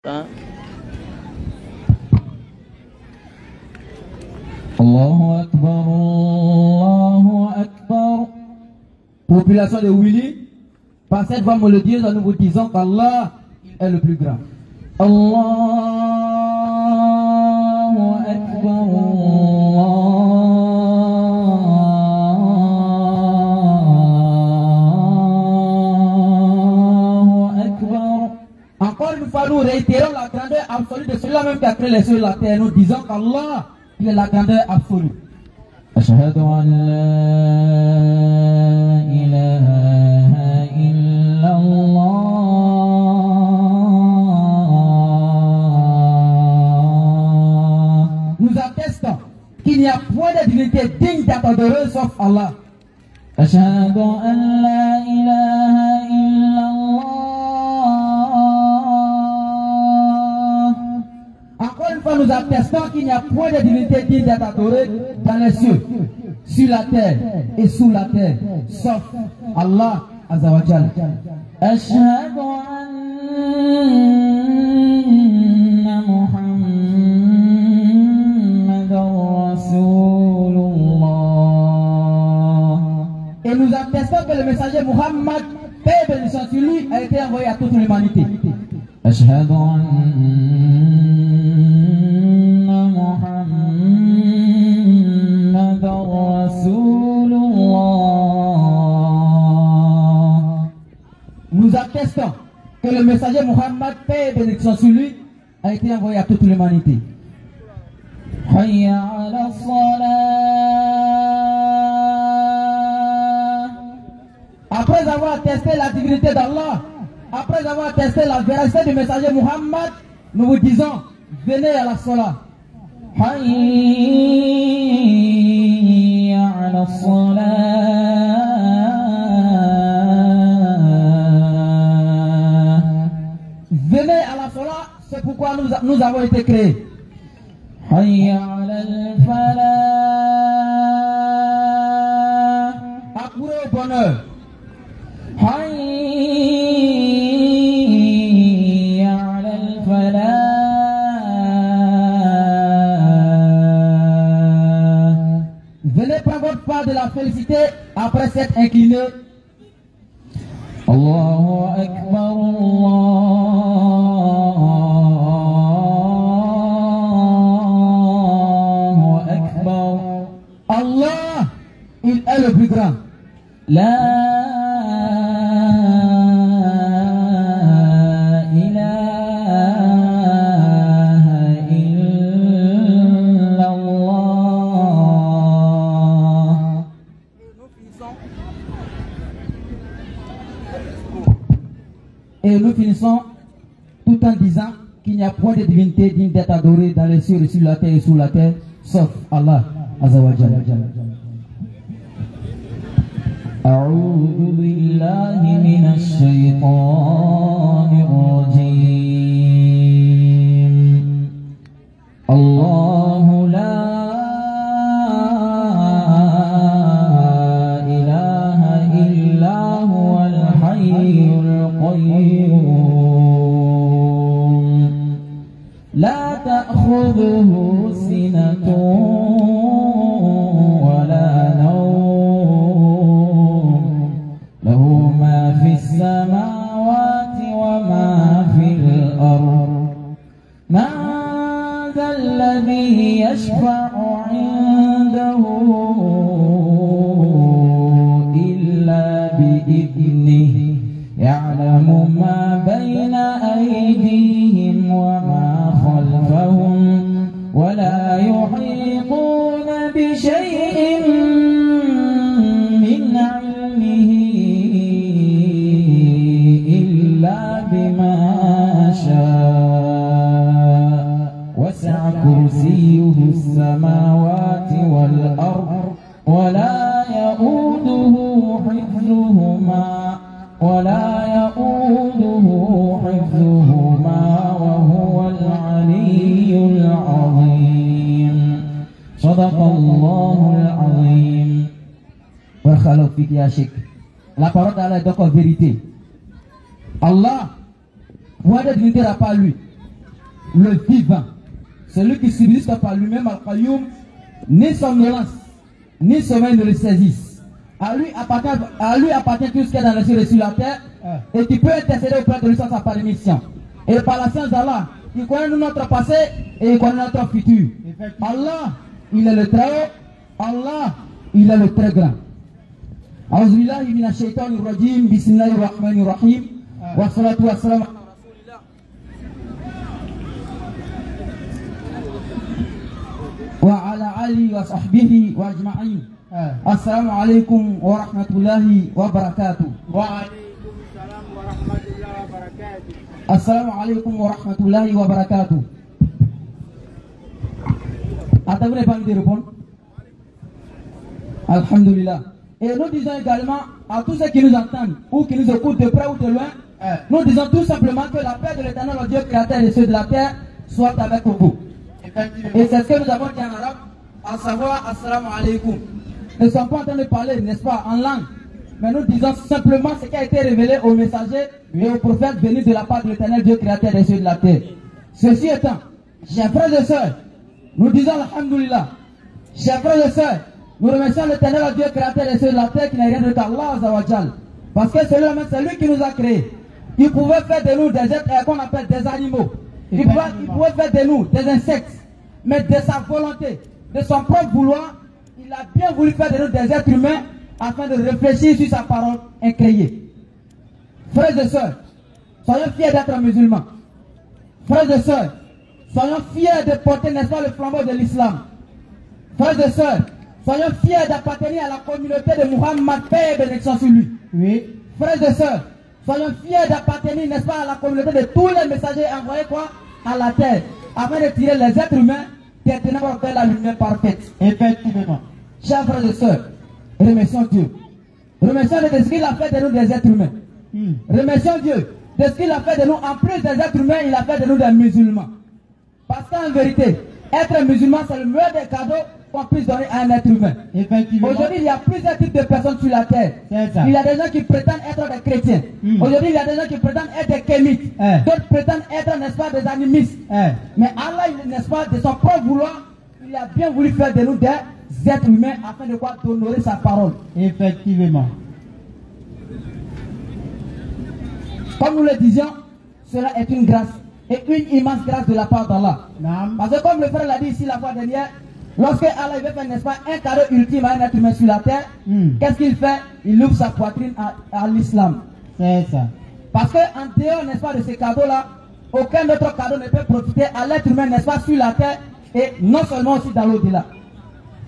Hein? Allahu Akbar, Allahu Akbar. Population de Willy, par cette voix mélodieuse, nous vous disons qu'Allah est le plus grand. Allahu Akbar, Allahu Akbar. Encore une fois, nous réitérons la grandeur absolue de celui-là même qui a créé les cieux et la terre. Nous disons qu'Allah, il est la grandeur absolue. Ashhadu an la ilaha illallah. Nous attestons qu'il n'y a point de divinité digne d'être adorée sauf Allah. Ashhadu an la ilaha illallah. Encore une fois, nous attestons qu'il n'y a point de divinité digne d'être adorée dans les cieux, sur la terre et sous la terre, sauf Allah Azza wa Jal. Ashhadu anna Muhammadan Rasulullah. Et nous attestons que le messager Muhammad, paix et bénédiction sur lui, a été envoyé à toute l'humanité. Ashhadu anna Muhammadan Rasulullah. Nous attestons que le messager Muhammad, paix et bénédiction sur lui, a été envoyé à toute l'humanité. Hayya ala salat. Après avoir attesté la divinité d'Allah, après avoir attesté la véracité du messager Muhammad, nous vous disons, venez à la salat. Hayya ala salat. Venez à la salat, c'est pourquoi nous avons été créés. Hayya ala al-falah. Accourez au bonheur. Hayya ala al-falah. Venez prendre votre part de la félicité après s'être incliné. Allahu Akbar, Allahu Akbar. Allah, il est le plus grand. La Et nous finissons tout en disant qu'il n'y a point de divinité digne d'être adorée dans les cieux et sur la terre et sous la terre, sauf Allah Azza wa Jalla. A'udhu billahi minash shaytanir rajim. Allahu la ilaha illa huwal hayyul qayyum. La ta'khudhuhu sinatun wa la nawm. Lahu ma fis samawati wa ma fil ard. Ma dhal ladhi yashfa'u 'indahu illa bi'idhnihi. Ya'lamu ma bayna aydihim wa ma khalfahum wa la yuhituna bi shay'in min 'ilmihi illa bima sha'a. Wasi'a kursiyyuhu as-samawati wal ard wa la ya'uduhu hifdhuhuma ولا يؤوده حفظهما وهو العلي العظيم. صدق الله العظيم. La parole d'Allah est donc en vérité. Allah, point de divinité à part lui. le vivant, celui qui subsiste par lui-même, Al-Qayyum, ni somnolence, ni sommeil ne le saisissent. À lui appartient tout ce qui est dans les cieux et sur la terre, et qui peut intercéder auprès de lui sans sa permission. Et par la science d'Allah, il connaît notre passé et il connaît notre futur. Allah, il est le très haut, Allah, il est le très grand. A'udhu billahi minash shaitanir rajim, bismillahir rahmanir rahim, wa salatu wa salam ala rasulillah. Wa ala alihi wa sahbihi wa ajma'in. Assalamu alaikum wa rahmatullahi wa barakatuh. Wa alaikum salam wa rahmatullahi wa barakatuh. Assalamu alaikum wa rahmatullahi wa barakatuh. Attends, pas de répondre. Alhamdulillah. Et nous disons également à tous ceux qui nous entendent ou qui nous écoutent de près ou de loin, nous disons tout simplement que la paix de l'Éternel, le Dieu créateur des cieux de la terre, soit avec vous. Et c'est ce que nous avons dit en arabe, à savoir Assalamu alaikum. Nous ne sommes pas en train de parler, n'est-ce pas, en langue, mais nous disons simplement ce qui a été révélé aux messagers et aux prophètes venus de la part de l'Éternel Dieu créateur des cieux de la terre. Ceci étant, chers frères et sœurs, nous disons Alhamdulillah. Chers frères et sœurs, nous remercions l'Éternel Dieu créateur des cieux de la terre qui n'a rien de qu'Allah Azawajal. Parce que c'est lui qui nous a créés. Il pouvait faire de nous des êtres qu'on appelle des animaux. Il pouvait faire de nous des insectes. Mais de sa volonté, de son propre vouloir, il a bien voulu faire de nous des êtres humains afin de réfléchir sur sa parole incréée. Frères et sœurs, soyons fiers d'être musulmans. Frères et sœurs, soyons fiers de porter, n'est-ce pas, le flambeau de l'islam. Frères et sœurs, soyons fiers d'appartenir à la communauté de Muhammad, paix et bénédiction sur lui. Oui. Frères et sœurs, soyons fiers d'appartenir, n'est-ce pas, à la communauté de tous les messagers envoyés quoi, à la terre, afin de tirer les êtres humains des ténèbres vers la lumière parfaite. Effectivement. Chers frères et sœurs, remercions Dieu. Remercions Dieu de ce qu'il a fait de nous des êtres humains. Remercions Dieu de ce qu'il a fait de nous, en plus des êtres humains, il a fait de nous des musulmans. Parce qu'en vérité, être musulman, c'est le meilleur des cadeaux qu'on puisse donner à un être humain. Aujourd'hui, il y a plusieurs types de personnes sur la terre. Il y a des gens qui prétendent être des chrétiens. Aujourd'hui, il y a des gens qui prétendent être des kémites. D'autres prétendent être, n'est-ce pas, des animistes. Mais Allah, n'est-ce pas, de son propre vouloir, il a bien voulu faire de nous des êtres humains afin de quoi d'honorer sa parole. Effectivement. Comme nous le disions, cela est une grâce. Et une immense grâce de la part d'Allah. Parce que comme le frère l'a dit ici la fois dernière, lorsque Allah veut faire, n'est-ce pas, un cadeau ultime à un être humain sur la terre, qu'est-ce qu'il fait? Il ouvre sa poitrine à l'islam. C'est ça. Parce qu'en dehors, n'est-ce pas, de ces cadeaux-là, aucun autre cadeau ne peut profiter à l'être humain, n'est-ce pas, sur la terre, et non seulement aussi dans l'au-delà.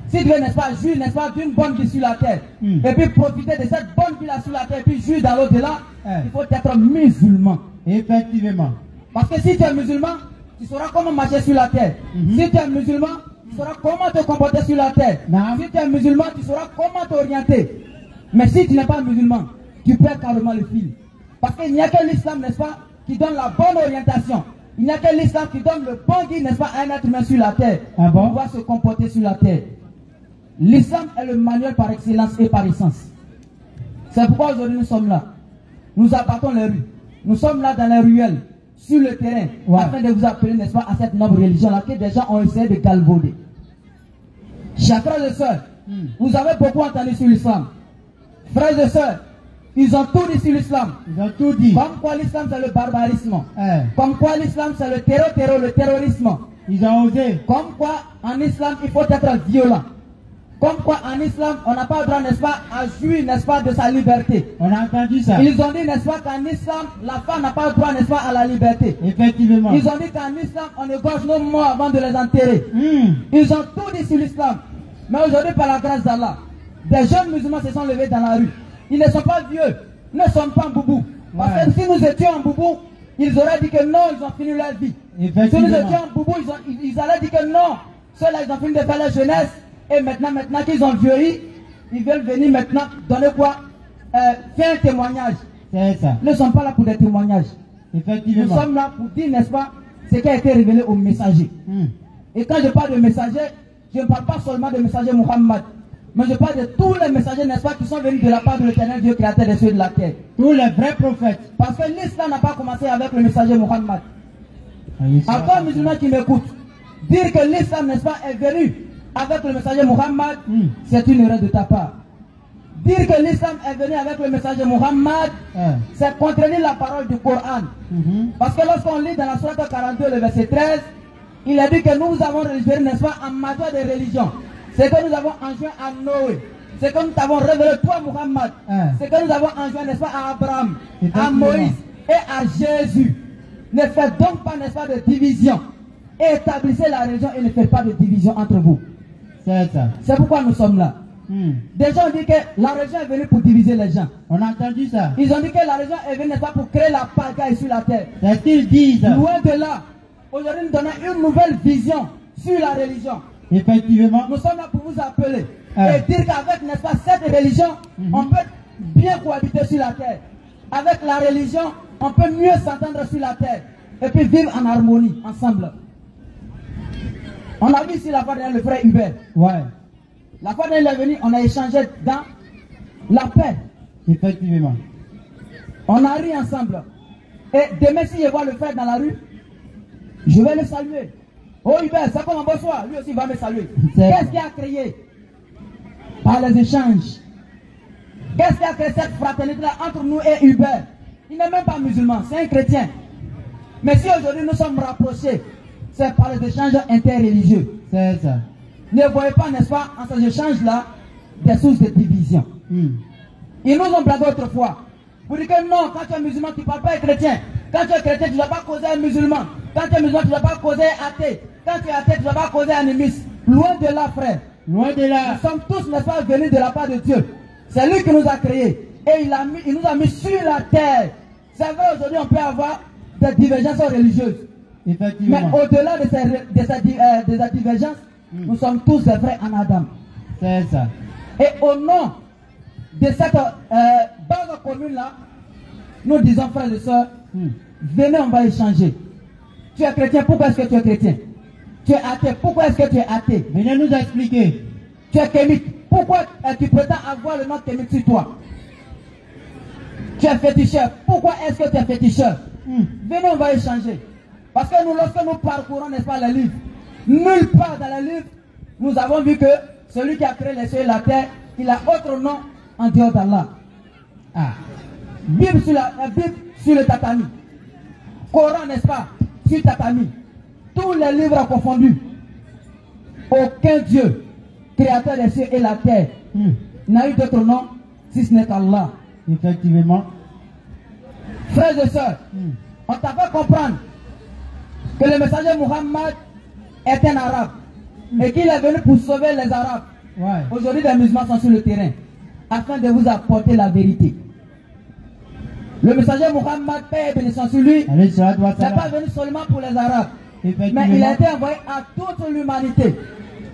Si tu veux, n'est-ce pas, jouir, n'est-ce pas, d'une bonne vie sur la terre, et puis profiter de cette bonne vie-là sur la terre, et puis jouir dans l'au-delà, il faut être musulman. Effectivement. Parce que si tu es musulman, tu sauras comment marcher sur la terre. Si tu es musulman, tu sauras comment te comporter sur la terre. Si tu es musulman, tu sauras comment t'orienter. Mais si tu n'es pas musulman, tu perds carrément le fil. Parce qu'il n'y a que l'islam, n'est-ce pas, qui donne la bonne orientation. Il n'y a que l'islam qui donne le bon guide, n'est-ce pas, à un être humain sur la terre. Pour pouvoir se comporter sur la terre. L'islam est le manuel par excellence et par essence. C'est pourquoi aujourd'hui nous sommes là. Nous appartons les rues. Nous sommes là dans les ruelles, sur le terrain, afin de vous appeler, n'est-ce pas, à cette noble religion-là que des gens ont essayé de galvauder. Chers frères et sœurs, vous avez beaucoup entendu sur l'islam. Frères et sœurs, ils ont tout dit sur l'islam. Ils ont tout dit. Comme quoi l'islam c'est le barbarisme. Comme quoi l'islam c'est le le terrorisme. Ils ont osé. Comme quoi en islam il faut être violent. Comme quoi en islam on n'a pas le droit, n'est-ce pas, à jouir, n'est-ce pas, de sa liberté. On a entendu ça. Ils ont dit, n'est-ce pas, qu'en islam la femme n'a pas le droit, n'est-ce pas, à la liberté. Effectivement. Ils ont dit qu'en islam on égorge nos morts avant de les enterrer. Ils ont tout dit sur l'islam. Mais aujourd'hui, par la grâce d'Allah, des jeunes musulmans se sont levés dans la rue. Ils ne sont pas vieux, ils ne sont pas en boubou. Parce que si nous étions en boubou, ils auraient dit que non, ils ont fini leur vie. Si nous étions en boubou, ils allaient dire que non, ceux-là ils ont fini de faire leur jeunesse. Et maintenant qu'ils ont vieilli, ils veulent venir maintenant donner quoi, faire un témoignage. C'est ça. Ils ne sont pas là pour des témoignages. Effectivement. Nous sommes là pour dire, n'est-ce pas, ce qui a été révélé aux messagers. Et quand je parle de messagers, je ne parle pas seulement de messagers Muhammad, mais je parle de tous les messagers, n'est-ce pas, qui sont venus de la part de l'Éternel Dieu créateur des cieux et de la terre. Tous les vrais prophètes. Parce que l'islam n'a pas commencé avec le messager Muhammad. À toi, musulman qui m'écoute, dire que l'islam, n'est-ce pas, est venu avec le messager Muhammad, c'est une erreur de ta part. Dire que l'islam est venu avec le messager Muhammad, c'est contredire la parole du Coran. Parce que lorsqu'on lit dans la sourate 42, le verset 13, il a dit que nous avons révélé, n'est-ce pas, en matière de religion. C'est que nous avons enjoint à Noé. C'est que nous t'avons révélé toi, Muhammad. C'est que nous avons enjoint, n'est-ce pas, à Abraham, à Moïse et à Jésus. Ne faites donc pas, n'est-ce pas, de division. Et établissez la religion et ne faites pas de division entre vous. C'est ça. C'est pourquoi nous sommes là. Des gens ont dit que la religion est venue pour diviser les gens. On a entendu ça. Ils ont dit que la religion est venue, n'est-ce pas, pour créer la pagaille sur la terre. C'est ce qu'ils disent. Loin de là. Aujourd'hui, nous donnons une nouvelle vision sur la religion. Effectivement. Nous sommes là pour vous appeler et dire qu'avec, n'est-ce pas, cette religion, on peut bien cohabiter sur la terre. Avec la religion, on peut mieux s'entendre sur la terre et puis vivre en harmonie ensemble. On a vu ici la fois dernière le frère Hubert. Ouais. La fois dernière il est venu, on a échangé dans la paix. Effectivement. On a ri ensemble. Et demain, si je vois le frère dans la rue, je vais le saluer. Oh Hubert, ça comme un bonsoir. Lui aussi va me saluer. Qu'est-ce qui a créé? Par les échanges. Qu'est-ce qui a créé cette fraternité-là entre nous et Hubert? Il n'est même pas musulman, c'est un chrétien. Mais si aujourd'hui nous sommes rapprochés, c'est par les échanges interreligieux. C'est ça. Ne voyez pas, n'est-ce pas, en ces échanges-là, des sources de division. Ils nous ont blagué autrefois. Pour dire que non, quand tu es musulman, tu ne parles pas à chrétien. Quand tu es chrétien, tu ne dois pas causer un musulman. Quand tu es musulman, tu ne dois pas causer un athée. Quand tu es athée, tu ne dois pas causer un animiste. Loin de là, frère. Loin de là. Nous sommes tous, n'est-ce pas, venus de la part de Dieu. C'est lui qui nous a créés. Et il nous a mis sur la terre. C'est vrai, aujourd'hui, on peut avoir des divergences religieuses. Effectivement. Mais au-delà de ces divergences, nous sommes tous des frères en Adam. C'est ça. Et au nom de cette base commune-là, nous disons, frères et sœurs, venez, on va échanger. Tu es chrétien, pourquoi est-ce que tu es chrétien? Tu es athée, pourquoi est-ce que tu es athée? Venez nous expliquer. Tu es kémite, pourquoi tu prétends avoir le nom kémite sur toi? Tu es féticheur, pourquoi est-ce que tu es féticheur? Venez, on va échanger. Parce que nous, lorsque nous parcourons, n'est-ce pas, les livres, nulle part dans les livres, nous avons vu que celui qui a créé les cieux et la terre, il a autre nom en dehors d'Allah. Bible sur le tatami. Coran, n'est-ce pas, sur tatami. Tous les livres confondus. Aucun Dieu, créateur des cieux et la terre, n'a eu d'autre nom si ce n'est qu'Allah. Effectivement. Frères et sœurs, on t'a fait comprendre que le messager Muhammad est un arabe et qu'il est venu pour sauver les arabes. Aujourd'hui, les musulmans sont sur le terrain afin de vous apporter la vérité. Le messager Muhammad, paix et bénédiction sur lui, n'est pas venu seulement pour les arabes, mais il a été envoyé à toute l'humanité.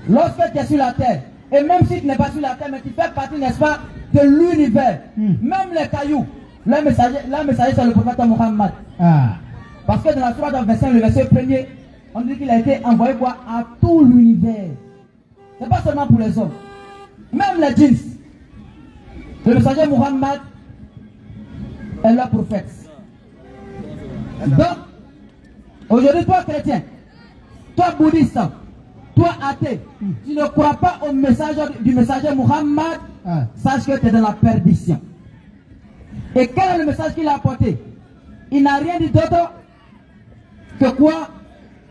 Lorsque tu es sur la terre, et même si tu n'es pas sur la terre, mais tu fais partie, n'est-ce pas, de l'univers, même les cailloux, le messager c'est le prophète Muhammad. Parce que dans la sourate 25, le verset 1er, on dit qu'il a été envoyé quoi, à tout l'univers. Ce n'est pas seulement pour les hommes, même les djinns. Le messager Muhammad est leur prophète. Donc, aujourd'hui, toi chrétien, toi bouddhiste, toi athée, tu ne crois pas au message du messager Muhammad, sache que tu es dans la perdition. Et quel est le message qu'il a apporté? Il n'a rien dit d'autre que quoi?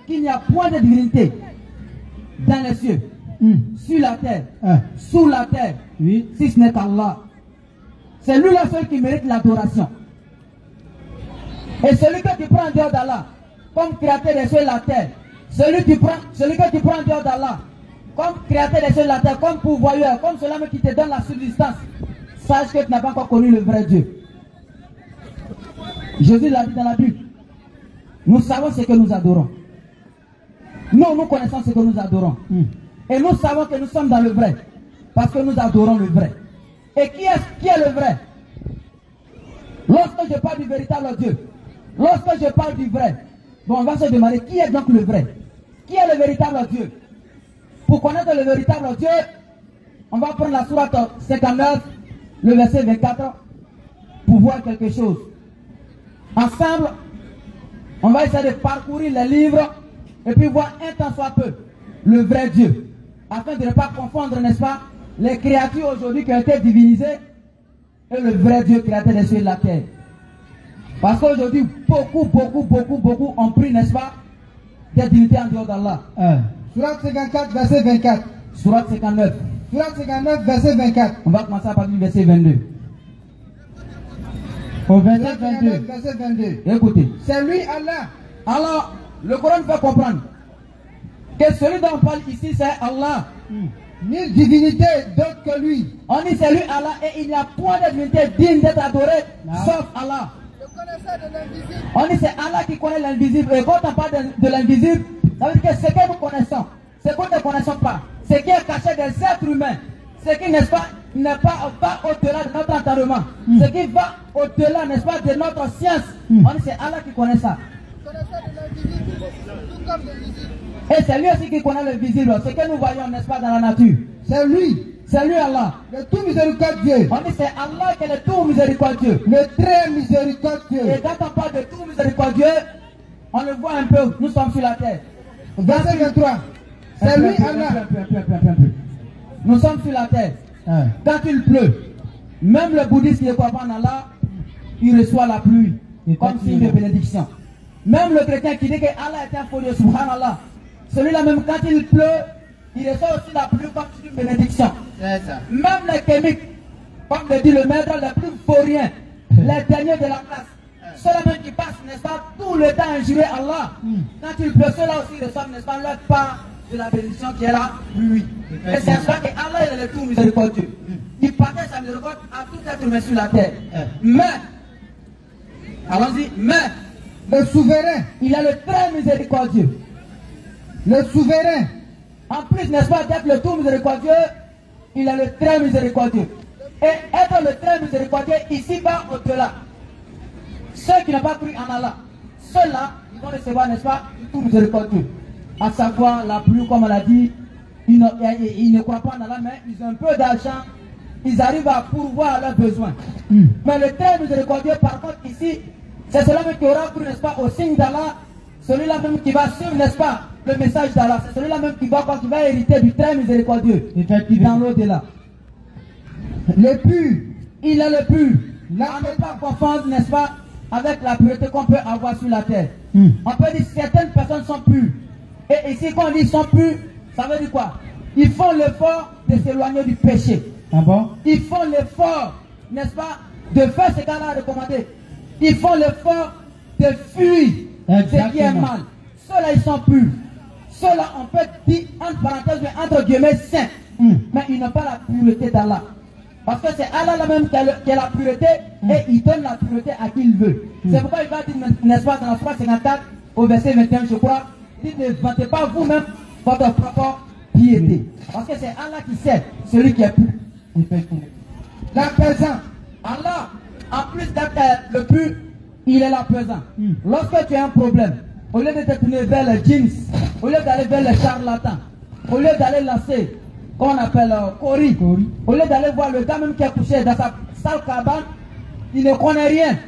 Qu'il n'y a point de divinité dans les cieux, sur la terre, sous la terre, si ce n'est qu'Allah. C'est lui la seule qui mérite l'adoration. Et celui que tu prends en dehors d'Allah, comme créateur des cieux et la terre, celui que tu prends en dehors d'Allah, comme créateur des cieux et la terre, comme pourvoyeur, comme celui qui te donne la subsistance, sache que tu n'as pas encore connu le vrai Dieu. Jésus l'a dit dans la Bible. Nous savons ce que nous adorons. Nous connaissons ce que nous adorons. Et nous savons que nous sommes dans le vrai. Parce que nous adorons le vrai. Et qui est le vrai? Lorsque je parle du véritable Dieu, lorsque je parle du vrai, bon, on va se demander qui est donc le vrai? Qui est le véritable Dieu? Pour connaître le véritable Dieu, on va prendre la sourate 59, le verset 24, pour voir quelque chose. Ensemble, On va essayer de parcourir les livres et puis voir un tant soit peu le vrai Dieu. Afin de ne pas confondre, n'est-ce pas, les créatures aujourd'hui qui ont été divinisées et le vrai Dieu créateur des cieux et de la terre. Parce qu'aujourd'hui, beaucoup ont pris, n'est-ce pas, des divinités en dehors d'Allah. Surat 54, verset 24. Surat 59. Surat 59, verset 24. On va commencer à partir du verset 22. Au verset Surat 22. 59, verset 22. Écoutez. C'est lui Allah. Alors, le Coran fait comprendre que celui dont on parle ici, c'est Allah. Nulle divinité d'autre que lui. On dit c'est lui Allah et il n'y a point de divinité digne d'être adorée sauf Allah. On dit c'est Allah qui connaît l'invisible. Et quand on parle de l'invisible, ça veut dire que ce que nous connaissons, ce que nous ne connaissons pas, ce qui est caché des êtres humains, ce qui n'est pas au-delà de notre entendement, ce qui va au-delà, n'est-ce pas, de notre science. On dit c'est Allah qui connaît ça. Et c'est lui aussi qui connaît le visible, ce que nous voyons, n'est-ce pas, dans la nature. C'est lui. C'est lui Allah. Le tout miséricordieux. On dit c'est Allah qui est le tout miséricordieux. Le très miséricordieux. Et quand on parle de tout miséricordieux, on le voit un peu, nous sommes sur la terre. Verset 23. C'est lui Allah. Nous sommes sur la terre. Quand il pleut, même le bouddhiste qui ne croit pas en Allah, il reçoit la pluie comme signe de bénédiction. Même le chrétien qui dit que Allah est un faux Dieu, subhanallah, celui-là même quand il pleut, il reçoit aussi la pluie comme signe de bénédiction. Même les chimiques, comme le dit le maître, les plus vauriens, les derniers de la classe, ceux-là même qui passent, n'est-ce pas, tout le temps à injurer Allah, quand il pleut, ceux-là aussi reçoivent, n'est-ce pas, leur part de la bénédiction qui est là, lui. Et c'est ça que Allah est le tout miséricordieux. Il partage sa miséricorde à tout être humain sur la terre. Mais, allons-y, mais, le souverain. il est le très miséricordieux. Le souverain. En plus, n'est-ce pas, d'être le tout miséricordieux, il est le très miséricordieux. Et être le très miséricordieux, ici-bas, au-delà. Ceux qui n'ont pas cru en Allah, ceux-là, ils vont recevoir, n'est-ce pas, le tout miséricordieux. À savoir, la pluie, comme on l'a dit, ils ne croient pas en Allah, mais ils ont un peu d'argent, ils arrivent à pourvoir leurs besoins. Mais le très miséricordieux, par contre, ici, c'est celui-là qui aura cru, n'est-ce pas, au signe d'Allah, celui-là même qui va suivre, n'est-ce pas, le message d'Allah. C'est celui-là même qui va hériter du très miséricordieux, dans l'au-delà. Le pur. Il est le pur. On ne peut pas confondre, n'est-ce pas, avec la pureté qu'on peut avoir sur la terre. On peut dire que certaines personnes sont pures. Et ici, quand on dit qu'ils sont purs, ça veut dire quoi? Ils font l'effort de s'éloigner du péché. Ah bon? Ils font l'effort, n'est-ce pas, de faire ce qu'Allah a recommandé. Ils font l'effort de fuir ce qui est mal. Ceux-là, ils sont purs. Ceux-là, on peut dire, entre parenthèses, entre guillemets, saints. Mais ils n'ont pas la pureté d'Allah. Parce que c'est Allah là-même qui a la pureté et il donne la pureté à qui il veut. C'est pourquoi il va dire, n'est-ce pas, dans la Sourate 54, au verset 21, je crois, il dit, ne vantez pas vous-même votre propre piété. Parce que c'est Allah qui sait, celui qui est pur. La présence. Allah, en plus d'être le pur, il est là présent. Lorsque tu as un problème, au lieu de te tourner vers les jeans, au lieu d'aller vers les charlatans, au lieu d'aller lancer, qu'on appelle Kori, au lieu d'aller voir le gars même qui est couché dans sa sale cabane, il ne connaît rien.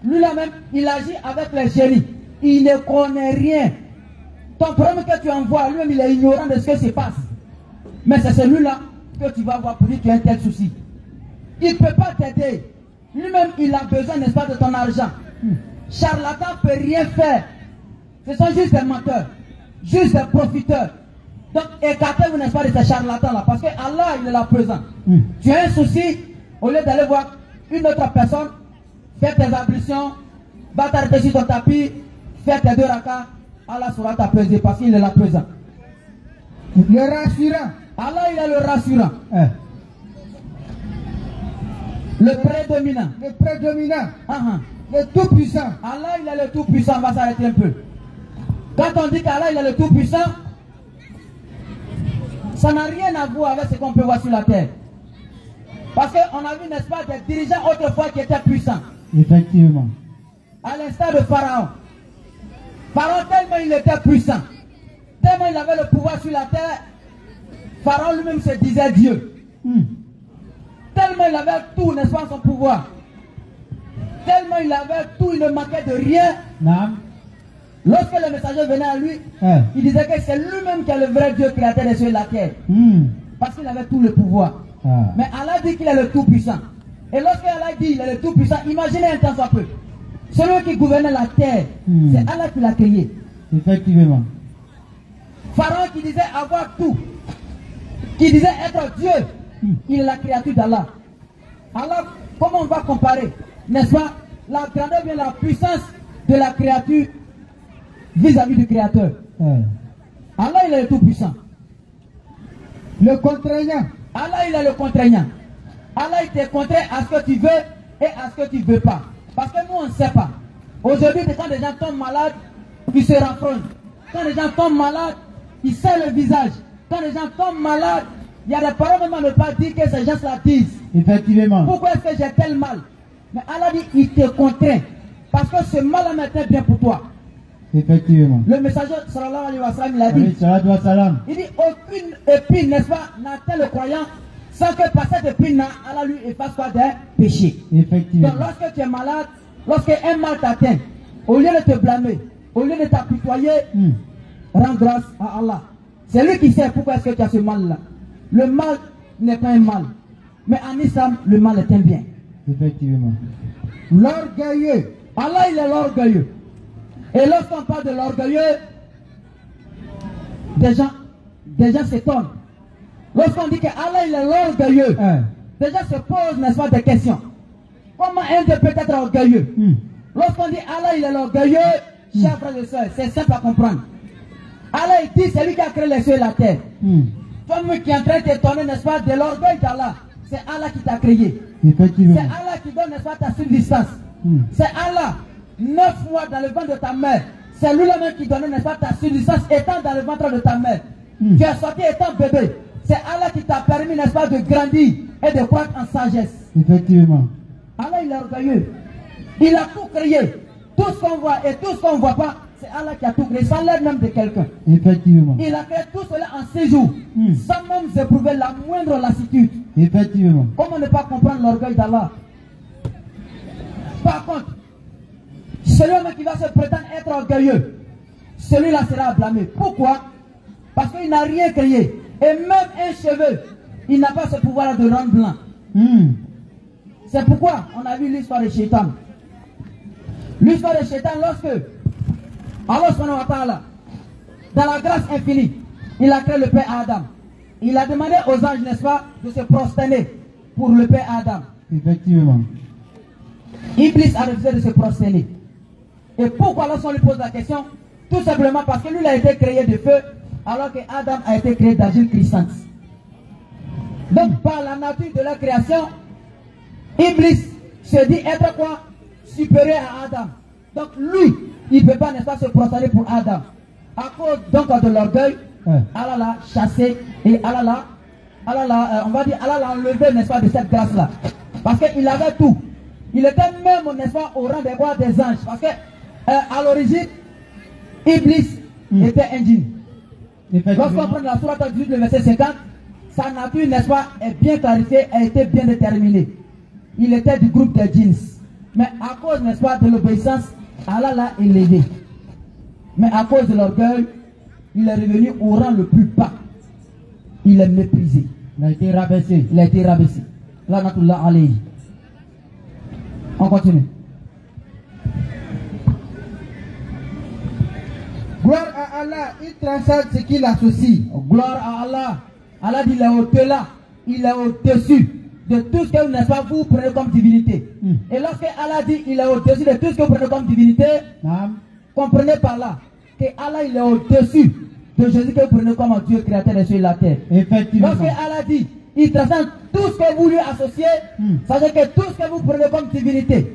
Lui là même, il agit avec les génies. Il ne connaît rien. Ton problème que tu envoies, lui-même, il est ignorant de ce qui se passe. Mais c'est celui-là que tu vas voir pour dire que tu as un tel souci. Il ne peut pas t'aider. Lui-même, il a besoin, n'est-ce pas, de ton argent. Charlatan ne peut rien faire. Ce sont juste des menteurs, juste des profiteurs. Donc, écartez-vous, n'est-ce pas, de ces charlatans-là. Parce que Allah, il est là présent. Tu as un souci, au lieu d'aller voir une autre personne, faire tes ablutions, va t'arrêter sur ton tapis, faire tes 2 rakas, Allah sera t'apaiser parce qu'il est là présent. Le rassurant. Allah, il est le rassurant. Le prédominant. Le prédominant. Le tout-puissant. Allah, il est le tout-puissant. On va s'arrêter un peu. Quand on dit qu'Allah, il est le tout-puissant, ça n'a rien à voir avec ce qu'on peut voir sur la terre. Parce qu'on a vu, n'est-ce pas, des dirigeants autrefois qui étaient puissants. Effectivement. À l'instar de Pharaon. Pharaon, tellement il était puissant, tellement il avait le pouvoir sur la terre, Pharaon lui-même se disait Dieu. Tellement il avait tout, n'est-ce pas, son pouvoir. Tellement il avait tout, il ne manquait de rien. Lorsque le messager venait à lui, il disait que c'est lui-même qui est le vrai Dieu créateur des cieux et de la terre. Parce qu'il avait tout le pouvoir. Mais Allah dit qu'il est le tout-puissant. Et lorsque Allah dit qu'il est le tout-puissant, imaginez un temps soit peu. Celui qui gouvernait la terre, c'est Allah qui l'a créé. Effectivement. Pharaon qui disait avoir tout, qui disait être Dieu, il est la créature d'Allah. Allah, comment on va comparer, n'est-ce pas, la grandeur bien la puissance de la créature vis-à-vis du Créateur. Allah, il est le tout-puissant. Le contraignant. Allah, il est le contraignant. Allah, il te contraint à ce que tu veux et à ce que tu ne veux pas. Parce que nous, on ne sait pas. Aujourd'hui, quand des gens tombent malades, ils se renfrognent. Quand les gens tombent malades, ils serrent le visage. Quand les gens tombent malades, il y a des paroles même à ne pas dire que ces gens la disent. Effectivement. Pourquoi est-ce que j'ai tel mal? Mais Allah dit, il te contraint. Parce que ce mal-là était bien pour toi. Effectivement. Le messager, sallallahu alayhi wa sallam, il a dit, il dit, aucune épine, n'est-ce pas, n'atteint le croyant sans que par cette épine, Allah lui efface quoi des péchés. Effectivement. Donc lorsque tu es malade, lorsque un mal t'atteint, au lieu de te blâmer, au lieu de t'apitoyer, rends grâce à Allah. C'est lui qui sait pourquoi est-ce que tu as ce mal-là. Le mal n'est pas un mal. Mais en islam, le mal est un bien. Effectivement. L'orgueilleux. Allah, il est l'orgueilleux. Et lorsqu'on parle de l'orgueilleux, des gens s'étonnent. Lorsqu'on dit que Allah, il est l'orgueilleux, des gens se posent, n'est-ce pas, des questions. Comment un Dieu peut être orgueilleux? Lorsqu'on dit Allah, il est l'orgueilleux, chers frères et sœurs, c'est simple à comprendre. Allah, il dit, c'est lui qui a créé les cieux et la terre. Toi-même qui est en train de t'étonner, n'est-ce pas, de l'orgueil d'Allah, c'est Allah qui t'a créé. Effectivement. C'est Allah qui donne, n'est-ce pas, ta subsistance. C'est Allah, 9 mois dans le ventre de ta mère. C'est lui-même qui donne, n'est-ce pas, ta subsistance étant dans le ventre de ta mère. Tu es sorti étant bébé. C'est Allah qui t'a permis, n'est-ce pas, de grandir et de croître en sagesse. Effectivement. Allah, il est orgueilleux. Il a tout créé. Tout ce qu'on voit et tout ce qu'on ne voit pas, c'est Allah qui a tout créé, sans l'aide même de quelqu'un. Effectivement. Il a créé tout cela en 6 jours, sans même éprouver la moindre lassitude. Effectivement. Comment ne pas comprendre l'orgueil d'Allah? Par contre, celui-là qui va se prétendre être orgueilleux, celui-là sera blâmé. Pourquoi? Parce qu'il n'a rien créé. Et même un cheveu, il n'a pas ce pouvoir de rendre blanc. C'est pourquoi on a vu l'histoire de Shaitan. L'histoire de Shaitan, lorsque Allah subhanahu wa ta'ala, dans la grâce infinie, il a créé le père Adam. Il a demandé aux anges, n'est-ce pas, de se prosterner pour le père Adam. Effectivement. Iblis a refusé de se prosterner. Et pourquoi lorsqu'on lui pose la question? Tout simplement parce que lui il a été créé de feu, alors que Adam a été créé d'argile crissante. Donc par la nature de la création, Iblis se dit être quoi? Supérieur à Adam. Donc lui, il ne peut pas, n'est-ce pas, se prosterner pour Adam. À cause donc de l'orgueil, Allah l'a chassé et Allah l'a, on va dire, Allah l'a enlevé, n'est-ce pas, de cette grâce-là. Parce qu'il avait tout. Il était même, n'est-ce pas, au rang des rois des anges. Parce que à l'origine, Iblis était un djinn. Lorsqu'on prend la sourate 18, le verset 50, sa nature, n'est-ce pas, est bien clarifiée, a été bien déterminée. Il était du groupe des djinns. Mais à cause, n'est-ce pas, de l'obéissance, Allah l'a élevé. Mais à cause de l'orgueil, il est revenu au rang le plus bas. Il est méprisé. Il a été rabaissé. Il a été rabaissé. Lanatullah alayhi. On continue. Gloire à Allah, il transcende ce qu'il associe. Gloire à Allah. Allah dit il est au-delà, il est au-dessus de tout ce que, n'est-ce pas, vous prenez comme divinité. Et lorsque Allah dit il est au-dessus de tout ce que vous prenez comme divinité, comprenez par là que Allah il est au-dessus de Jésus que vous prenez comme Dieu créateur des cieux et de la terre. Effectivement. Lorsque Allah dit il transcende tout ce que vous lui associez, sachez que tout ce que vous prenez comme divinité,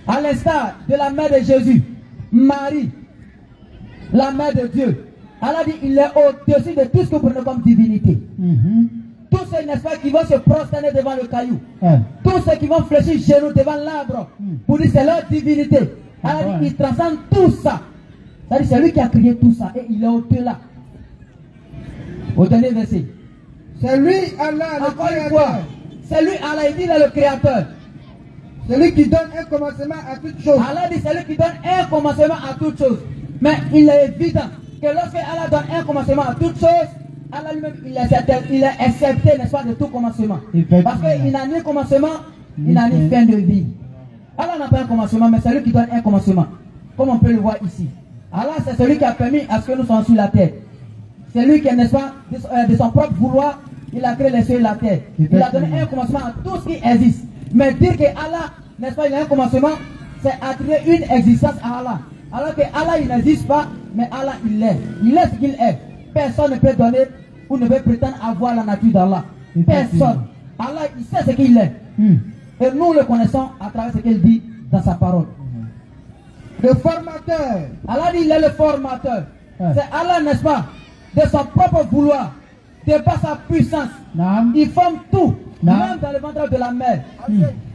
à l'instar de la mère de Jésus, Marie, la mère de Dieu, Allah dit il est au-dessus de tout ce que vous prenez comme divinité. Tous ceux, n'est-ce pas, qui vont se prosterner devant le caillou, tous ceux qui vont fléchir genoux devant l'arbre, pour dire c'est leur divinité. Allah dit il transcende tout ça. C'est-à-dire c'est lui qui a créé tout ça et il est au-delà. Au dernier verset. C'est lui, Allah, le Encore une créateur. fois, c'est lui, Allah, il dit il est le créateur. C'est lui qui donne un commencement à toute chose. Allah dit c'est lui qui donne un commencement à toute chose. Mais il est évident que lorsque Allah donne un commencement à toute chose, Allah lui-même, il est accepté, n'est-ce pas, de tout commencement. Parce qu'il n'a ni commencement, il n'a ni fin de vie. Allah n'a pas un commencement, mais c'est lui qui donne un commencement. Comme on peut le voir ici. Allah, c'est celui qui a permis à ce que nous soyons sur la terre. C'est lui qui, n'est-ce pas, de son propre vouloir, il a créé les cieux et la terre. Il a donné un commencement à tout ce qui existe. Mais dire que Allah, n'est-ce pas, il a un commencement, c'est attribuer une existence à Allah. Alors que Allah, il n'existe pas, mais Allah, il est. Il est ce qu'il est. Personne ne peut donner ou ne peut prétendre avoir la nature d'Allah. Personne. Allah, il sait ce qu'il est. Et nous le connaissons à travers ce qu'il dit dans sa parole. Le formateur. Allah dit, il est le formateur. C'est Allah, n'est-ce pas, de son propre vouloir, de par sa puissance. Il forme tout, même dans le ventre de la mer.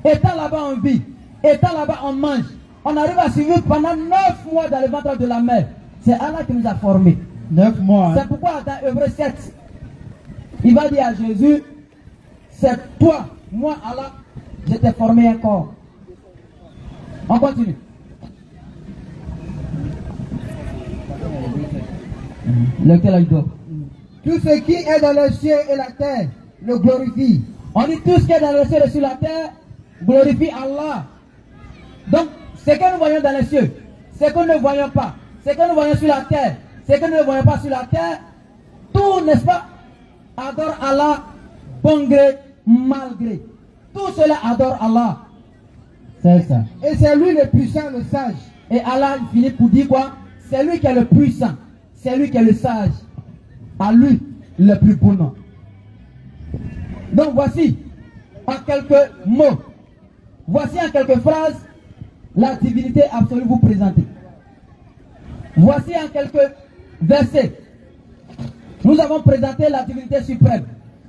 Étant là-bas, on vit. Étant là-bas, on mange. On arrive à survivre pendant 9 mois dans le ventre de la mer. C'est Allah qui nous a formés. 9 mois. C'est pourquoi dans Hébreux 7, il va dire à Jésus, c'est toi, moi Allah, je t'ai formé un corps. On continue. Lequel a eu d'or? Tout ce qui est dans les cieux et la terre le glorifie. On dit tout ce qui est dans les cieux et sur la terre glorifie Allah. Donc, ce que nous voyons dans les cieux, ce que nous ne voyons pas, ce que nous voyons sur la terre, ce que nous ne voyons pas sur la terre, tout, n'est-ce pas, adore Allah, bon gré, mal gré. Tout cela adore Allah. C'est ça. Et c'est lui le puissant, le sage. Et Allah, il finit pour dire quoi? C'est lui qui est le puissant, c'est lui qui est le sage. À lui, le plus beau nom. Donc voici, en quelques mots, voici en quelques phrases, la divinité absolue vous présentée. Voici en quelques versets, nous avons présenté la divinité suprême,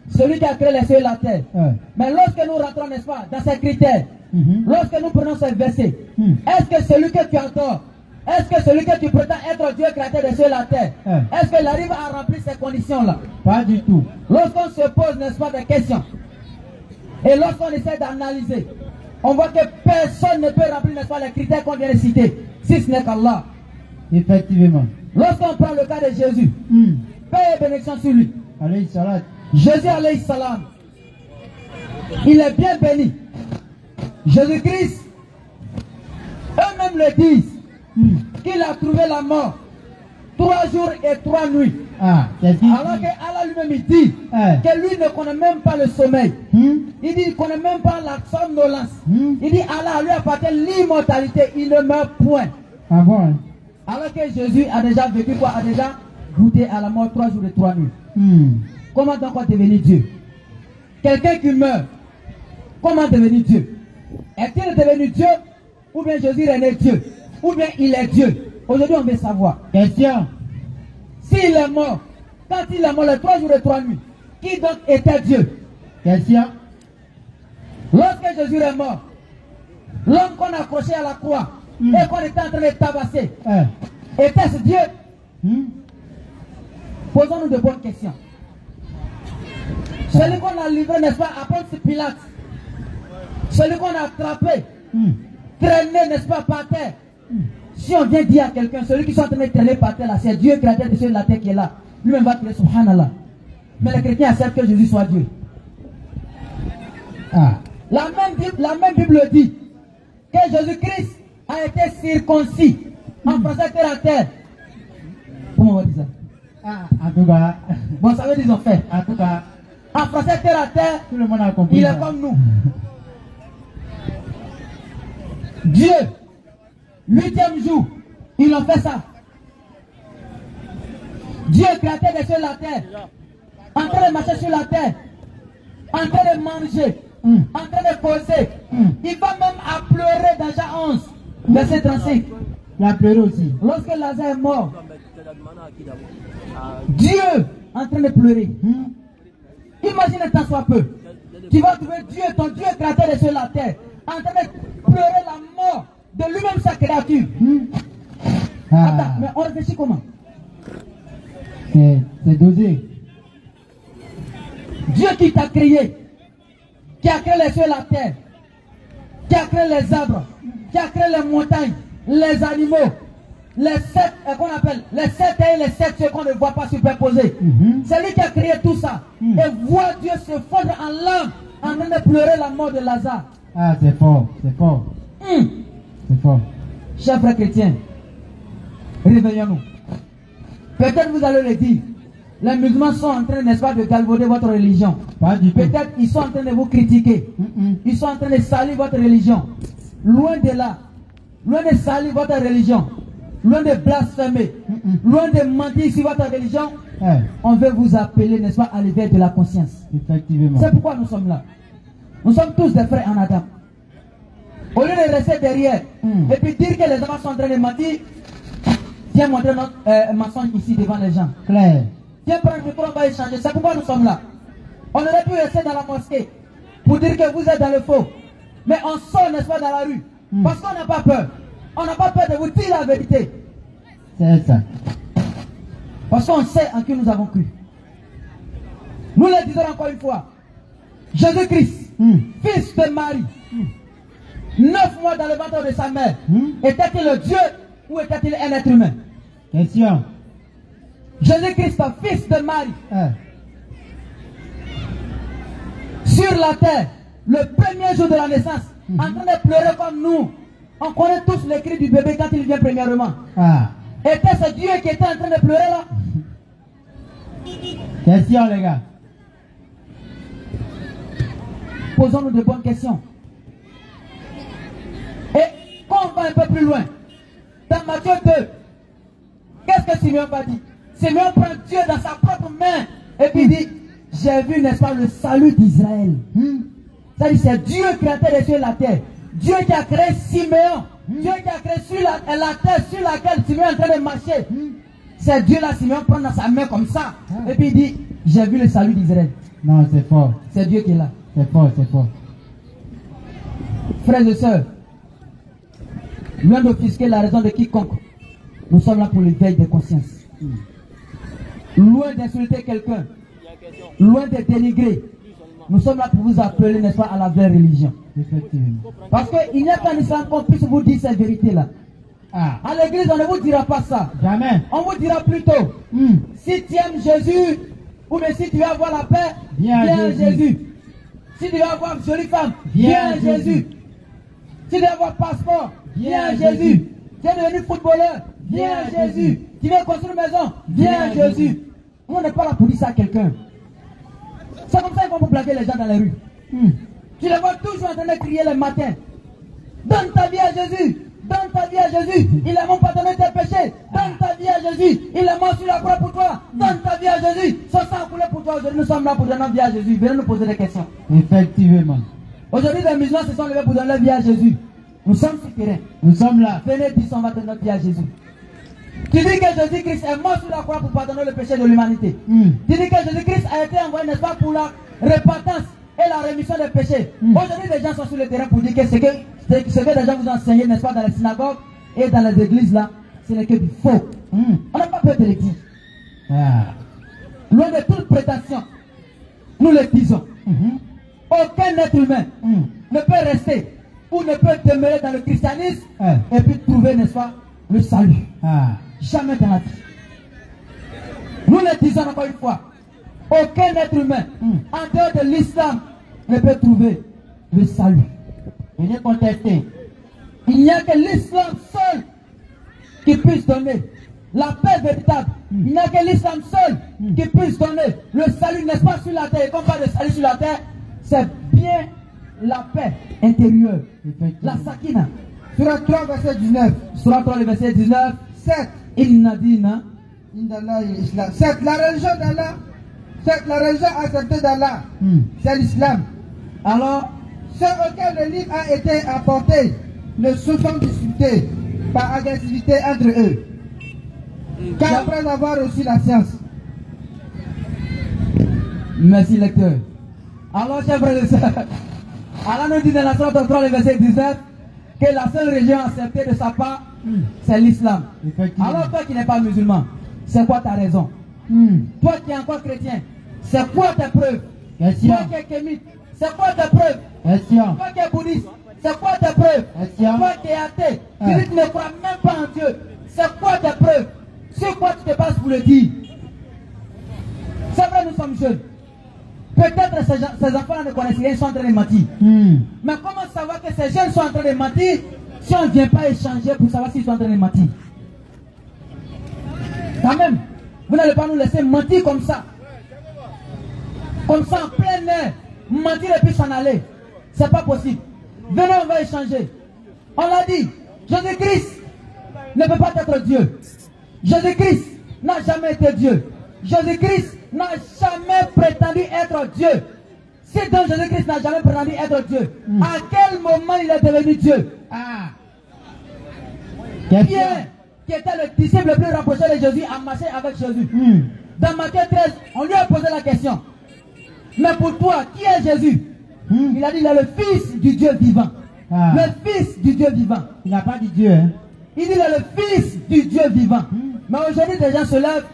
celui qui a créé les cieux et la terre. Mais lorsque nous rentrons, n'est-ce pas, dans ces critères, lorsque nous prenons ces versets, est-ce que celui que tu adores, est-ce que celui que tu prétends être Dieu créateur des cieux et la terre, est-ce qu'il arrive à remplir ces conditions-là? Pas du tout. Lorsqu'on se pose, n'est-ce pas, des questions, et lorsqu'on essaie d'analyser, on voit que personne ne peut remplir, n'est-ce pas, les critères qu'on vient de citer, si ce n'est qu'Allah. Effectivement. Lorsqu'on prend le cas de Jésus, paix et bénédiction sur lui. Alayhi salat. Jésus alayhi salam, il est bien béni. Jésus-Christ, eux-mêmes le disent, qu'il a trouvé la mort 3 jours et 3 nuits. Ah, c'est dit. Alors que Allah lui-même il dit que lui ne connaît même pas le sommeil. Il dit qu'il ne connaît même pas la somnolence. Il dit Allah lui appartient l'immortalité, il ne meurt point. Ah bon? Hein? Alors que Jésus a déjà vécu quoi? A déjà goûté à la mort 3 jours et 3 nuits. Comment donc devenir Dieu? Quelqu'un qui meurt, comment devenir Dieu? Est-il devenu Dieu? Ou bien Jésus est né Dieu? Ou bien il est Dieu? Aujourd'hui on veut savoir. Question. S'il est mort, quand il est mort les 3 jours et 3 nuits, qui donc était Dieu? Question. Lorsque Jésus est mort, l'homme qu'on a accroché à la croix et qu'on était en train de tabasser, était-ce Dieu? Posons-nous de bonnes questions. Celui qu'on a livré, n'est-ce pas, à Ponce Pilate, celui qu'on a attrapé, traîné, n'est-ce pas, par terre. Si on vient dire à quelqu'un, celui qui sont en train de traîner par terre là, c'est Dieu créateur des cieux et de la terre qui est là. Lui-même va crier Subhanallah. Mais les chrétiens acceptent que Jésus soit Dieu. La même Bible dit que Jésus-Christ a été circoncis en français terre à terre. Comment on va dire ça? En tout cas. Bon, ça veut dire en fait. En tout cas. En français terre à terre, Tout le monde a compris. il est comme nous. Dieu, 8e jour, ils ont fait ça. Dieu créateur des cieux et de la terre, en train de marcher sur la terre, en train de manger, en train de causer. Il va même à pleurer dans Jean 11, verset 35. Il a pleuré aussi. Lorsque Lazare est mort, Dieu en train de pleurer. Imagine tant soit peu. Tu vas trouver Dieu, ton Dieu créateur des cieux et de la terre, en train de pleurer la mort de lui-même sa créature. Attends, mais on réfléchit comment? C'est dosé. Dieu qui t'a créé, qui a créé les cieux et la terre, qui a créé les arbres, qui a créé les montagnes, les animaux, les sept, qu'on appelle les sept et les sept ceux qu'on ne voit pas superposés. C'est lui qui a créé tout ça. Et voit Dieu se fondre en larmes en train de pleurer la mort de Lazare. Ah, c'est fort, c'est fort. C'est fort. Chers frères chrétiens, réveillons-nous. Peut-être vous allez le dire. Les musulmans sont en train, n'est-ce pas, de galvauder votre religion. Pas du tout. Peut-être ils sont en train de vous critiquer. Ils sont en train de salir votre religion. Loin de là. Loin de salir votre religion. Loin de blasphémer. Loin de mentir sur votre religion. On veut vous appeler, n'est-ce pas, à l'éveil de la conscience. Effectivement. C'est pourquoi nous sommes là. Nous sommes tous des frères en Adam. Au lieu de rester derrière et puis dire que les enfants sont en train de mentir, viens montrer notre mensonge ici devant les gens. Clair. Viens prendre le micro, on va échanger. C'est pourquoi nous sommes là. On aurait pu rester dans la mosquée pour dire que vous êtes dans le faux. Mais on sort, n'est-ce pas, dans la rue. Parce qu'on n'a pas peur. On n'a pas peur de vous dire la vérité. C'est ça. Parce qu'on sait en qui nous avons cru. Nous le disons encore une fois. Jésus-Christ, fils de Marie, 9 mois dans le ventre de sa mère, était-il le Dieu ou était-il un être humain? Question. Jésus-Christ, fils de Marie, sur la terre, le premier jour de la naissance, en train de pleurer comme nous. On connaît tous les cris du bébé quand il vient premièrement. Était ce Dieu qui était en train de pleurer là? Question, les gars. Posons-nous de bonnes questions. Et quand on va un peu plus loin, dans Matthieu 2, qu'est-ce que Simeon va dire? Simeon prend Dieu dans sa propre main et puis dit, j'ai vu, n'est-ce pas, le salut d'Israël. C'est-à-dire, c'est Dieu créateur des cieux et de la terre. Dieu qui a créé Simeon. Dieu qui a créé sur la terre sur laquelle Simeon est en train de marcher. C'est Dieu là, Simeon prend dans sa main comme ça. Et puis il dit, j'ai vu le salut d'Israël. Non, c'est fort. C'est Dieu qui est là. C'est fort, c'est fort. Frères et sœurs, loin d'offusquer la raison de quiconque, nous sommes là pour l'éveil de conscience. Loin d'insulter quelqu'un, loin de dénigrer, nous sommes là pour vous appeler, n'est-ce pas, à la vraie religion. Effectivement. Parce qu'il n'y a qu'en islam qu'on puisse vous dire cette vérité-là. À l'église, on ne vous dira pas ça. Jamais. On vous dira plutôt, si tu aimes Jésus, ou bien si tu veux avoir la paix, viens à Jésus. Si tu veux avoir une jolie femme, viens à Jésus. Si tu veux avoir passeport, viens à Jésus. Tu es devenu footballeur, viens à Jésus. Tu veux construire une maison, viens à Jésus. On n'est pas là pour dire ça à quelqu'un. C'est comme ça qu'ils vont vous blaguer les gens dans les rues. Tu les vois toujours en train de crier le matin. Donne ta vie à Jésus. Donne ta vie à Jésus. Il a mon pardonné tes péchés. Donne ta vie à Jésus. Il est mort sur la croix pour toi. Donne ta vie à Jésus. Son sang a coulé pour toi. Aujourd'hui, nous sommes là pour donner notre vie à Jésus. Venez nous poser des questions. Effectivement. Aujourd'hui, les musulmans se sont levés pour donner leur vie à Jésus. Nous sommes sur terrain. Nous sommes là. Venez, dis, on va donner notre vie à Jésus. Tu dis que Jésus-Christ est mort sur la croix pour pardonner le péché de l'humanité. Tu dis que Jésus-Christ a été envoyé, n'est-ce pas, pour la repentance et la rémission des péchés. Aujourd'hui, les gens sont sur le terrain pour dire que ce que les gens vous enseignent, n'est-ce pas, dans les synagogues et dans les églises là, ce n'est que du faux. On n'a pas peur de le dire. Loin de toute prétention, nous le disons. Aucun être humain ne peut rester ou ne peut demeurer dans le christianisme et puis trouver, n'est-ce pas, le salut. Jamais dans la vie. Nous le disons encore une fois. Aucun être humain, en dehors de l'islam, ne peut trouver le salut. Il est contesté. Il n'y a que l'islam seul qui puisse donner la paix véritable. Il n'y a que l'islam seul qui puisse donner le salut, n'est-ce pas, sur la terre. Et quand on parle de salut sur la terre, c'est bien la paix intérieure. La sakina. Surah 3, verset 19. Surah 3, le verset 19. 7. Inna dina. C'est la religion d'Allah. C'est la religion acceptée d'Allah. C'est l'islam. Alors, ceux auxquels le livre a été apporté ne se sont disputés par agressivité entre eux. Car après avoir reçu la science. Merci lecteur. Alors, chers frères et sœurs, Allah nous dit dans la Surah 3, le verset 19, que la seule religion acceptée de sa part, c'est l'islam. Alors toi qui n'es pas musulman, c'est quoi ta raison? Toi qui es encore chrétien, c'est quoi tes preuves? Toi qui es kémite, c'est quoi tes preuves? Toi qui es bouddhiste, c'est quoi tes preuves? Toi qui es athée, tu dis que tu ne crois même pas en Dieu. C'est quoi tes preuves? Sur quoi tu te bases pour le dire? C'est vrai, nous sommes jeunes. Peut-être ces enfants ne connaissent rien, ils sont en train de mentir. Mais comment savoir que ces jeunes sont en train de mentir si on ne vient pas échanger pour savoir s'ils sont en train de mentir? Quand même, vous n'allez pas nous laisser mentir comme ça. Comme ça, en plein air, mentir et puis s'en aller. C'est pas possible. Venez, on va échanger. On l'a dit, Jésus-Christ ne peut pas être Dieu. Jésus-Christ n'a jamais été Dieu. Jésus-Christ n'a jamais prétendu être Dieu. Si donc Jésus-Christ n'a jamais prétendu être Dieu, à quel moment il est devenu Dieu? Pierre, qui était le disciple le plus rapproché de Jésus, a marché avec Jésus. Dans Matthieu 13, on lui a posé la question. Mais pour toi, qui est Jésus? Il a dit, il est le fils du Dieu vivant. Le fils du Dieu vivant. Il n'a pas dit Dieu, hein? Il dit, il est le fils du Dieu vivant. Mais aujourd'hui, des gens se lèvent.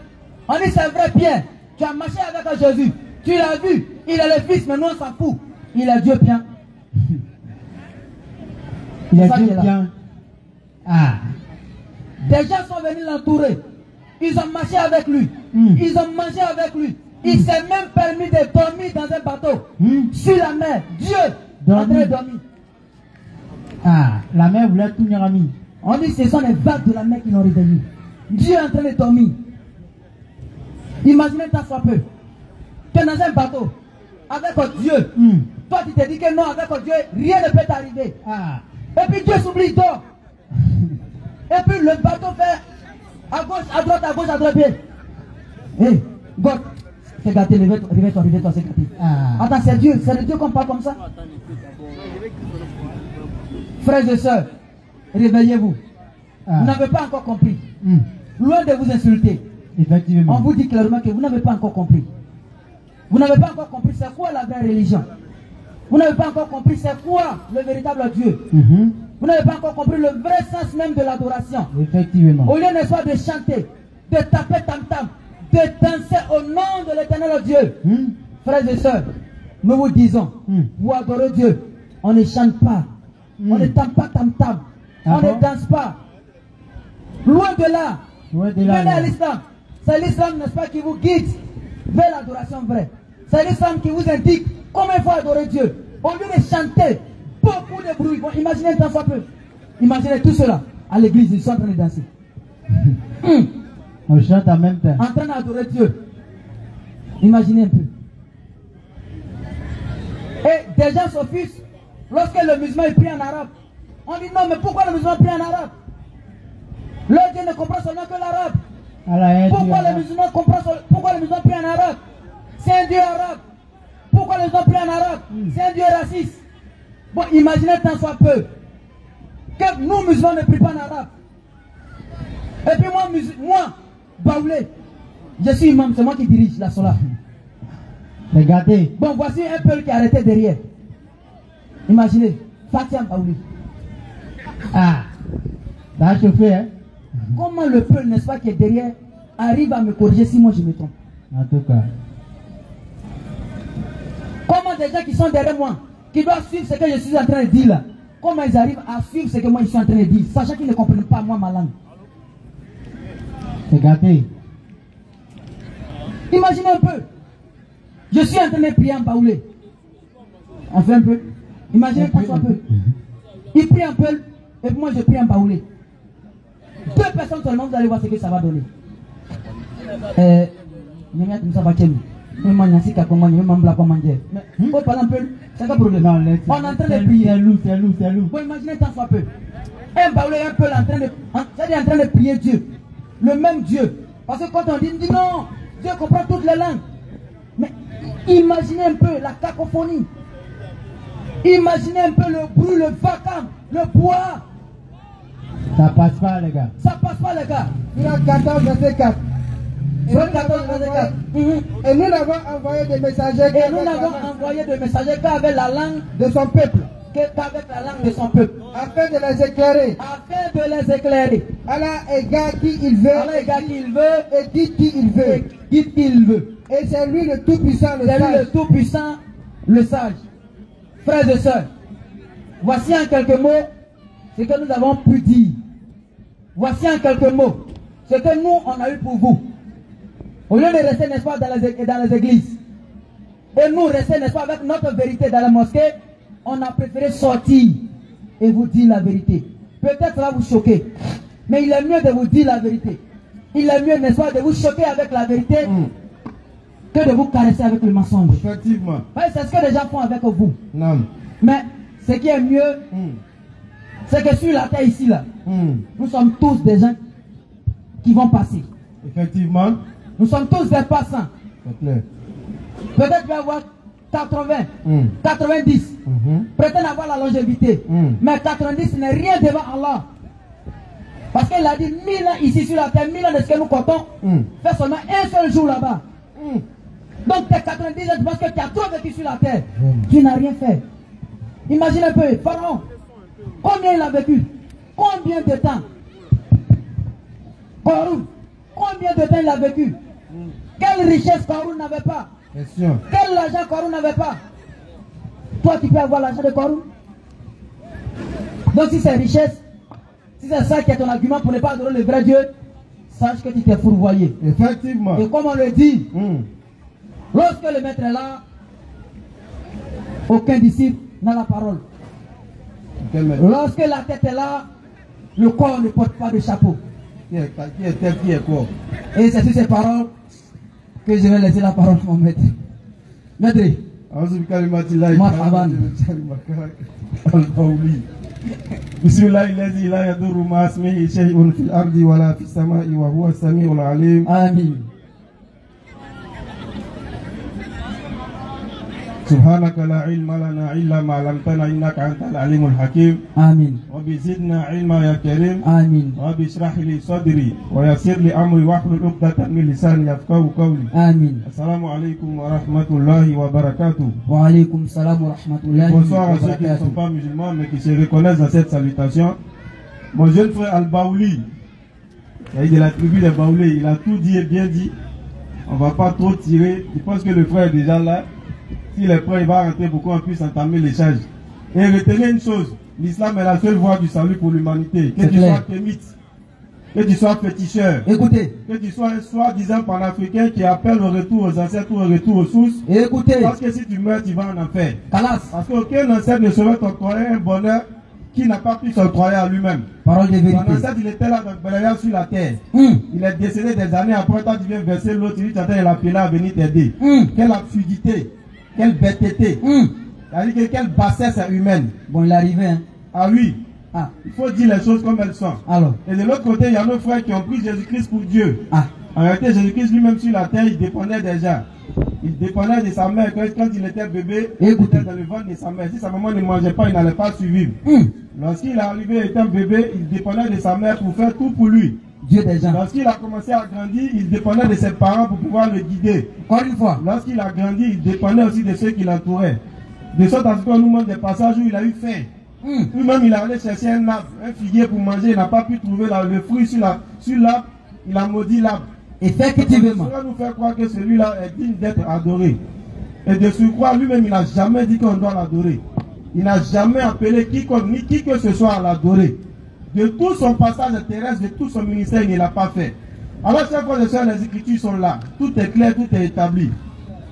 On dit, c'est vrai, Pierre, tu as marché avec Jésus. Tu l'as vu. Il est le fils, mais nous, on s'en fout. Il est Dieu bien. Il est Dieu bien. Des gens sont venus l'entourer. Ils ont marché avec lui. Ils ont mangé avec lui. Il s'est même permis de dormir dans un bateau. Sur la mer. Dieu en train de dormir. La mer voulait tout ami. On dit que ce sont les vagues de la mer qui l'ont réveillé. Dieu est en train de dormir. Imaginez tant soit peu. Tu es dans un bateau avec Dieu. Toi tu te dis que non, avec Dieu, rien ne peut t'arriver. Et puis Dieu s'oublie, il dort. Et puis le bateau fait à gauche, à droite, à gauche, à droite. Hé, God, c'est gâté, réveille-toi, c'est gâté. Attends, c'est Dieu, c'est le Dieu qu'on parle comme ça. Frères et sœurs, réveillez-vous. Vous n'avez pas encore compris. Loin de vous insulter. Effectivement. On vous dit clairement que vous n'avez pas encore compris. Vous n'avez pas encore compris c'est quoi la vraie religion. Vous n'avez pas encore compris c'est quoi le véritable Dieu. Vous n'avez pas encore compris le vrai sens même de l'adoration. Effectivement. Au lieu, n'est-ce pas, de chanter, de taper tam-tam, de danser au nom de l'éternel Dieu. Frères et sœurs, nous vous disons, vous adorez Dieu. On ne chante pas. On ne tape pas tam-tam. On ne danse pas. Loin de là. Venez à l'islam. C'est l'islam, n'est-ce pas, qui vous guide vers l'adoration vraie. C'est l'islam qui vous indique comment il faut adorer Dieu. Au lieu de chanter beaucoup de bruit. Bon, imaginez un temps soit peu. Imaginez tout cela. À l'église, ils sont en train de danser. On chante en même temps. En train d'adorer Dieu. Imaginez un peu. Et des gens s'offusent lorsque le musulman est pris en arabe. On dit non, mais pourquoi le musulman est pris en arabe? Leur Dieu ne comprend seulement que l'arabe. Pourquoi le musulman est pris en arabe? C'est un Dieu arabe. Pourquoi le musulman est pris en arabe? C'est un Dieu raciste. Bon, imaginez tant soit peu que nous musulmans ne prions pas en arabe. Et puis moi, Baoulé, je suis imam, c'est moi qui dirige la sola. Regardez. Bon, voici un peuple qui est arrêté derrière. Imaginez, Fatia Baoulé. Ça a chauffé, hein? Comment le peuple, n'est-ce pas, qui est derrière, arrive à me corriger si moi je me trompe? En tout cas. Comment des gens qui sont derrière moi, qui doivent suivre ce que je suis en train de dire là, comment ils arrivent à suivre ce que moi je suis en train de dire, sachant qu'ils ne comprennent pas moi ma langue? Regardez. Imaginez un peu. Je suis en train de prier en baoulé. On fait un peu. Imaginez un peu. Il prie un peu et moi je prie en baoulé. 2 personnes seulement, vous allez voir ce que ça va donner. On est en train de prier. C'est loup. Bon, imaginez tant soit peu. Un baoulé un peu en train de prier Dieu. Le même Dieu. Parce que quand on dit non, Dieu comprend toutes les langues. Mais imaginez un peu la cacophonie. Imaginez un peu le bruit, le vacarme, le poids. Ça passe pas, les gars. Ça passe pas, les gars. Surat 14, verset 4. Et nous n'avons envoyé des messagers qu'avec la langue de son peuple. Qu'avec la langue de son peuple. Afin de les éclairer. Afin de les éclairer. Allah égare qui il veut. Allah égare qui il veut. Et dit qui il veut. Et dit qui il veut. Et c'est lui le Tout-Puissant, le sage. sage. C'est lui le Tout-Puissant, le sage. Frères et sœurs, voici en quelques mots ce que nous avons pu dire. voici en quelques mots ce que nous, on a eu pour vous. Au lieu de rester, n'est-ce pas, dans les églises, et nous rester, n'est-ce pas, avec notre vérité dans la mosquée, on a préféré sortir et vous dire la vérité. Peut-être ça va vous choquer, mais il est mieux de vous dire la vérité. Il est mieux, n'est-ce pas, de vous choquer avec la vérité que de vous caresser avec le mensonge. Effectivement. C'est ce que les gens font avec vous. Non. Mais ce qui est mieux, c'est que sur la terre ici, là, nous sommes tous des gens qui vont passer. Effectivement. Nous sommes tous des passants. Peut-être tu vas avoir 80, 90, prétend avoir la longévité. Mais 90 n'est rien devant Allah. Parce qu'il a dit 1000 ans ici sur la terre, 1000 ans de ce que nous comptons, fait seulement un seul jour là-bas. Donc tes 90 ans, parce que tu as trop vécu sur la terre, tu n'as rien fait. Imagine un peu, Pharaon, combien il a vécu? Combien de temps? Qarun, combien de temps il a vécu? Quelle richesse Qarun n'avait pas? Quel argent Qarun n'avait pas? Toi, tu peux avoir l'argent de Qarun? Donc si c'est richesse, si c'est ça qui est ton argument pour ne pas adorer le vrai Dieu, sache que tu t'es fourvoyé. Effectivement. Et comme on le dit, lorsque le maître est là, aucun disciple n'a la parole. Lorsque la tête est là, le corps ne porte pas de chapeau. Qui est tête, qui est corps? Et c'est sur ces paroles que je vais laisser la parole à mon maître. Maître. Marhaban. بسم الله الذي لا يضر مع اسمه شيء في الأرض ولا في السماء وهو السميع العليم. آمين. سبحانك لا علم لنا إلا ما علمتنا إنك أنت العليم الحكيم. آمين. رب زدنا علما يا كريم. آمين. رب اشرح لي صدري ويسر لي أمري واحلل عقدة من لساني يفقهوا قولي. آمين. السلام عليكم ورحمة الله وبركاته. وعليكم السلام ورحمة الله وبركاته. Bonsoir à ceux qui ne sont pas musulmans mais qui se reconnaissent dans cette salutation. Mon jeune frère Al-Baouli, il est de la tribu des Baoulés, il a tout dit et bien dit. On ne va pas trop tirer. Je pense que le frère est déjà là. S'il est prêt, il va rentrer pour qu'on puisse entamer l'échange. Et retenez une chose, l'islam est la seule voie du salut pour l'humanité. Que tu sois kémite, que tu sois féticheur, écoutez, que tu sois un soi-disant panafricain qui appelle au retour aux ancêtres ou au retour aux sources. Écoutez, parce que si tu meurs, tu vas en enfer. Kalas. Parce qu'aucun ancêtre ne saurait t'octroyer un bonheur qui n'a pas pu s'octroyer à lui-même. Parole de vérité. Ton ancêtre, il était là balayant sur la terre. Il est décédé des années après, toi tu viens verser l'autre, tu dis tu attends l'appeler à venir t'aider. Quelle absurdité. Quelle bêteté. C'est-à-dire que quelle bassesse humaine. Bon, il est arrivé, hein. Ah oui. Ah. Il faut dire les choses comme elles sont. Alors. Et de l'autre côté, il y a nos frères qui ont pris Jésus-Christ pour Dieu. Ah. En réalité, Jésus-Christ lui-même sur la terre, il dépendait des gens. Il dépendait de sa mère. Quand il était bébé, il était dans le ventre de sa mère. Si sa maman ne mangeait pas, il n'allait pas survivre. Lorsqu'il est arrivé étant bébé, il dépendait de sa mère pour faire tout pour lui. Dieu des gens. Lorsqu'il a commencé à grandir, il dépendait de ses parents pour pouvoir le guider. Encore une fois. Lorsqu'il a grandi, il dépendait aussi de ceux qui l'entouraient. De sorte à ce qu'on nous montre des passages où il a eu faim. Lui-même, il est allé chercher un arbre, un figuier pour manger. Il n'a pas pu trouver le fruit sur l'arbre. Il a maudit l'arbre. Effectivement. Ça va nous faire croire que celui-là est digne d'être adoré. Et de surcroît, lui-même, il n'a jamais dit qu'on doit l'adorer. Il n'a jamais appelé quiconque, ni qui que ce soit à l'adorer. De tout son passage terrestre, de tout son ministère, il ne l'a pas fait. Alors, chaque fois que les Écritures sont là, tout est clair, tout est établi.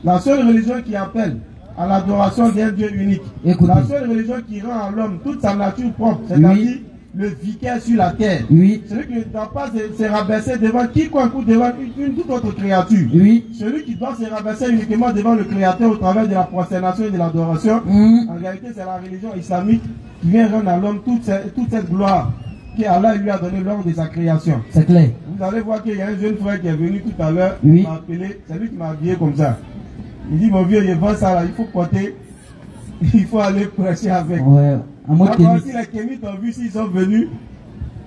La seule religion qui appelle à l'adoration d'un Dieu unique, la seule religion qui rend à l'homme toute sa nature propre, c'est-à-dire le vicaire sur la terre. Celui qui ne doit pas se rabaisser devant quiconque ou devant une toute autre créature. Celui qui doit se rabaisser uniquement devant le Créateur au travers de la prosternation et de l'adoration. En réalité, c'est la religion islamique qui vient rendre à l'homme toute cette gloire qu'Allah lui a donné lors de sa création. C'est clair. Vous allez voir qu'il y a un jeune frère qui est venu tout à l'heure, il m'a appelé, c'est lui qui m'a habillé comme ça. Il dit, mon vieux, je vends ça là, il faut porter, il faut aller prêcher avec. Ouais, alors, si les kémites ont vu, s'ils sont venus,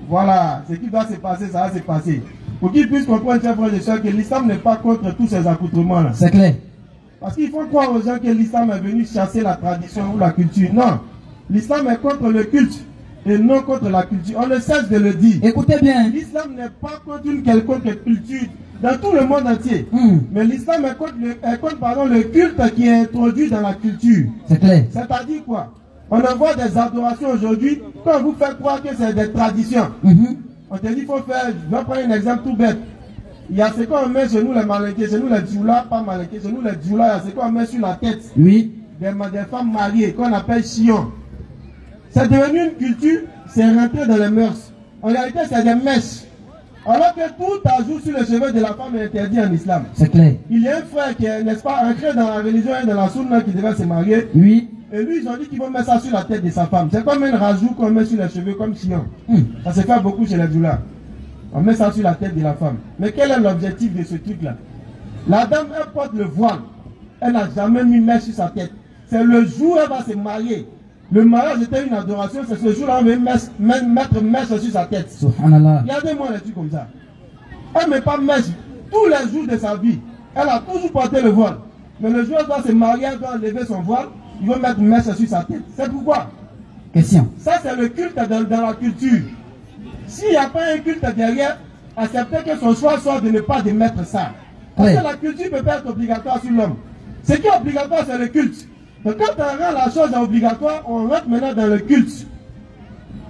voilà, ce qui doit se passer, ça va se passer. Pour qu'ils puissent comprendre, chers frères et sœurs, que l'islam n'est pas contre tous ces accoutrements là. C'est clair. Parce qu'il faut croire aux gens que l'islam est venu chasser la tradition ou la culture. Non, l'islam est contre le culte et non contre la culture. On ne cesse de le dire. Écoutez bien. L'islam n'est pas contre une quelconque culture dans tout le monde entier. Mais l'islam est contre le culte qui est introduit dans la culture. C'est clair. C'est-à-dire quoi? On envoie des adorations aujourd'hui quand vous faites croire que c'est des traditions. On On te dit qu'il faut faire, je vais prendre un exemple tout bête. Il y a ce qu'on met chez nous les malinqués, chez nous les djoulas, pas malinqués, chez nous les djoulas, il y a ce qu'on met sur la tête. Oui. Des femmes mariées qu'on appelle chions. C'est devenu une culture, c'est rentré dans les mœurs. En réalité, c'est des mèches. Alors que tout ajout sur les cheveux de la femme est interdit en islam. C'est clair. Il y a un frère qui est, n'est-ce pas, ancré dans la religion et dans la sunna qui devait se marier. Oui. Et lui, ils ont dit qu'ils vont mettre ça sur la tête de sa femme. C'est comme un rajout qu'on met sur les cheveux comme chiant. Ça se fait beaucoup chez les djoulas. On met ça sur la tête de la femme. Mais quel est l'objectif de ce truc-là? La dame, elle porte le voile. Elle n'a jamais mis mèche sur sa tête. C'est le jour où elle va se marier. Le mariage était une adoration, c'est ce jour-là où on va mettre mèche sur sa tête. Subhanallah. Regardez-moi les trucs comme ça. Elle ne met pas mèche tous les jours de sa vie. Elle a toujours porté le voile. Mais le jour où elle doit se marier, elle doit enlever son voile, il va mettre mèche sur sa tête. C'est pourquoi? Question. Ça, c'est le culte dans la culture. S'il n'y a pas un culte derrière, acceptez que son choix soit de ne pas de mettre ça. Parce que la culture peut pas être obligatoire sur l'homme. Ce qui est obligatoire, c'est le culte. Donc quand on rend la chose obligatoire, on rentre maintenant dans le culte.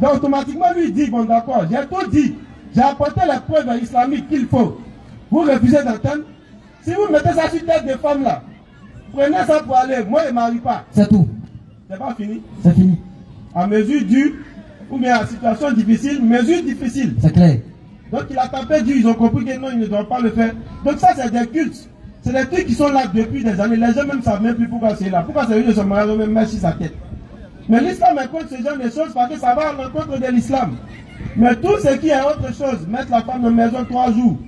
Donc automatiquement, lui dit, bon d'accord, j'ai tout dit. J'ai apporté les preuves islamiques qu'il faut. Vous refusez d'entendre. Si vous mettez ça sur tête des femmes là, prenez ça pour aller. Moi, je ne marie pas. C'est tout. C'est pas fini. C'est fini. À mesure due, ou bien à situation difficile, mesure difficile. C'est clair. Donc il a tapé Dieu, ils ont compris que non, ils ne doivent pas le faire. Donc ça, c'est des cultes. C'est des trucs qui sont là depuis des années. Les gens même ne savent même plus pourquoi c'est là. Pourquoi c'est lui de se marier même mettre sur sa tête. Mais l'islam est contre ce genre de choses parce que ça va à l'encontre de l'islam. Mais tout ce qui est autre chose, mettre la femme en maison 3 jours,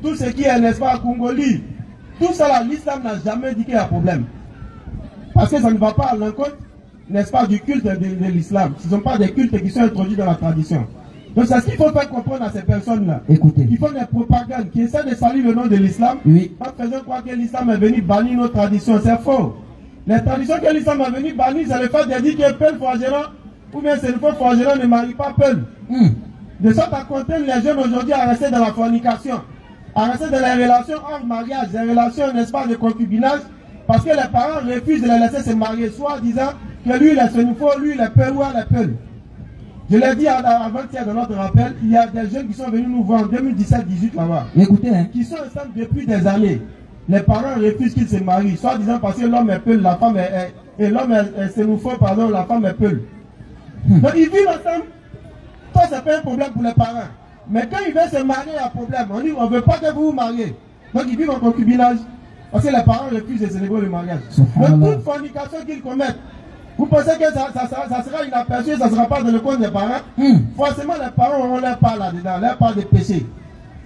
tout ce qui est, n'est-ce pas, Congoli, tout ça là, l'islam n'a jamais dit qu'il y a problème. Parce que ça ne va pas à l'encontre, n'est-ce pas, du culte de l'islam. Ce ne sont pas des cultes qui sont introduits dans la tradition. Donc c'est ce qu'il faut faire comprendre à ces personnes-là. Écoutez. Qui font des propagandes, qui essaient de salir le nom de l'islam, oui, en faisant croire que l'islam est venu bannir nos traditions. C'est faux. Les traditions que l'islam est venu bannir, c'est le fait de dire que Peul forgeron, ou bien c'est le faux forgeron ne marie pas Peul. De sorte à contraindre les jeunes aujourd'hui à rester dans la fornication, à rester dans les relations hors mariage, des relations, n'est-ce pas, de concubinage, parce que les parents refusent de les laisser se marier, soit disant que lui il est Sénoufo, lui il est Peul ou elle est Peul. Je l'ai dit avant-hier dans notre rappel, il y a des jeunes qui sont venus nous voir en 2017-18 là-bas. Écoutez, hein. Qui sont ensemble depuis des années. Les parents refusent qu'ils se marient, soit disant parce que l'homme est Peul, la femme est et l'homme est Sénoufo, pardon, la femme est Peul. Donc ils vivent ensemble. Ça, c'est pas un problème pour les parents. Mais quand ils veulent se marier, il y a un problème. On dit, on ne veut pas que vous vous mariez. Donc ils vivent en concubinage. Parce que les parents refusent de célébrer le mariage. Donc toute fornication qu'ils commettent, vous pensez que ça sera inaperçu, ça ne sera pas dans le compte des parents? Forcément, les parents auront leur part là-dedans, leur part de péché.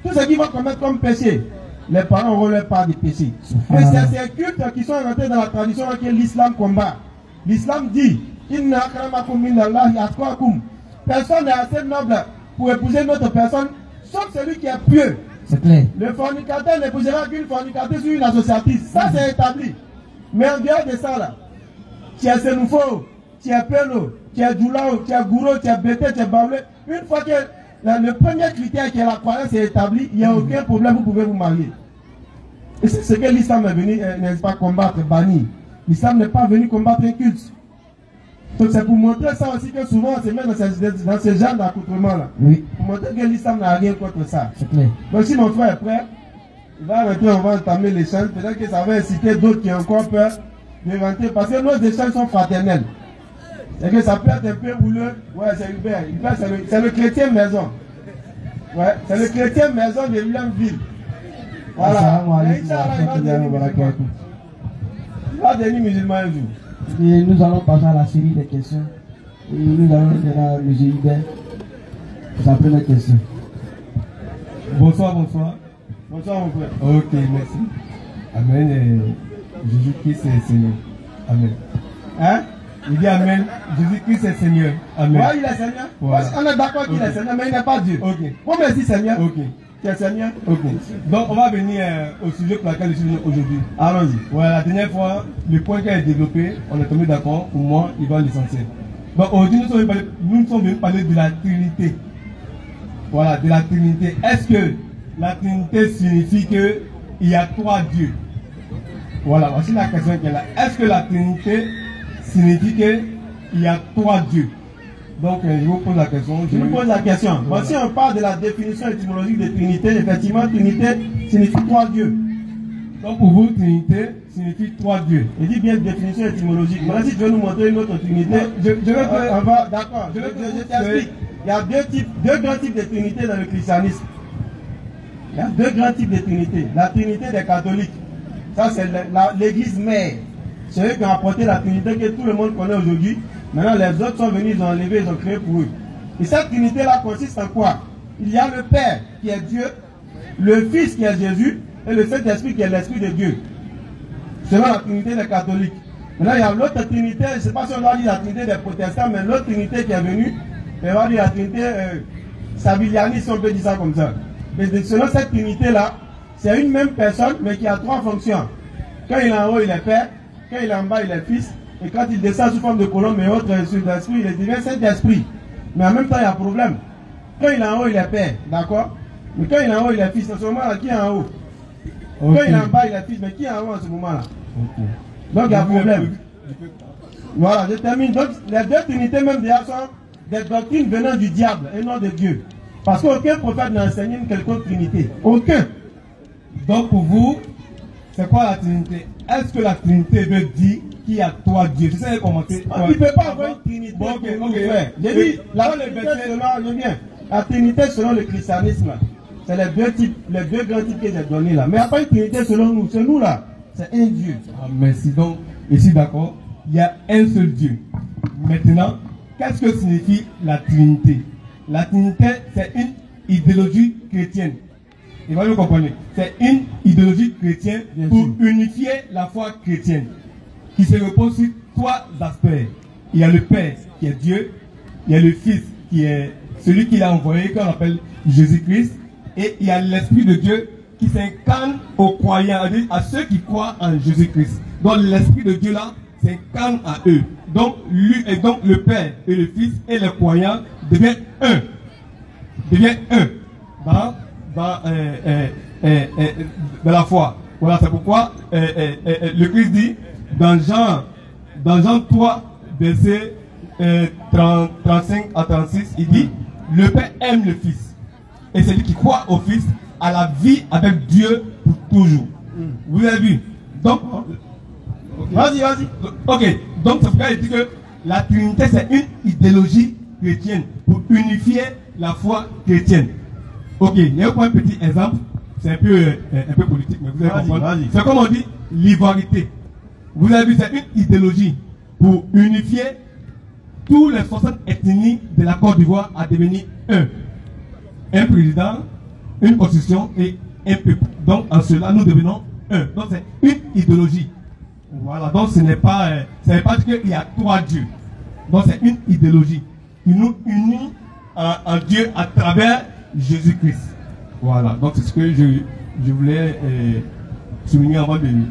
Tout ce qu'ils vont commettre comme péché, les parents auront leur part de péché. Mais c'est ces cultes qui sont rentrés dans la tradition que l'islam combat. L'islam dit, Inna akramakum minallahi atqakum. Personne n'est assez noble pour épouser une autre personne, sauf celui qui est pieux. C'est clair. Le fornicateur n'épousera qu'une fornicatrice sur une associatrice. Ça, c'est établi. Mais en dehors de ça, là, tu es Sénoufo, tu es Pelo, tu es Djoulao, tu es Gouro, tu es Bété, tu es Baoulé. Une fois que le premier critère qui est la croyance est établi, il n'y a aucun problème, vous pouvez vous marier. Et c'est ce que l'islam est venu, n'est-ce pas, combattre, bannir. L'islam n'est pas venu combattre un culte. Donc c'est pour montrer ça aussi que souvent on se met dans ce genre d'accoutrement-là. Oui. Pour montrer que l'islam n'a rien contre ça. C'est clair. Donc si mon frère est prêt, il va rentrer, on va entamer l'échange. Peut-être que ça va inciter d'autres qui ont encore peur de rentrer. Parce que nos échanges sont fraternels. C'est que ça peut être un peu houleux. Ouais, c'est Hubert. C'est le chrétien maison. Ouais, c'est le chrétien maison de Williamville. Voilà. Il va devenir musulman un jour. Et nous allons passer à la série des questions. Et nous allons faire à M. Hubert sa première question. Bonsoir, bonsoir. Bonsoir mon frère. Ok, merci. Amen. Jésus-Christ est Seigneur. Amen. Hein? Il dit Amen. Jésus-Christ est Seigneur. Amen. Ouais, il est Seigneur. Voilà. On est d'accord qu'il est Seigneur, mais il n'est pas Dieu. Ok. Bon, merci Seigneur. Ok. Tu es Seigneur. Ok. Donc, on va venir au sujet pour lequel je suis aujourd'hui. Allons-y. Voilà, la dernière fois, le point qui a été développé, on est tombé d'accord. Pour moi, il va l'essentiel. Donc, aujourd'hui, nous sommes venus parler de la Trinité. Voilà, de la Trinité. Est-ce que la Trinité signifie qu'il y a 3 dieux? Voilà, voici la question qui est là. Est-ce que la Trinité signifie qu'il y a 3 dieux? Donc, je vous pose la question. Je vous pose la question. Bon, si on parle de la définition étymologique de Trinité, effectivement, Trinité signifie trois dieux. Donc, pour vous, Trinité signifie trois dieux. Il dit bien définition étymologique. Maintenant, si tu veux nous montrer une autre Trinité, on va, d'accord, je t'explique. Il y a deux grands types de Trinité dans le christianisme. Il y a deux grands types de Trinité. La Trinité des catholiques. Ça, c'est l'église mère. C'est eux qui ont apporté la Trinité que tout le monde connaît aujourd'hui. Maintenant, les autres sont venus, ils ont enlevé, ils ont créé pour eux. Et cette Trinité-là consiste en quoi? Il y a le Père qui est Dieu, le Fils qui est Jésus, et le Saint-Esprit qui est l'Esprit de Dieu. Selon la Trinité des catholiques. Maintenant, il y a l'autre Trinité, je ne sais pas si on doit dire la Trinité des protestants, mais l'autre Trinité qui est venue, on va dire la Trinité Sabiliani, si on peut dire ça comme ça. Mais selon cette Trinité-là, c'est une même personne, mais qui a trois fonctions. Quand il est en haut, il est Père. Quand il est en bas, il est Fils. Et quand il descend sous forme de colombe et autres sur l'esprit, il devient Saint-Esprit. Mais en même temps, il y a un problème. Quand il est en haut, il est Père. D'accord? Mais quand il est en haut, il est Fils. À ce moment-là, qui est en haut? Quand il est en bas, il est Fils. Mais qui est en haut à ce moment-là? Donc, il y a un problème. Voilà, je termine. Donc, les deux trinités, même déjà, sont des doctrines venant du diable et non de Dieu. Parce qu'aucun prophète n'a enseigné une quelconque trinité. Aucun. Donc, pour vous, c'est quoi la Trinité? Est-ce que la Trinité veut dire qu'il y a trois dieux? C'est ça que commenter. Il ne peut pas avoir une Trinité. Bon, ok. J'ai dit, la Trinité selon le christianisme, c'est les deux grands types que j'ai donnés là. Mais il n'y a pas une Trinité selon nous. C'est nous là. C'est un Dieu. Ah, merci. Donc, ici, d'accord, il y a un seul Dieu. Maintenant, qu'est-ce que signifie la Trinité? La Trinité, c'est une idéologie chrétienne. Et vous le comprenez. C'est une idéologie chrétienne pour unifier la foi chrétienne, qui se repose sur trois aspects. Il y a le Père qui est Dieu, il y a le Fils qui est celui qui l'a envoyé, qu'on appelle Jésus-Christ, et il y a l'Esprit de Dieu qui s'incarne aux croyants, à ceux qui croient en Jésus-Christ. Donc l'Esprit de Dieu là s'incarne à eux. Donc le Père et le Fils et les croyants deviennent un. Dans la foi. Voilà, c'est pourquoi le Christ dit dans Jean 3, verset 35 à 36, il dit le Père aime le Fils. Et celui qui croit au Fils a la vie avec Dieu pour toujours. Vous avez vu? Donc, vas-y. Ok, donc c'est pourquoi il dit que la Trinité c'est une idéologie chrétienne pour unifier la foi chrétienne. Ok, il y a un petit exemple, c'est un peu politique, mais vous allez comprendre. C'est comme on dit, l'ivoirité. Vous avez vu, c'est une idéologie pour unifier tous les 60 ethnies de la Côte d'Ivoire à devenir un. Un président, une constitution et un peuple. Donc en cela, nous devenons un. Donc c'est une idéologie. Voilà, donc ce n'est pas dire qu'il y a trois dieux. Donc c'est une idéologie qui nous unit en Dieu à travers Jésus-Christ. Voilà, donc c'est ce que je voulais souligner avant de lui.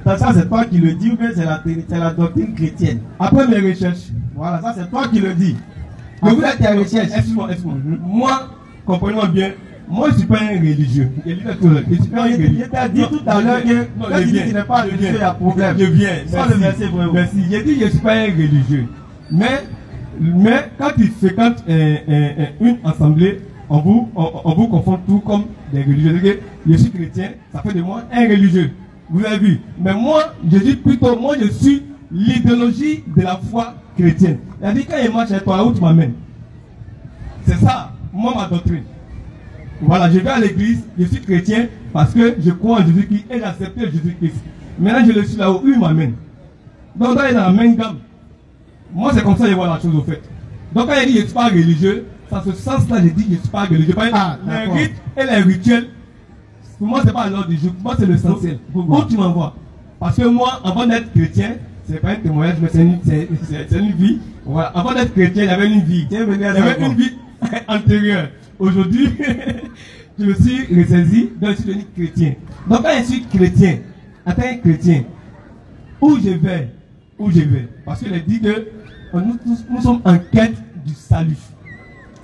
Ça c'est toi qui le dis ou bien c'est la doctrine chrétienne? Après mes recherches. Voilà, ça c'est toi qui le dis. Mais vous êtes tes recherches. Excuse-moi. Moi, comprenez-moi bien, moi je ne suis pas un religieux. Je t'ai dit tout à l'heure que quand tu dis tu n'es pas religieux, il y a problème. Je viens. Merci. J'ai dit je ne suis pas un religieux. Mais quand tu fréquentes une assemblée, on vous confond tout comme des religieux. Je suis chrétien, ça fait de moi un religieux. Vous avez vu. Mais moi, je suis l'idéologie de la foi chrétienne. C'est-à-dire quand il marche chez toi, où tu m'amènes? C'est ça, moi, ma doctrine. Voilà, je vais à l'église, je suis chrétien parce que je crois en Jésus-Christ et j'accepte Jésus-Christ. Maintenant, je le suis là où il m'amène. Donc, là, il est dans la même gamme. Moi, c'est comme ça que je vois la chose au fait. Donc, quand il dit je ne suis pas religieux, dans ce sens-là, je dis je ne suis pas religieux. Les rites et les rituels, pour moi, ce n'est pas l'ordre du jour. Pour moi, c'est l'essentiel. Où tu m'envoies? Parce que moi, avant d'être chrétien, ce n'est pas un témoignage, mais c'est une vie. Voilà. Avant d'être chrétien, il y avait une vie. Il y avait une vie antérieure. Aujourd'hui, je me suis ressaisi, donc je suis devenu chrétien. Donc, quand je suis chrétien, en tant que chrétien, où je vais? Parce qu'il a dit que nous sommes en quête du salut.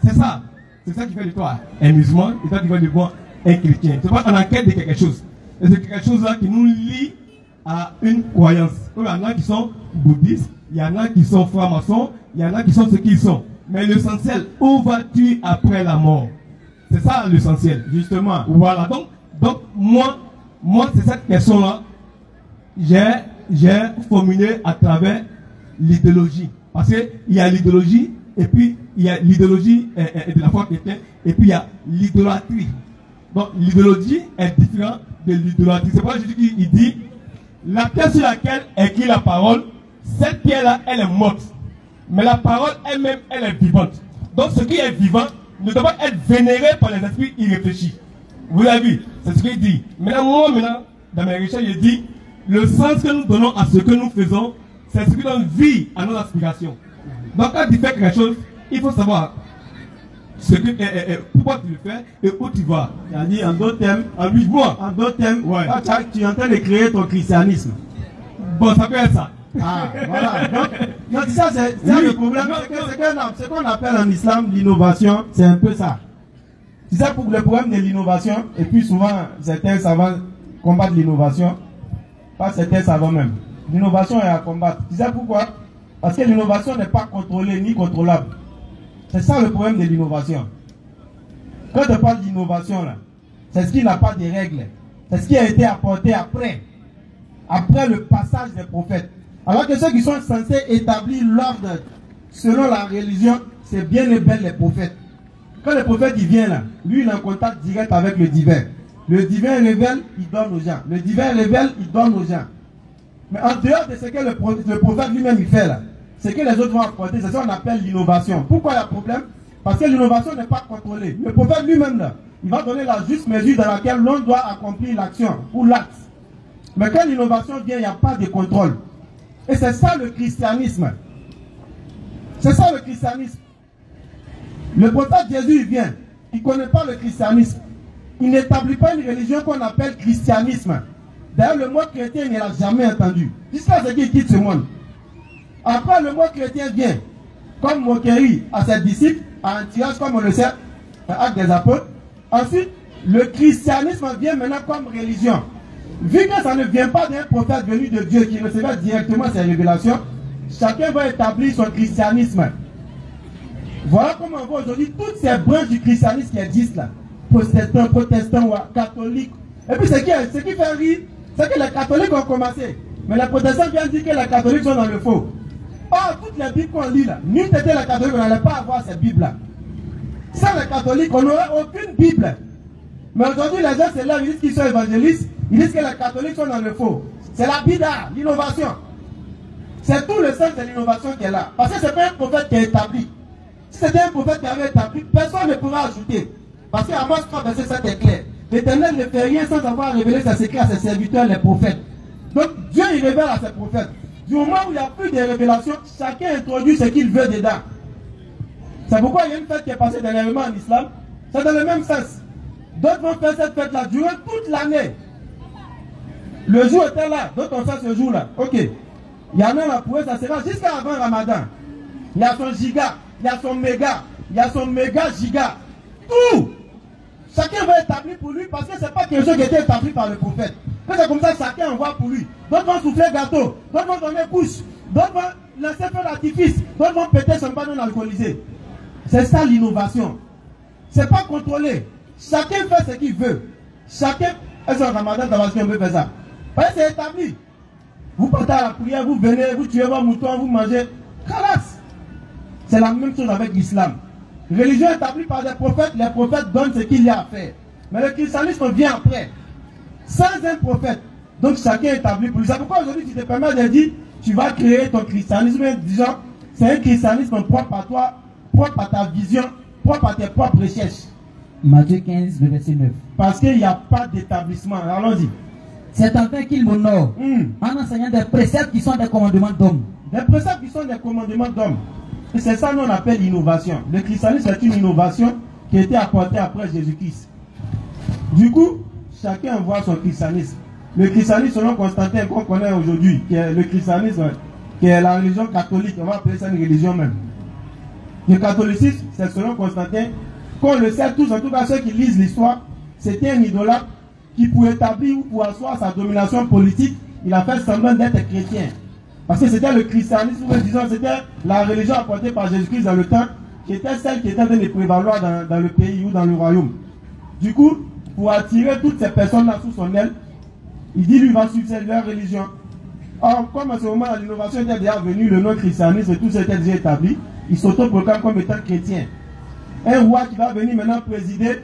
C'est ça. C'est ça qui fait de toi un musulman, et toi qui fait de moi un chrétien. C'est pas en quête de quelque chose. Et c'est quelque chose là qui nous lie à une croyance. Il y en a qui sont bouddhistes, il y en a qui sont francs-maçons, il y en a qui sont ce qu'ils sont. Mais l'essentiel, où vas-tu après la mort? C'est ça l'essentiel. Justement. Voilà. Donc moi c'est cette question-là, j'ai formulé à travers l'idéologie. Parce qu'il y a l'idéologie, et puis il y a l'idéologie de la foi chrétienne, et puis il y a l'idolâtrie. Donc l'idéologie est différente de l'idolâtrie. C'est pourquoi Jésus il dit, la pierre sur laquelle est écrite la parole, cette pierre-là, elle est morte. Mais la parole elle-même, elle est vivante. Donc ce qui est vivant ne doit pas être vénéré par les esprits irréfléchis. Vous l'avez vu, c'est ce qu'il dit. Maintenant, dans mes recherches, il dit, le sens que nous donnons à ce que nous faisons, c'est ce qui donne vie à nos aspirations. Donc quand tu fais quelque chose, il faut savoir pourquoi tu le fais et où tu vas. C'est-à-dire, en d'autres termes, Ouais. Tu es en train de créer ton christianisme. Bon, ça peut être ça. Ah, voilà. Donc ça, c'est le problème. Ce qu'on appelle en islam l'innovation, c'est un peu ça. C'est ça pour le problème de l'innovation. Et puis souvent, certains savants combattent l'innovation. Pas certains savants même. L'innovation est à combattre. Tu sais pourquoi? Parce que l'innovation n'est pas contrôlée ni contrôlable. C'est ça le problème de l'innovation. Quand on parle d'innovation, c'est ce qui n'a pas de règles. C'est ce qui a été apporté après le passage des prophètes. Alors que ceux qui sont censés établir l'ordre selon la religion, c'est bien et belle les prophètes. Quand le prophète il vient là, lui il est en contact direct avec le divin. Le divin révèle, il donne aux gens. Le divin révèle, il donne aux gens. Mais en dehors de ce que le prophète lui-même il fait là, ce que les autres vont apporter, c'est ça qu'on appelle l'innovation. Pourquoi il y a problème? Parce que l'innovation n'est pas contrôlée. Le prophète lui-même là, il va donner la juste mesure dans laquelle l'on doit accomplir l'action ou l'acte. Mais quand l'innovation vient, il n'y a pas de contrôle. Et c'est ça le christianisme. C'est ça le christianisme. Le prophète Jésus, il vient. Il ne connaît pas le christianisme. Il n'établit pas une religion qu'on appelle christianisme. D'ailleurs, le mot chrétien, il ne l'a jamais entendu. Jusqu'à ce qu'il quitte ce monde. Après, le mot chrétien vient comme moquerie à ses disciples, à Antioche, comme on le sait, acte des apôtres. Ensuite, le christianisme vient maintenant comme religion. Vu que ça ne vient pas d'un prophète venu de Dieu qui recevait directement ses révélations, chacun va établir son christianisme. Voilà comment on voit aujourd'hui toutes ces branches du christianisme qui existent là. Protestants ou catholiques. Et puis ce qui fait rire, c'est que les catholiques ont commencé. Mais les protestants viennent dire que les catholiques sont dans le faux. Or, toutes les Bibles qu'on lit là, n'eût été les catholiques, on n'allait pas avoir ces Bibles là. Sans les catholiques, on n'aurait aucune Bible. Mais aujourd'hui, les gens se lèvent, ils disent qu'ils sont évangélistes, ils disent que les catholiques sont dans le faux. C'est la bida, l'innovation. C'est tout le sens de l'innovation qui est là. Parce que ce n'est pas un prophète qui est établi. Si c'était un prophète qui avait établi, personne ne pourra ajouter. Parce qu'Amos 3, verset 7 est clair. L'Éternel ne fait rien sans avoir révélé ses secrets à ses serviteurs, les prophètes. Donc Dieu il révèle à ses prophètes. Du moment où il n'y a plus de révélation, chacun introduit ce qu'il veut dedans. C'est pourquoi il y a une fête qui est passée dernièrement en islam. C'est dans le même sens. D'autres vont faire cette fête-là durant toute l'année. Le jour était là, d'autres ont fait ce jour-là. Ok. Il y en a là pour eux, ça sera jusqu'à avant Ramadan. Il y a son giga, il y a son méga, il y a son méga giga. Tout. Chacun va établir pour lui parce que ce n'est pas quelque chose qui a été établi par le prophète. C'est comme ça que chacun envoie pour lui. D'autres vont souffler gâteau, d'autres vont donner couche, d'autres vont lancer feu d'artifice, d'autres vont péter son ballon alcoolisé. C'est ça l'innovation. Ce n'est pas contrôlé. Chacun fait ce qu'il veut. Chacun. Est-ce qu'en Ramadan, on peut faire ça? Parce que c'est établi. Vous partez à la prière, vous venez, vous tuez vos moutons, vous mangez. Khalas. C'est la même chose avec l'islam. Religion établie par des prophètes, les prophètes donnent ce qu'il y a à faire. Mais le christianisme vient après. Sans un prophète. Donc chacun est établi pour lui. C'est pourquoi aujourd'hui tu te permets de dire, tu vas créer ton christianisme, disant, c'est un christianisme propre à toi, propre à ta vision, propre à tes propres recherches. Matthieu 15, le verset 9. Parce qu'il n'y a pas d'établissement. Allons-y. C'est enfin qu'il m'honore en enseignant des préceptes qui sont des commandements d'hommes. Des préceptes qui sont des commandements d'hommes. Et c'est ça qu'on appelle l'innovation. Le christianisme est une innovation qui a été apportée après Jésus-Christ. Du coup, chacun voit son christianisme. Le christianisme selon Constantin qu'on connaît aujourd'hui, qui est le christianisme, qui est la religion catholique, on va appeler ça une religion même. Le catholicisme, c'est selon Constantin, qu'on le sait tous, en tout cas ceux qui lisent l'histoire, c'était un idolâtre qui pour établir ou pour asseoir sa domination politique, il a fait semblant d'être chrétien. Parce que c'était le christianisme, disons, c'était la religion apportée par Jésus-Christ dans le temps, qui était celle qui était en train de prévaloir dans le pays ou dans le royaume. Du coup, pour attirer toutes ces personnes-là sous son aile, il dit lui va suivre leur religion. Or, comme à ce moment l'innovation était déjà venue, le non-christianisme et tout ça était déjà établi, il s'auto-proclame comme étant chrétien. Un roi qui va venir maintenant présider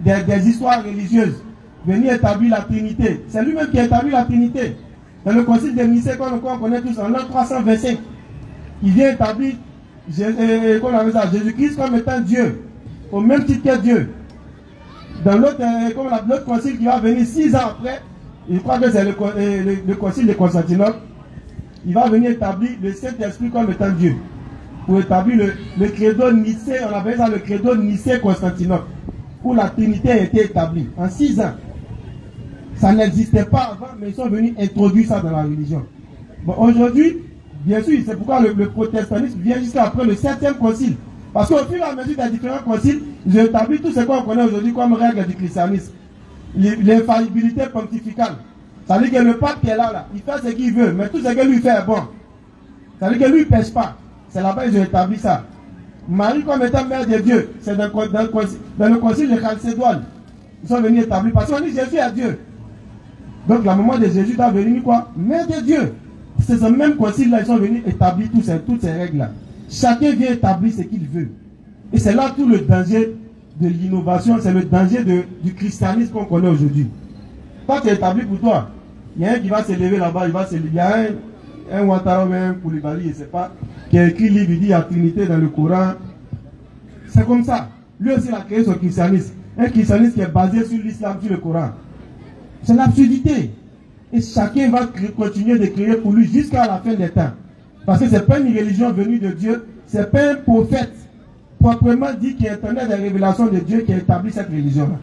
des histoires religieuses, venir établir la Trinité. C'est lui-même qui a établi la Trinité. Dans le concile de Nicée, qu'on connaît tous en l'an 325, il vient établir Jésus-Christ comme étant Dieu, au même titre que Dieu. Dans l'autre concile qui va venir 6 ans après, je crois que c'est le concile de Constantinople, il va venir établir le Saint-Esprit comme étant Dieu. Pour établir le credo Nicée, on appelle ça le credo Nicée-Constantinople, où la Trinité a été établie en 6 ans. Ça n'existait pas avant, mais ils sont venus introduire ça dans la religion. Bon, aujourd'hui, bien sûr, c'est pourquoi le protestantisme vient jusqu'à après le 7e concile. Parce qu'au fur et à mesure des différents conciles, ils ont établi tout ce qu'on connaît aujourd'hui comme règle du christianisme. L'infaillibilité pontificale. Ça veut dire que le pape qui est là, il fait ce qu'il veut, mais tout ce que lui fait est bon. Ça veut dire que lui ne pêche pas. C'est là-bas qu'ils ont établi ça. Marie comme étant mère de Dieu, c'est dans le concile de Chalcédoine. Ils sont venus établir, parce qu'on dit Jésus est Dieu. Donc la maman de Jésus doit venir quoi? Mère de Dieu. C'est ce même concile-là, ils sont venus établir toutes ces règles-là. Chacun vient établir ce qu'il veut. Et c'est là tout le danger de l'innovation, c'est le danger du christianisme qu'on connaît aujourd'hui. Quand tu es établi pour toi, il y a un qui va se lever là-bas, il y a un Ouattara ou un Koulibaly, je ne sais pas, qui a écrit livre, il dit la Trinité dans le Coran. C'est comme ça. Lui aussi il a créé son christianisme. Un christianisme qui est basé sur l'islam, sur le Coran. C'est l'absurdité. Et chacun va continuer de créer pour lui jusqu'à la fin des temps. Parce que ce n'est pas une religion venue de Dieu, ce n'est pas un prophète proprement dit qui entendait des révélations de Dieu qui a établi cette religion-là.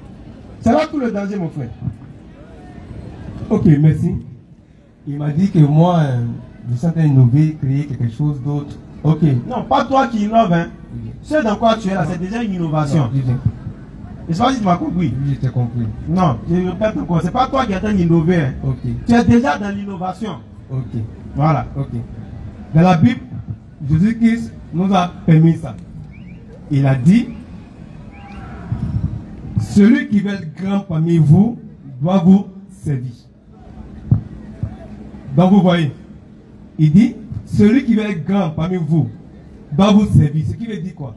C'est là tout le danger, mon frère. Ok, merci. Il m'a dit que moi, je sentais innover, créer quelque chose d'autre. Ok. Non, pas toi qui innove. Hein. Ce dans quoi tu es là, c'est déjà une innovation. Non, je sais pas si tu m'as compris. Oui, je t'ai compris. Non, je répète encore, c'est pas toi qui es en train d'innover. Hein. Ok. Tu es déjà dans l'innovation. Ok. Voilà. Ok. Dans la Bible, Jésus-Christ nous a permis ça. Il a dit, celui qui veut être grand parmi vous doit vous servir. Donc vous voyez, il dit, celui qui veut être grand parmi vous doit vous servir. Ce qui veut dire quoi?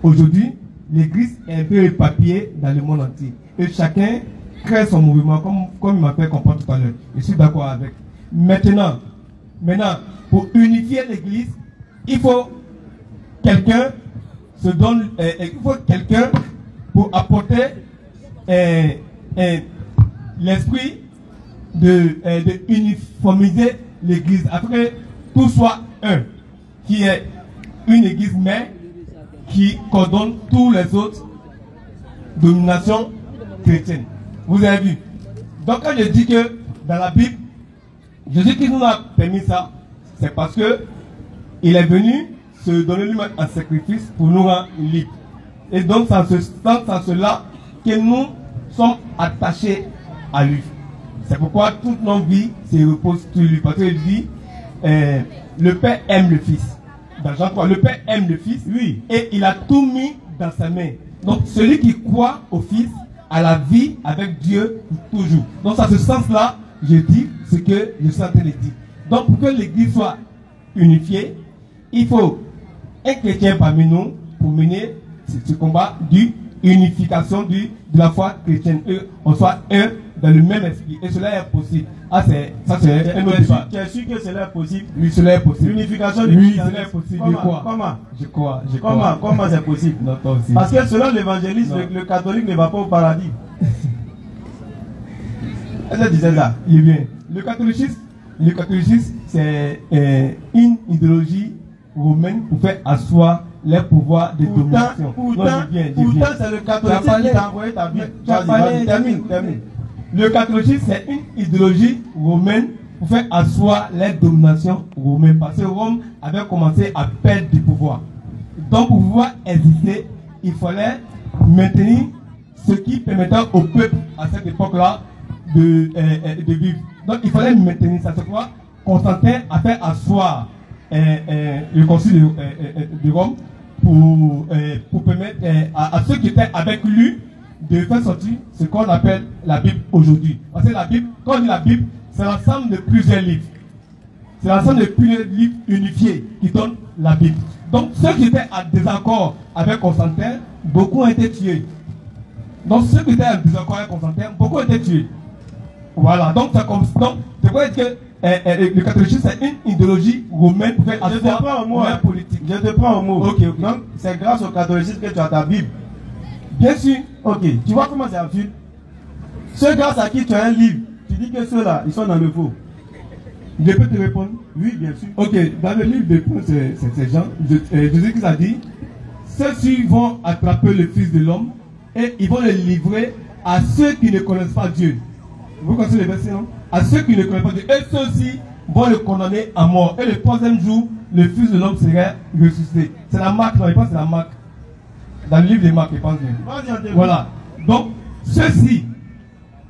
Aujourd'hui, l'église est un peu éparpillée dans le monde entier. Et chacun crée son mouvement, comme il m'a fait comprendre tout à l'heure. Je suis d'accord avec. Maintenant, pour unifier l'église, il faut quelqu'un se donne, il faut quelqu'un pour apporter l'esprit de uniformiser l'église, afin que tout soit un, qui est une église mère qui coordonne tous les autres dominations chrétiennes. Vous avez vu? Donc quand je dis que dans la Bible, Jésus qui nous a permis ça, c'est parce que il est venu se donner lui-même un sacrifice pour nous rendre libres. Et donc c'est en cela que nous sommes attachés à lui. C'est pourquoi toute notre vie se repose sur lui. Parce qu'il dit, le Père aime le Fils. Dans Jean 3, le Père aime le Fils, oui, et il a tout mis dans sa main. Donc celui qui croit au Fils a la vie avec Dieu toujours. Donc à ce sens-là, je dis ce que je suis en train de dire. Donc pour que l'Église soit unifiée, il faut un chrétien parmi nous pour mener ce combat d'unification de la foi chrétienne. On soit un dans le même esprit. Et cela est possible. Ah, ça c'est un autre débat. Tu es sûr que cela est possible? Oui, cela est possible. L'unification du oui, cela est possible. Comment? Je crois. Comment c'est possible? Non, toi aussi. Parce que selon l'évangélisme, le catholique ne va pas au paradis. Est-ce que tu disais ça? Il est bien. Le catholicisme, c'est une idéologie romaine pour faire asseoir les pouvoirs de domination. Pourtant, c'est le catholicisme qui t'a envoyé ta Bible. Termine. Le catholicisme, c'est une idéologie romaine pour faire asseoir les dominations romaines. Parce que Rome avait commencé à perdre du pouvoir. Donc, pour pouvoir exister, il fallait maintenir ce qui permettait au peuple, à cette époque-là, de vivre. Donc, il fallait maintenir ça. C'est quoi? Constantin a fait asseoir le concile de Rome pour permettre à ceux qui étaient avec lui de faire sortir ce qu'on appelle la Bible aujourd'hui. Parce que la Bible, quand on dit la Bible, c'est l'ensemble de plusieurs livres. C'est l'ensemble de plusieurs livres unifiés qui donnent la Bible. Donc ceux qui étaient en désaccord avec Constantin, beaucoup ont été tués. Donc ceux qui étaient en désaccord avec Constantin, beaucoup ont été tués. Voilà, donc c'est comme ça. Donc c'est pour dire que le catholicisme c'est une idéologie romaine pour faire asseoir politique. Je te prends au mot. Ok. Donc c'est grâce au catholicisme que tu as ta Bible. Bien sûr. Ok, tu vois comment c'est absurde. Ceux grâce à qui tu as un livre, tu dis que ceux-là, ils sont dans le faux. Je peux te répondre? Oui, bien sûr. Ok, dans le livre de ces gens, Jésus-Christ a dit, ceux-ci vont attraper le Fils de l'homme et ils vont le livrer à ceux qui ne connaissent pas Dieu. Vous connaissez les versets, non? À ceux qui ne connaissent pas Dieu. Et ceux-ci vont le condamner à mort. Et le troisième jour, le Fils de l'homme serait ressuscité. C'est la Marc, non, je pense que c'est la Marc. Dans le livre de Marc, je pense bien. Voilà. Donc, ceux-ci,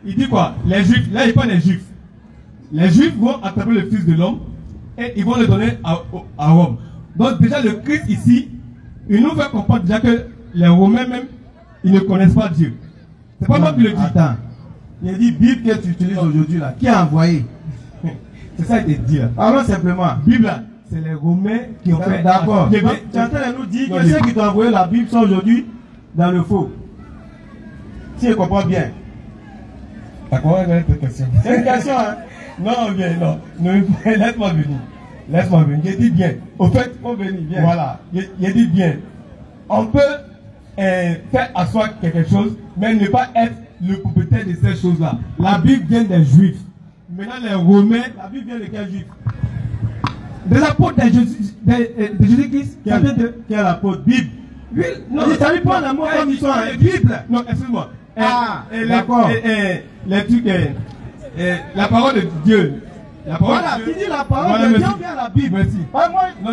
il dit quoi? Les Juifs, là il parle des Juifs. Les Juifs vont attraper le Fils de l'homme et ils vont le donner à Rome. Donc déjà le Christ ici, il nous fait comprendre déjà que les Romains même, ils ne connaissent pas Dieu. C'est pas moi qui le dis. Attends. Il a dit Bible que tu utilises aujourd'hui là. Qui a envoyé? C'est ça qu'il te dit là. Alors simplement. Bible là, c'est les Romains qui ont fait. D'accord. Tu es en train de nous dire que ceux qui t'ont envoyé la Bible sont aujourd'hui dans le faux. Si je comprends bien. D'accord, une question. C'est une question, hein? Non, bien, non. Laisse-moi venir. Laisse-moi venir. Je dis bien. Au fait, faut venir, bien. Voilà. Je dis bien. On peut faire asseoir quelque chose, mais ne pas être le propriétaire de ces choses-là. La Bible vient des Juifs. Maintenant, les Romains. La Bible vient de quel Juif? Des apôtres de Jésus-Christ. Quel apôtre? Bible. Oui, non, ça lui prend la mot comme ils sont en Bible. Non, excuse-moi. D'accord. Les trucs, la parole de Dieu. La parole voilà, de Dieu. tu dis la parole de Dieu vient à la Bible. Merci. Pas moi, non,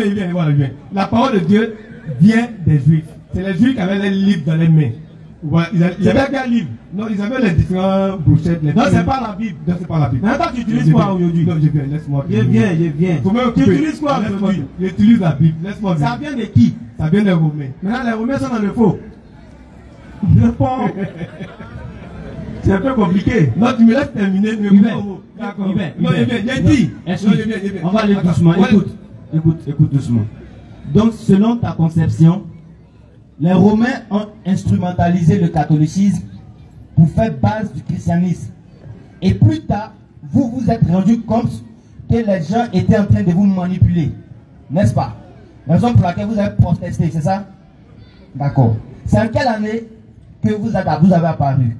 il vient. La parole de Dieu vient des Juifs. C'est les Juifs qui avaient les livres dans les mains. Voilà, ils avaient quel livre? Non, ils avaient les différents brochettes. Non, c'est pas la Bible. Non, c'est pas la Bible. Mais attends, tu utilises quoi aujourd'hui? Non, je viens, laisse-moi. Je viens. Tu utilises quoi aujourd'hui? J'utilise la Bible, laisse-moi. Ça vient de qui? Ça vient des Romains. Maintenant, les Romains sont dans le faux. Réponds. C'est un peu compliqué. Non, tu me laisses terminer. D'accord. Non, j'ai dit. On va aller doucement. Écoute doucement. Donc, selon ta conception, les Romains ont instrumentalisé le catholicisme pour faire base du christianisme. Et plus tard, vous vous êtes rendu compte que les gens étaient en train de vous manipuler. N'est-ce pas? La raison pour laquelle vous avez protesté, c'est ça? D'accord. C'est en quelle année que vous avez apparu?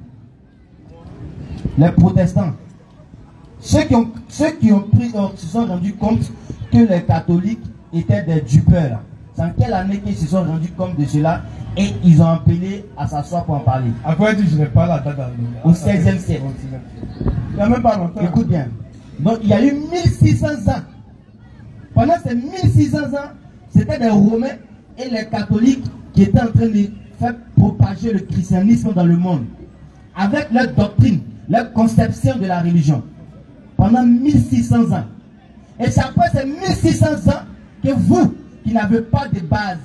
Les protestants. Ceux qui se sont rendus compte que les catholiques étaient des dupeurs. C'est en quelle année qu'ils se sont rendus compte de cela et ils ont appelé à s'asseoir pour en parler? Après, je n'ai pas la date. Au 16e siècle. Il n'y a même pas longtemps. Écoute bien. Donc il y a eu 1600 ans. Pendant ces 1600 ans, c'était les Romains et les catholiques qui étaient en train de faire propager le christianisme dans le monde. Avec leur doctrine, leur conception de la religion. Pendant 1600 ans. Et c'est après ces 1600 ans que vous, qui n'avez pas de base,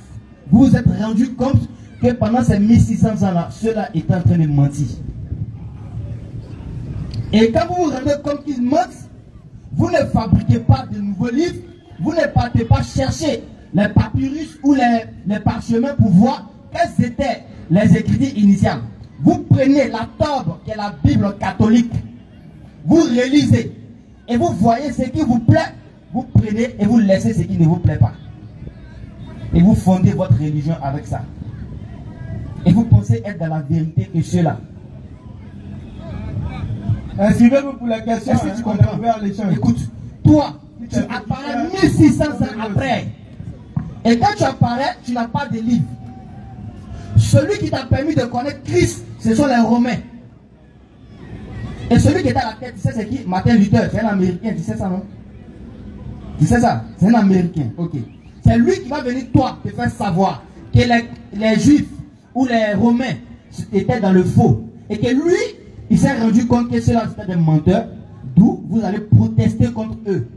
vous vous êtes rendu compte que pendant ces 1600 ans-là, ceux-là étaient en train de mentir. Et quand vous vous rendez compte qu'ils mentent, vous ne fabriquez pas de nouveaux livres, vous ne partez pas chercher les papyrus ou les parchemins pour voir quelles étaient les écritures initiales. Vous prenez la Torah, qui est la Bible catholique, vous relisez, et vous voyez ce qui vous plaît, vous prenez et vous laissez ce qui ne vous plaît pas. Et vous fondez votre religion avec ça. Et vous pensez être dans la vérité que ceux-là. Inscrivez-vous pour la question. Est-ce que tu comprends? Écoute, toi, tu apparais 1600 ans après. Et quand tu apparais, tu n'as pas de livre. Celui qui t'a permis de connaître Christ, ce sont les Romains. Et celui qui était à la tête, tu sais c'est qui? Martin Luther, c'est un Américain, tu sais ça, non? Tu sais ça? C'est un Américain, ok. C'est lui qui va venir, toi, te faire savoir que les Juifs ou les Romains étaient dans le faux. Et que lui, il s'est rendu compte que ceux-là étaient des menteurs, d'où vous allez protester contre eux.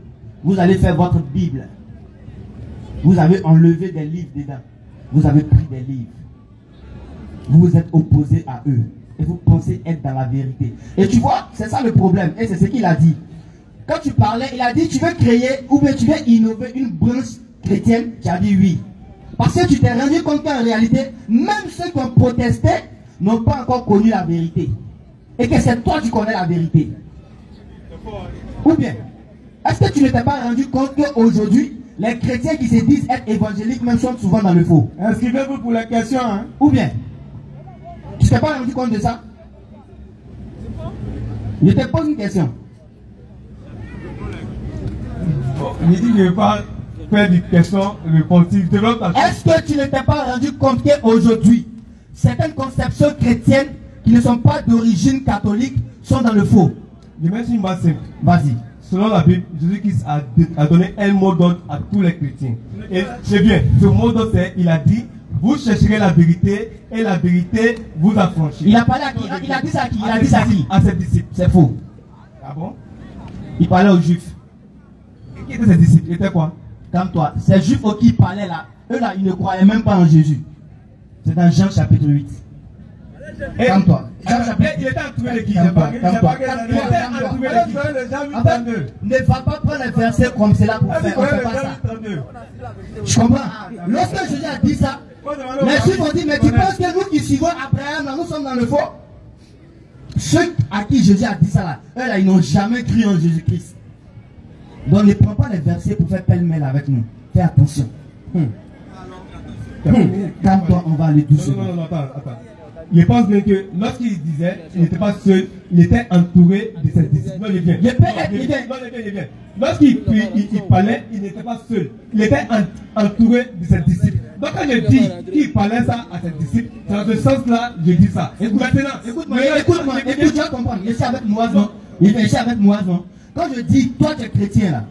Vous allez faire votre Bible. Vous avez enlevé des livres dedans. Vous avez pris des livres. Vous vous êtes opposé à eux. Et vous pensez être dans la vérité. Et tu vois, c'est ça le problème. Et c'est ce qu'il a dit. Quand tu parlais, il a dit, tu veux créer ou bien tu veux innover une branche chrétienne. Tu as dit oui. Parce que tu t'es rendu compte qu'en réalité, même ceux qui ont protesté n'ont pas encore connu la vérité. Et que c'est toi qui connais la vérité. Ou bien, est-ce que tu ne t'es pas rendu compte qu'aujourd'hui, les chrétiens qui se disent être évangéliques même sont souvent dans le faux? Inscrivez-vous pour la question. Hein? Ou bien, tu ne t'es pas rendu compte de ça? Je te pose une question. Il dit qu'il ne veut pas faire des questions réponsives. Est-ce que tu ne t'es pas rendu compte qu'aujourd'hui, certaines conceptions chrétiennes qui ne sont pas d'origine catholique sont dans le faux? Je mets une base simple. Vas-y. Selon la Bible, Jésus-Christ a donné un mot d'ordre à tous les chrétiens. Et c'est bien, ce mot d'ordre, il a dit, vous chercherez la vérité et la vérité vous affranchira. Il a parlé à qui? Il a dit ça à qui? Il a dit ça à qui? À ses disciples. C'est faux. Ah bon? Il parlait aux juifs. Et qui étaient ses disciples? Ils étaient quoi? Calme-toi. Ces juifs auxquels il parlait là, eux là, ils ne croyaient même pas en Jésus. C'est dans Jean chapitre 8. Calme-toi. Il était entouré de qui? Calme-toi. Ne va pas prendre les versets comme cela pour faire pas ça. Je comprends. Lorsque Jésus a dit ça, les juifs ont dit, mais tu penses que nous qui suivons Abraham, là, nous sommes dans le faux? Ceux à qui Jésus a dit ça là, eux là, ils n'ont jamais cru en Jésus-Christ. Donc ne prends pas les versets pour faire pêle-mêle avec nous. Fais attention. Calme-toi, on va aller doucement. Non, attends. Je pense bien que lorsqu'il disait, il n'était pas seul, il était entouré de ses disciples. Non, il vient. Lorsqu'il parlait, il n'était pas seul. Il était entouré de ses disciples. Donc quand je dis qu'il parlait ça à ses disciples, c'est dans ce sens-là, je dis ça. Écoute-moi, tu vas comprendre. Je suis avec Moaz, non? Je suis avec Moaz, non? Quand je dis, toi tu es chrétien là,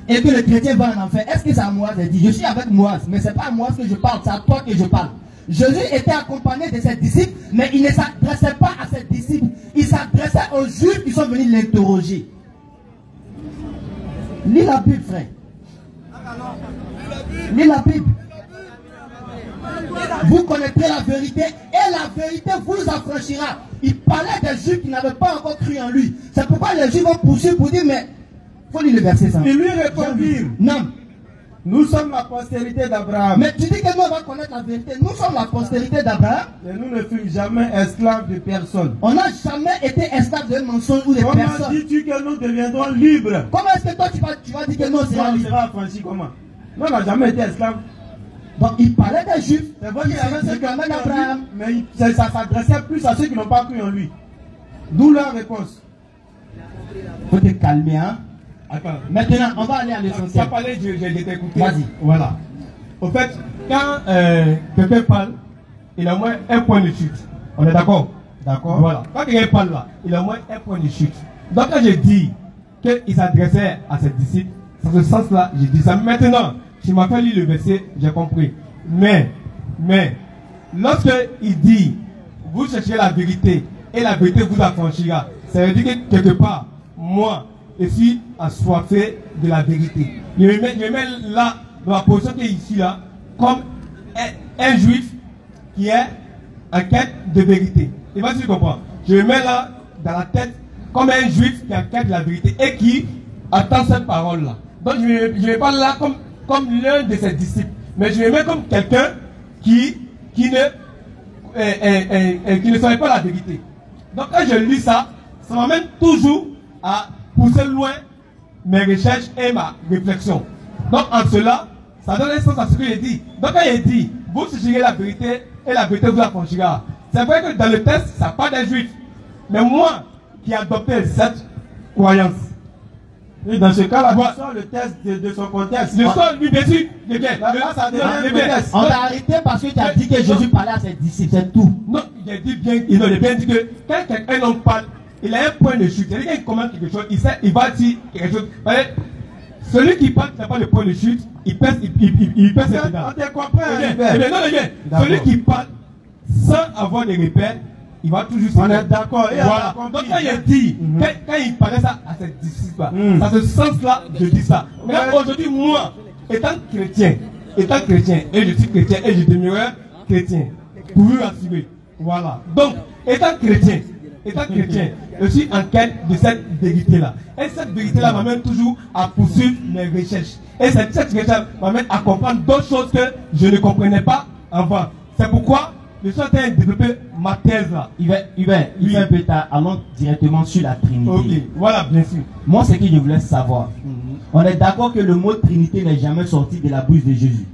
et que le chrétien va en enfer, est-ce que c'est à Moaz que je dis? Je suis avec Moaz, mais ce n'est pas à Moaz que je parle, c'est à toi que je parle. Jésus était accompagné de ses disciples, mais il ne s'adressait pas à ses disciples, il s'adressait aux juifs qui sont venus l'interroger. Lis la Bible, frère. Lis la Bible. Vous connaîtrez la vérité et la vérité vous affranchira. Il parlait des juifs qui n'avaient pas encore cru en lui. C'est pourquoi les juifs vont poursuivre pour dire, mais il faut lire le verset ça. Il lui répondit, non. Nous sommes la postérité d'Abraham. Mais tu dis que nous on va connaître la vérité. Nous sommes la postérité d'Abraham. Et nous ne fûmes jamais esclaves de personne. On n'a jamais été esclaves d'un mensonge ou de personne. Comment dis-tu que nous deviendrons libres? Comment est-ce que toi tu vas dire que nous serons libres? On sera affranchis comment? Nous on n'a jamais été esclaves. Donc il parlait des juifs. C'est vrai qu'il y avait ceux qui ont cru en Abraham. lui, mais ça s'adressait plus à ceux qui n'ont pas cru en lui. D'où leur réponse. Faut te calmer, hein. Attends. Maintenant, on va aller à l'essentiel. Ça parlait, j'ai écouté. Vas-y. Voilà. Au fait, quand quelqu'un parle, il a au moins un point de chute. On est d'accord? D'accord. Voilà. Quand quelqu'un parle là, il a au moins un point de chute. Donc quand je dis qu'il s'adressait à ses disciples, dans ce sens-là, je dis ça. Maintenant, je m'as fait lire le verset, j'ai compris. Mais, lorsque il dit, vous cherchez la vérité et la vérité vous affranchira, ça veut dire que quelque part, moi, je suis assoiffé de la vérité. Je me mets là, dans la position qui est ici là, comme un juif qui est en quête de vérité. Et vas-y, tu comprends. Je me mets là, dans la tête, comme un juif qui est en quête de la vérité et qui attend cette parole-là. Donc je ne vais pas là comme l'un de ses disciples, mais je me mets comme quelqu'un qui ne savait pas la vérité. Donc quand je lis ça, ça m'amène toujours à pousser loin mes recherches et ma réflexion. Donc en cela, ça donne un sens à ce que j'ai dit. Donc quand il dit, vous chercherez la vérité et la vérité vous affranchira. C'est vrai que dans le texte, ça parle des juifs. Mais moi, qui ai adopté cette croyance, et dans ce cas-là, tu sors le test de son contexte. Je sors, lui, bien sûr. On va arrêter parce que tu as dit que Jésus parlait à ses disciples, c'est tout. Non, j'ai bien dit que quand un homme parle, il a un point de chute. C'est-à-dire qu'il commente quelque chose, il va dire quelque chose. Celui qui parle, qui n'a pas le point de chute, il pèse ses pédales. On te comprend, non, celui qui parle sans avoir des repères, il va toujours se On est d'accord. Et voilà. Donc quand il dit, quand il parlait ça à cette disciple, à ce sens-là, je dis ça. Mais aujourd'hui, moi, étant chrétien, et je suis chrétien, et je demeurerai chrétien, pour vous rassurer. Voilà. Donc, étant chrétien, je suis en quête de cette vérité-là. Et cette vérité-là m'amène toujours à poursuivre mes recherches. Et cette recherche m'amène à comprendre d'autres choses que je ne comprenais pas avant. C'est pourquoi je suis en train de développer ma thèse là. Il fait un peu tard, allons directement sur la Trinité. Ok, voilà, bien sûr. Moi, ce que je voulais savoir, on est d'accord que le mot Trinité n'est jamais sorti de la bouche de Jésus.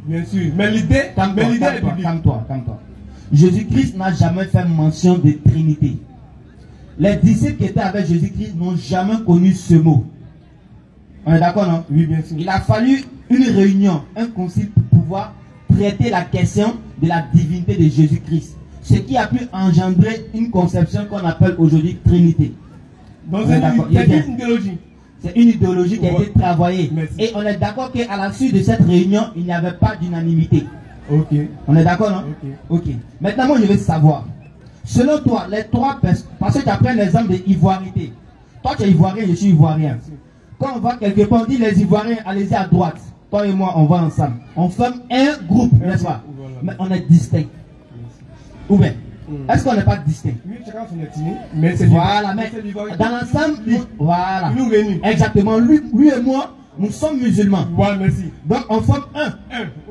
Bien sûr, mais l'idée est biblique. Calme-toi. Jésus-Christ n'a jamais fait mention de Trinité. Les disciples qui étaient avec Jésus-Christ n'ont jamais connu ce mot. On est d'accord, non? Oui, bien sûr. Il a fallu une réunion, un concile pour pouvoir traiter la question de la divinité de Jésus-Christ. Ce qui a pu engendrer une conception qu'on appelle aujourd'hui Trinité. Donc c'est une idéologie. C'est une idéologie qui a été travaillée. Merci. Et on est d'accord qu'à la suite de cette réunion, il n'y avait pas d'unanimité. Ok. On est d'accord, non? Ok. Maintenant, moi, je veux savoir. Selon toi, les trois personnes, parce que tu as pris l'exemple de ivoirité. Toi, tu es ivoirien, je suis ivoirien. Quand on va quelque part, on dit les Ivoiriens, allez-y à droite. Toi et moi, on va ensemble. On forme un groupe, n'est-ce pas? Voilà. Mais on est distinct. Ou bien, est-ce qu'on n'est pas distinct? Oui, chacun son ethnie, mais c'est Voilà, mais dans l'ensemble, voilà. Nous réunissons. Exactement, lui et moi, nous sommes musulmans. Voilà, merci. Donc on forme un.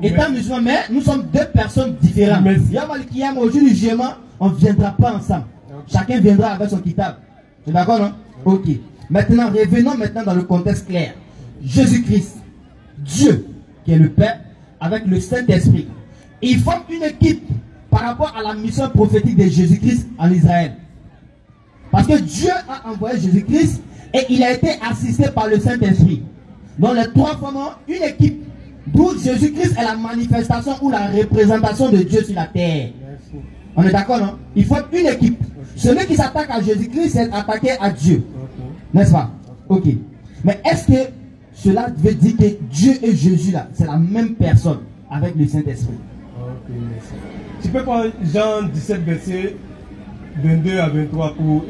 Étant musulman, mais nous sommes deux personnes différentes. Merci. Yamal Kiyam, aujourd'hui, musulman, on ne viendra pas ensemble. Chacun viendra avec son kitab. Tu es d'accord, non? Ok. Maintenant, revenons maintenant dans le contexte clair. Jésus-Christ, Dieu, qui est le Père, avec le Saint-Esprit. Ils forment une équipe par rapport à la mission prophétique de Jésus-Christ en Israël. Parce que Dieu a envoyé Jésus-Christ et il a été assisté par le Saint-Esprit. Donc les trois forment une équipe. D'où Jésus-Christ est la manifestation ou la représentation de Dieu sur la terre. Merci. On est d'accord, non? Il faut une équipe. Celui qui s'attaque à Jésus-Christ, c'est attaqué à Dieu. N'est-ce pas? Ok. Mais est-ce que cela veut dire que Dieu et Jésus, là, c'est la même personne avec le Saint-Esprit? Ok, merci. Tu peux prendre Jean 17, verset 22 à 23 pour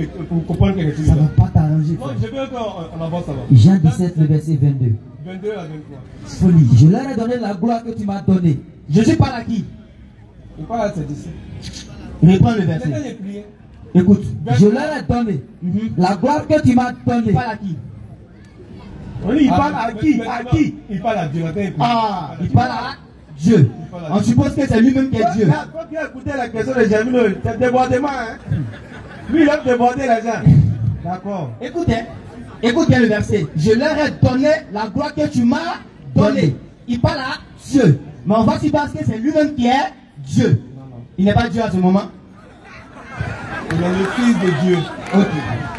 comprendre quelque chose. Ça ne va pas t'arranger. Non, je veux encore en avance avant. Jean 17, le verset 22. 22 à 23. Folie. Je leur ai donné la gloire que tu m'as donnée. Jésus parle à qui? Il parle à ses disciples. Reprends le Quand verset. il prié, Écoute, je leur ai donné la gloire que tu m'as donnée. Il parle à qui? Il parle à qui? À qui? Il parle à Dieu. Ah, il parle à Dieu. On suppose que c'est lui-même qui est Dieu. Quand tu as écouté la question de Germino, c'est débordement. Hein? Lui, il a débordé les gens. D'accord. Écoutez, écoute bien le verset. Je leur ai donné la gloire que tu m'as donnée. Il parle à Dieu. Mais on va s'y parce que c'est lui-même qui est Dieu. Il n'est pas Dieu à ce moment. Il est le Fils de Dieu. Ok.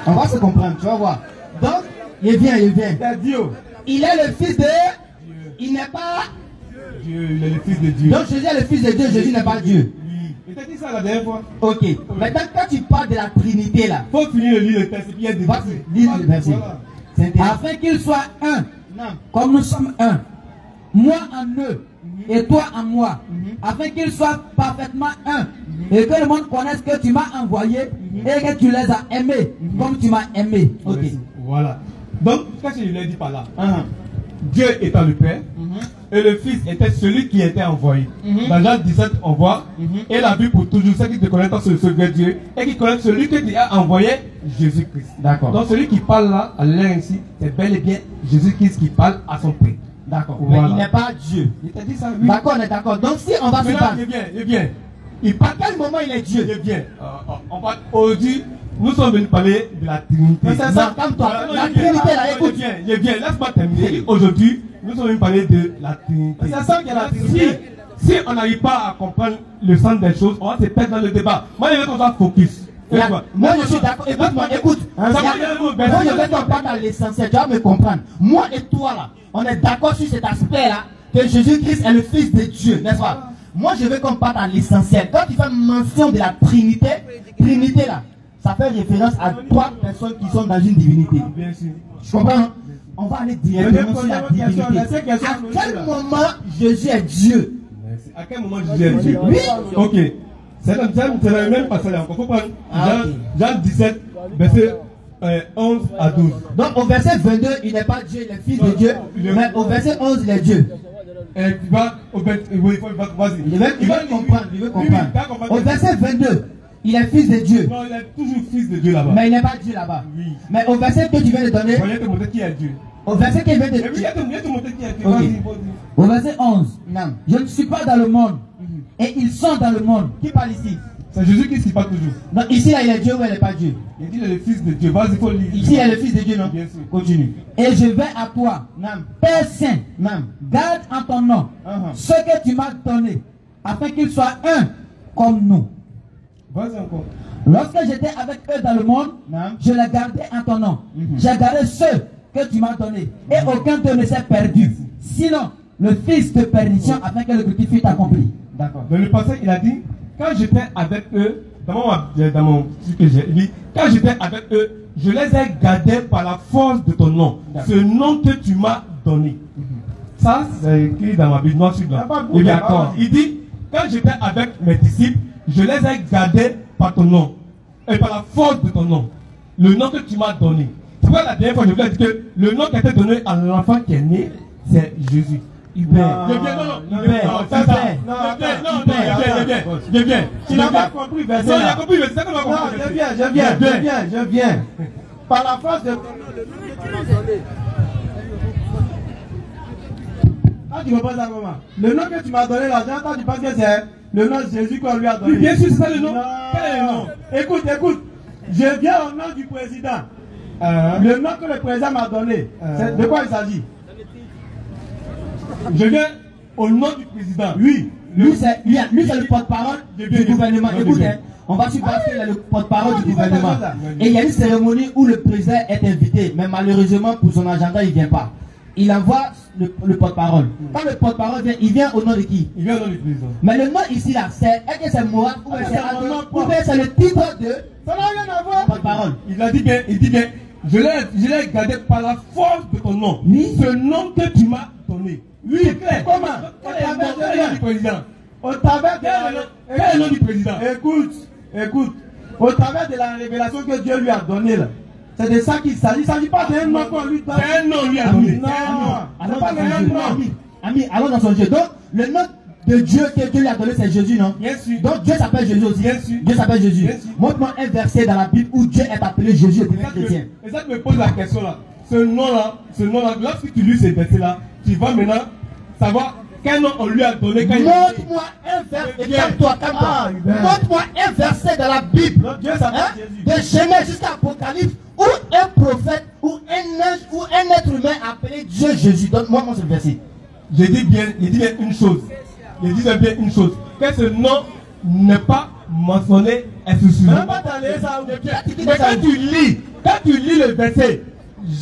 On va se comprendre, tu vas voir. Donc, il vient. C'est Dieu. Il est le Fils de Dieu. Il n'est pas Dieu, il est le Fils de Dieu. Donc Jésus est le Fils de Dieu, Jésus n'est pas Dieu. Oui. Il t'a dit ça la dernière fois. Ok. Maintenant, quand tu parles de la Trinité là, Il faut finir de lire le texte et puis il y a des vas-y, lis le verset. Voilà. C'est intéressant. Afin qu'ils soient un, Non. comme nous sommes un. Moi en eux et toi en moi. Afin qu'ils soient parfaitement un. Et que le monde connaisse que tu m'as envoyé et que tu les as aimés comme tu m'as aimé. Ok. Voilà. Donc, qu'est-ce que je lui ai dit par là? Uh-huh. Dieu étant le Père, et le Fils était celui qui était envoyé. Dans Jean 17, on voit, et la vie pour toujours, ceux qui te connaissent dans ce vrai Dieu, et qui connaissent celui que tu as envoyé, Jésus-Christ. D'accord. Donc celui qui parle là, à l'air ici, c'est bel et bien Jésus-Christ qui parle à son Père. D'accord. Voilà. Mais il n'est pas Dieu. Il t'a dit ça, oui. D'accord, on est d'accord. Donc si on va se Maintenant, battre, il vient. Il parle. à quel moment il est Dieu? Il vient. On parle aujourd'hui, nous sommes venus parler de la Trinité. Mais c'est ça, calme-toi. La Trinité là, écoute. Je viens, laisse-moi terminer. Aujourd'hui, nous sommes venus parler de la Trinité. C'est ça qui est la Trinité. Si on n'arrive pas à comprendre le sens des choses, on va se perdre dans le débat. Moi, je veux qu'on soit focus. Moi je suis d'accord. Écoute-moi, écoute. Moi je vais t'en parler dans l'essentiel. Tu vas me comprendre. Moi et toi là, on est d'accord sur cet aspect là que Jésus-Christ est le Fils de Dieu, n'est-ce pas? Moi je veux qu'on parte à l'essentiel. Quand tu fais mention de la Trinité là, ça fait référence à trois personnes qui sont dans une divinité. Bien sûr. Tu comprends? On va aller directement sur la divinité. À quel moment Jésus est Dieu? À quel moment Jésus est Dieu? Oui. Ok. C'est le même passage encore. Faut prendre Ah, Jean 17, verset 11 à 12. Donc au verset 22, il n'est pas Dieu, il est fils de Dieu. Mais au verset 11, il est Dieu. Et tu vas vas-y. Il veut comprendre, il veut comprendre. Au verset 22, il est fils de Dieu. Non, il est toujours fils de Dieu là-bas. Mais il n'est pas Dieu là-bas. Oui. Mais au verset que tu viens de donner, Je vais te montrer qui est Dieu. au verset qu'il vient de Je vais te montrer qui est Dieu. Ok. Vas-y. Au verset 11. Non. Je ne suis pas dans le monde. Et ils sont dans le monde. Qui parle ici? C'est Jésus qui parle toujours. Donc ici là, il est Dieu ou il n'est pas Dieu? Il dit il est le fils de Dieu. Vas-y, il faut lire. Ici, il est le fils de Dieu, non? Bien sûr. Continue. Et je vais à toi, Non. Père Saint, Non. garde en ton nom Uh-huh. ce que tu m'as donné, afin qu'ils soient un comme nous. Vas-y encore. Lorsque j'étais avec eux dans le monde, Non. je les gardais en ton nom. J'ai gardé ceux que tu m'as donnés, et aucun d'eux ne s'est perdu. Sinon, le fils de perdition, afin que le but fût accompli. D'accord. Dans le passage, il a dit, quand j'étais avec eux, dans mon truc que j'ai dit, quand j'étais avec eux, je les ai gardés par la force de ton nom. Ce nom que tu m'as donné. Ça, c'est écrit dans ma Bible, noir sur blanc. Il est d'accord. Il dit, quand j'étais avec mes disciples, je les ai gardés par ton nom. Et par la force de ton nom. Le nom que tu m'as donné. Tu vois, la dernière fois, je vous ai dit que le nom qui a été donné à l'enfant qui est né, c'est Jésus. Hubert. Je viens. Tu n'as pas compris, verset. Non, il a compris, mais c'est ça qu'on va Non, comprendre. je viens. Par la force de. Ah, tu comprends ça comment? Le nom que tu m'as donné là, j'entends, tu penses que c'est le nom de Jésus qu'on lui a donné. Oui, bien sûr, c'est ça le nom. Non. Quel est le nom? Écoute. Je viens au nom du président. Le nom que le président m'a donné. C'est de quoi il s'agit? Je viens au nom du président. Oui. Lui, c'est le porte-parole du gouvernement. Écoute, hein, on va supposer qu'il est le porte-parole du gouvernement. Et il y a une cérémonie où le président est invité, mais malheureusement pour son agenda, il ne vient pas. Il envoie le porte-parole. Quand le porte-parole vient, il vient au nom de qui? Il vient au nom du président. Mais le nom ici, là, est-ce que c'est moi ou bien c'est Adam, ou bien c'est le titre de Ça n'a rien à voir. porte-parole? Il a dit bien, je l'ai gardé par la force de ton nom. Oui. Ce nom que tu m'as donné. Oui, C'est clair. comment? Quel est le nom du président? Au travers de Quel est le nom du président? Écoute. Au travers de la révélation que Dieu lui a donnée là. C'est de ça qu'il s'agit. Il ne s'agit pas d'un nom qu'on lui donne. C'est un nom, lui a donné. Non, Allons c'est pas dans le son même jeu. nom. Ami, allons dans son jeu. Donc, le nom de Dieu que Dieu lui a donné, c'est Jésus, non? Bien sûr. Donc, Dieu s'appelle Jésus aussi. Bien sûr. Dieu s'appelle Jésus. Bien sûr. Montre-moi un verset dans la Bible où Dieu est appelé Jésus, le premier chrétien. Et ça, tu me poses la question là. Ce nom-là, lorsque tu lis ces versets-là, tu vas maintenant savoir quel nom on lui a donné. Montre-moi un verset. Calme-toi. Montre-moi un verset dans la Bible. Dieu s'appelle Jésus. De Genèse jusqu'à Apocalypse, où un prophète, ou un ange, ou un être humain appelé Dieu Jésus. Donne-moi ce verset. Il dit bien une chose. Il dit bien une chose. Que ce nom n'est pas mentionné exclusivement. On va t'aller ça. Mais quand tu lis le verset,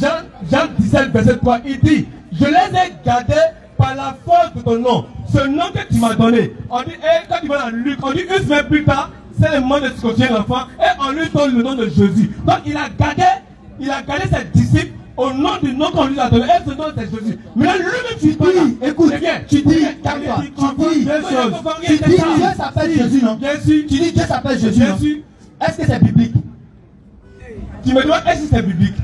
Jean 17, verset 3, il dit, je les ai gardés par la force de ton nom. Ce nom que tu m'as donné. On dit, et quand tu vas dans Luc, on dit une semaine plus tard, c'est le moment de circoncire l'enfant, et on lui donne le nom de Jésus. Donc il a gardé ses disciples au nom du nom qu'on lui a donné. Et ce nom c'est Jésus. Mais là, lui-même, tu dis, écoute, tu dis, calme-toi, tu dis Dieu s'appelle Jésus, non? Bien sûr. Tu dis Dieu s'appelle Jésus, Bien non? sûr. Est-ce que c'est biblique? Tu me demandes, est-ce que c'est biblique?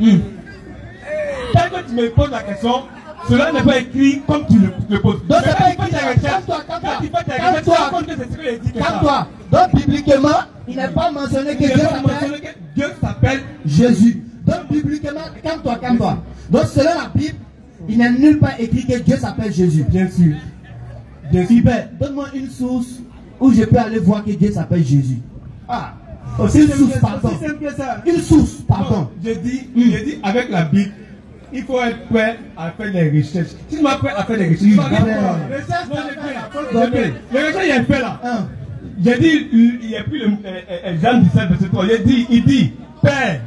Tant que tu me poses la question, cela n'est pas écrit comme tu le poses. Donc c'est pas écrit. Calme-toi. Donc bibliquement, il n'est pas mentionné que Dieu s'appelle Jésus. Donc bibliquement, calme-toi. Donc selon la Bible, il n'est nulle part écrit que Dieu s'appelle Jésus. Bien sûr. Hubert, donne-moi une source où je peux aller voir que Dieu s'appelle Jésus. Ah. Une source, pardon. Une source, pardon. J'ai dit avec la Bible, il faut être prêt à faire des recherches. Si tu n'es pas prêt à faire des recherches, les recherches, il est fait là. J'ai dit, il n'y a plus le Jean 17, verset 3. Il dit, Père,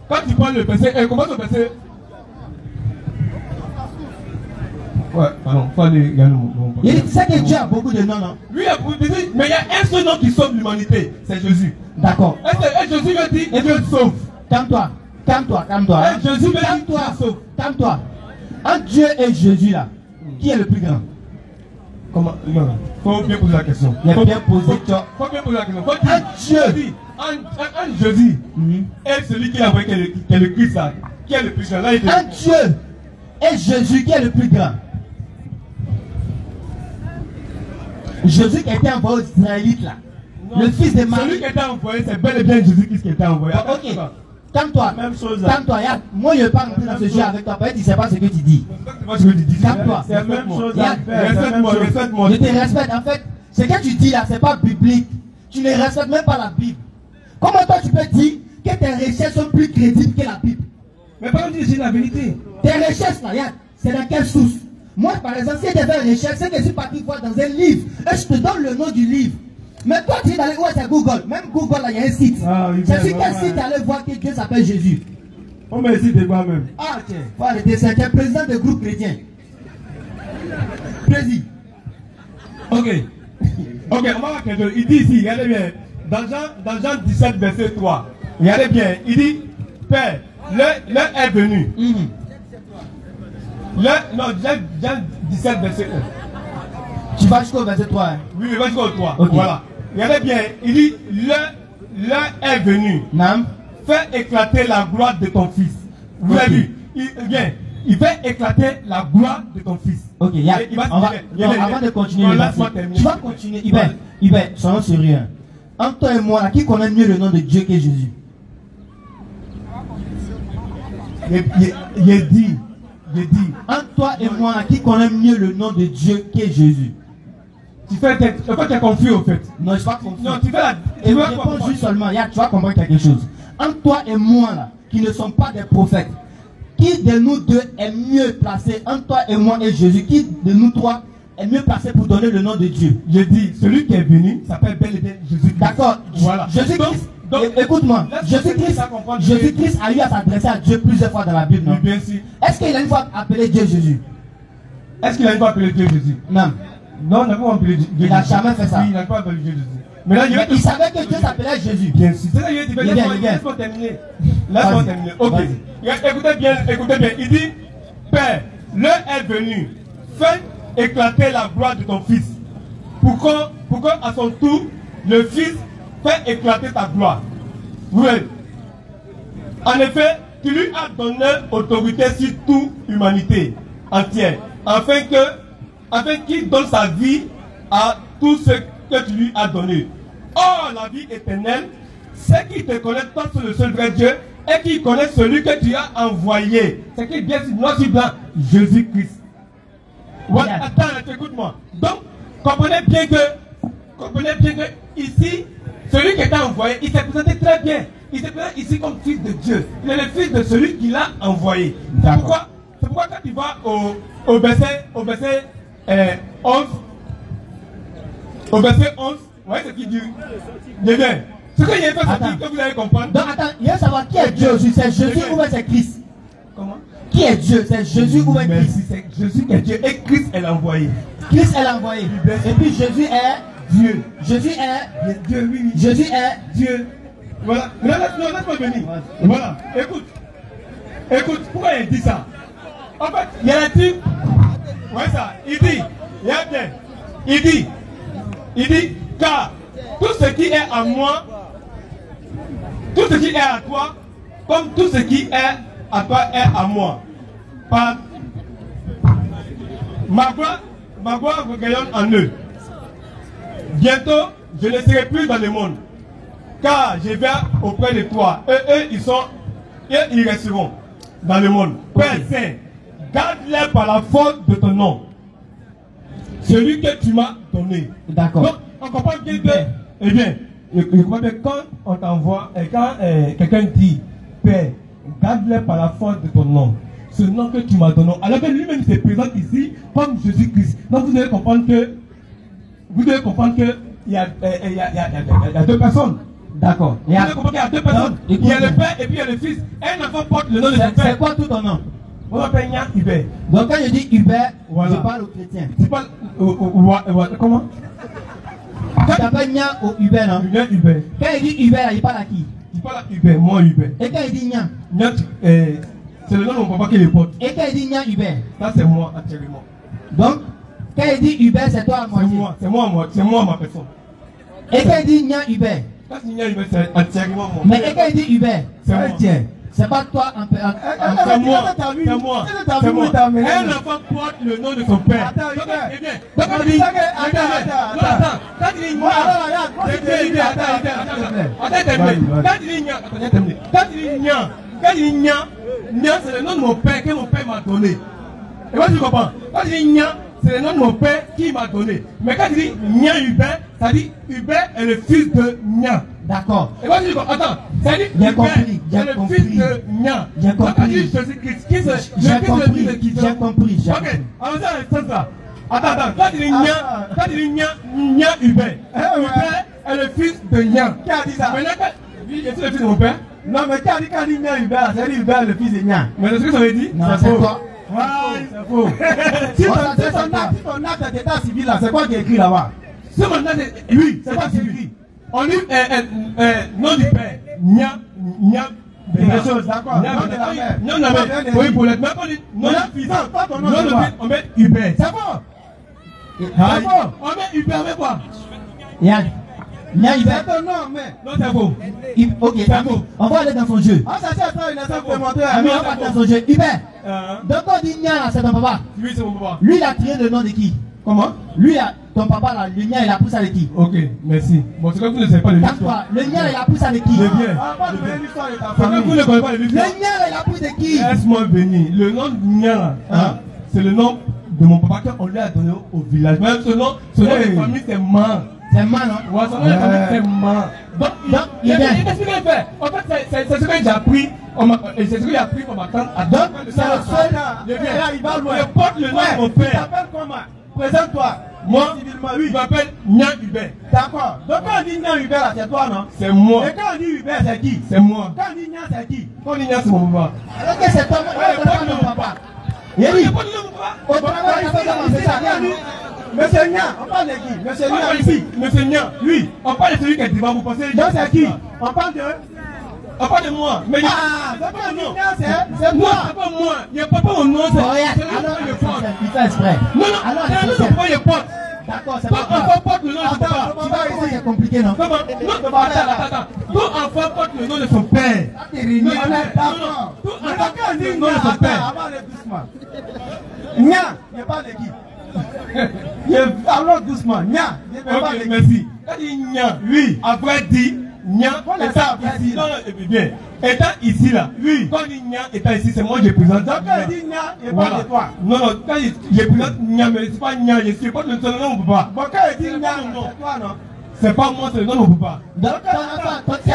quand tu prends le verset, comment le verset? Ouais, pardon, faut aller regarder mon. Il sait que Dieu a beaucoup de noms, non? Oui, mais il y a un seul nom qui sauve l'humanité, c'est Jésus. D'accord. Et Jésus me dit, Dieu sauve. Calme-toi. Jésus me dit, Calme-toi. Entre Dieu et Jésus là, qui est le plus grand? Comment? Non, faut bien poser la question. Il a bien posé. Faut bien poser la question. Un Dieu. Un Jésus. Et celui qui a envoyé, qui est le Christ là, qui est le plus grand. Là, il un Dieu et Jésus qui est le plus grand. Jésus qui a été envoyé aux Israélites là. Non, le fils de Marie. Celui qui a été envoyé, c'est bel et bien Jésus-Christ qui a été envoyé. Bon, ok. Calme-toi. Même chose. Calme-toi. Moi, je ne vais pas rentrer dans ce jeu avec toi. Peut-être que tu ne sais pas ce que tu dis. Calme-toi. C'est la même chose. Respecte-moi. Je te respecte. En fait, ce que tu dis là, ce n'est pas biblique. Tu ne respectes même pas la Bible. Comment toi tu peux dire que tes recherches sont plus crédibles que la Bible? Mais par contre, c'est la vérité. Tes recherches là, c'est dans quelle source? Moi, par exemple, si je devais rechercher, c'est que je suis parti voir dans un livre et je te donne le nom du livre. Mais toi, tu es allé où? C'est Google. Même Google, là, il y a un site. Ah, oui, c'est sur quel site tu allais voir que Dieu s'appelle Jésus? On me dit de quoi même? Ah, tiens. Voilà, c'est un président de groupe chrétien. Président. Ok. Ok, on va voir quelque chose. Il dit ici, regardez bien. Dans Jean 17, verset 3. Regardez bien. Il dit, Père, l'heure est venue. Non, Jean 17, verset 1. Tu vas jusqu'au verset 3. Hein? Oui, mais va jusqu'au 3. Okay. Voilà. Regardez bien. Il dit, l'heure est venue. Non. Fais éclater la gloire de ton fils. Vous avez vu? Il fait éclater la gloire de ton fils. Ok, avant de continuer, tu vas continuer. Hubert, soyons sérieux. Entre toi et moi, là, qui connaît mieux le nom de Dieu que Jésus? Il dit. Entre toi et moi, là, qui connaît mieux le nom de Dieu que Jésus? Tu es confus au fait. Non, je ne suis pas confus. Non, tu fais la. Tu réponds juste seulement. Tu vas comprendre quelque chose. Entre toi et moi, là, qui ne sommes pas des prophètes, qui de nous deux est mieux placé, entre toi et moi et Jésus, qui de nous trois est mieux placé pour donner le nom de Dieu? Je dis, celui qui est venu s'appelle bel et bien Jésus-Christ. D'accord. Voilà. Jésus-Christ. Écoute-moi, Jésus-Christ a eu à s'adresser à Dieu plusieurs fois dans la Bible, non? Bien sûr. Est-ce qu'il a une fois appelé Dieu Jésus? Est-ce qu'il a une fois appelé Dieu Jésus? Non. Non, il n'a pas appelé Dieu Jésus. Il n'a jamais fait ça. Oui, il n'a pas appelé Dieu Jésus. Mais là, il savait que Dieu s'appelait Jésus. Bien sûr. C'est ça, laisse-moi terminer. Laisse-moi terminer. Ok. Écoutez bien. Il dit, Père, l'heure est venue. Fais éclater la gloire de ton fils. Pour que, à son tour, le fils fait éclater ta gloire. Oui. En effet, tu lui as donné autorité sur toute humanité entière, afin qu'il donne sa vie à tous ceux que tu lui as donné. Or, la vie éternelle, c'est qu'il te connaît toi sur le seul vrai Dieu et qu'il connaît celui que tu as envoyé. C'est qu'il vient sur noir sur blanc, Jésus-Christ. Ouais, attends, écoute-moi. Donc, comprenez bien que ici, celui qui est envoyé, il s'est présenté très bien. Il s'est présenté ici comme fils de Dieu. Il est le fils de celui qui l'a envoyé. C'est pourquoi quand tu vas au verset 11, au verset 11, ouais, ce qu'il dit. Bien. Ce que il a fait, que vous allez comprendre. Donc, attends, il faut savoir qui est Dieu aussi. C'est Jésus ou c'est Christ? Comment? Qui est Dieu? C'est Jésus ou est Christ? C'est Jésus qui est Dieu et Christ est l'envoyé. Christ est l'envoyé. Et puis Jésus est Dieu. Jésus est Dieu, oui. Jésus est Dieu. Voilà. Laisse-moi venir. Voilà. Écoute, pourquoi il dit ça? En fait, il y a un type. Ouais, ça. Il dit, regarde bien. Il dit, car tout ce qui est à moi, tout ce qui est à toi, comme tout ce qui est à toi est à moi. Par ma gloire rayonne en eux. Bientôt, je ne serai plus dans le monde, car je vais auprès de toi. Ils resteront dans le monde. Père Saint, garde-les par la force de ton nom, celui que tu m'as donné. D'accord. Donc, on comprend bien que, eh bien, quand on t'envoie, et quand quelqu'un dit, Père, garde-les par la force de ton nom, ce nom que tu m'as donné, alors que lui-même se présente ici comme Jésus-Christ. Donc vous devez comprendre que il y a deux personnes. D'accord. Vous devez comprendre qu'il y a deux personnes. Il y a le Père et puis il y a le Fils. Un enfant porte le nom de son Père. C'est quoi tout ton nom? On m'appelle Nya Hubert. Donc quand je dis Hubert, voilà. Je parle aux chrétiens. Tu parles comment? Tu t'appelles Nya ou Hubert, non? Nya Hubert. Quand il dit Hubert, il parle à qui? Il parle à Hubert, moi Hubert. Et quand il dit Nya? Nya, c'est le nom de mon papa qui le porte. Et quand il dit Nya Hubert? Ça c'est moi actuellement. Donc, Quand il dit Hubert, c'est toi à moitié. C'est moi ma personne. Et quand il dit Nia Hubert. Quand il dit Nia Hubert, c'est entièrement moi. Mais quand il dit Hubert, c'est moi. C'est pas toi un peu. C'est moi. C'est moi. Un enfant porte le nom de son père. Attends, quand il dit Nia, c'est le nom de mon père que mon père m'a donné. Et moi, tu comprends? Quand il dit Nia, c'est le nom de mon père qui m'a donné. Mais quand il dit Nia Hubert, ça dit Hubert est le fils de Nia. D'accord. Et moi, je dis, attends, ça dit Hubert est le fils de Nia. J'ai compris. J'ai compris. Ok, alors ça, c'est ça. Attends, quand il dit Nia Hubert, Hubert est le fils de Nia. Qui a dit ça? Maintenant, est-ce le fils de mon père? Non, mais quand il dit Nia Hubert, c'est Hubert le fils de Nia. Mais est-ce que ça veut dire? C'est quoi? C'est faux. Si ton acte d'état civil là, c'est quoi qui est écrit là-bas? C'est mon acte. Oui, c'est quoi qui est écrit? On dit nom du père. Nia. Des choses, d'accord. Non, oui, pour les. Mais on dit nom du fils. Non, on met Hubert. C'est bon. C'est bon. On met Hubert avec quoi? Yann. Nia Hubert. C'est ton nom, mais. Non, c'est faux. Ok, c'est faux. On va aller dans son jeu. Ah, ça c'est attends, il a ça pour montrer. On va dans son jeu. Hubert. Donc on dit Nia là, c'est ton papa. Oui, c'est mon papa. Lui, il a tiré le nom de qui? Comment? Lui, ton papa là, le Nia, il a pris ça de qui? Ok, merci. Bon, c'est comme vous ne savez pas le l'histoire. Le Nia, il a pris ça de qui? Je viens. Ah, pas de l'histoire de ta C'est comme vous ne connaissez pas le Le l'histoire. Nia, il a pris de qui? Laisse-moi venir. Le nom de Nia, c'est le nom de mon papa qu'on lui a donné au village. Même ce nom de famille, c'est Man. C'est Man, non? Ouais, son nom de famille, c'est Man. Donc, il est bien. Qu'est-ce qu'il a fait? En fait, c'est ce que j'ai appris. Et c'est ce que j'ai appris pour ma tante. Donc, c'est le seul. Il va loin. Je porte le nom de mon Tu père. t'appelles comment? Présente-toi. Moi, civilement, je m'appelle Nia Hubert. D'accord. Donc quand on dit Nia Hubert là, c'est toi, non? C'est moi. Et quand on dit Hubert, c'est qui? C'est moi. Quand on dit Nia, c'est qui? Quand on dit Nia, c'est mon papa. Alors que c'est toi, c'est ton papa. Il dit, Pas de nom, papa. au travail, il faut commencer ça. Monsieur Nia, on parle de qui? Monsieur On Nia parle ici. ici, monsieur Nia. Oui, on parle de celui qui est devant vous. Pensez. Donc c'est qui? On parle de... On parle de moi. Mais Ah, donc quand on dit Nia, c'est moi, toi. c'est pas moi. Il n'y a pas mon nom. Oh, regarde, C'est le nom alors, que je porte. il fait exprès. Non, non, Alors, c'est le nom que je porte. d'accord, c'est Tout pas grave. enfant porte le nom de son papa. Tu vois comment c'est compliqué, non? Comment? Non, attends. Tout enfant porte le nom de son père. D'accord. Tout Mais enfant quand on porte dit le nom Nia, de son père. attends, avant les doucement. Nia, il parle de qui? Alors doucement, Nia, il parle de Ok, qui? merci. Quand il dit Nia, Oui. après dit Nia, étant ici, non, bien, étant ici là, oui, quand il dit Nia, étant ici, c'est moi qui présente. Donc quand il dit Nia, il parle de toi. Non, quand je présente Nia, mais c'est pas Nia, je suis pas le nom de mon papa. Bon, quand il dit Nia, c'est toi, non? C'est pas moi, c'est le nom de mon papa. Donc, ton enfant, ton avec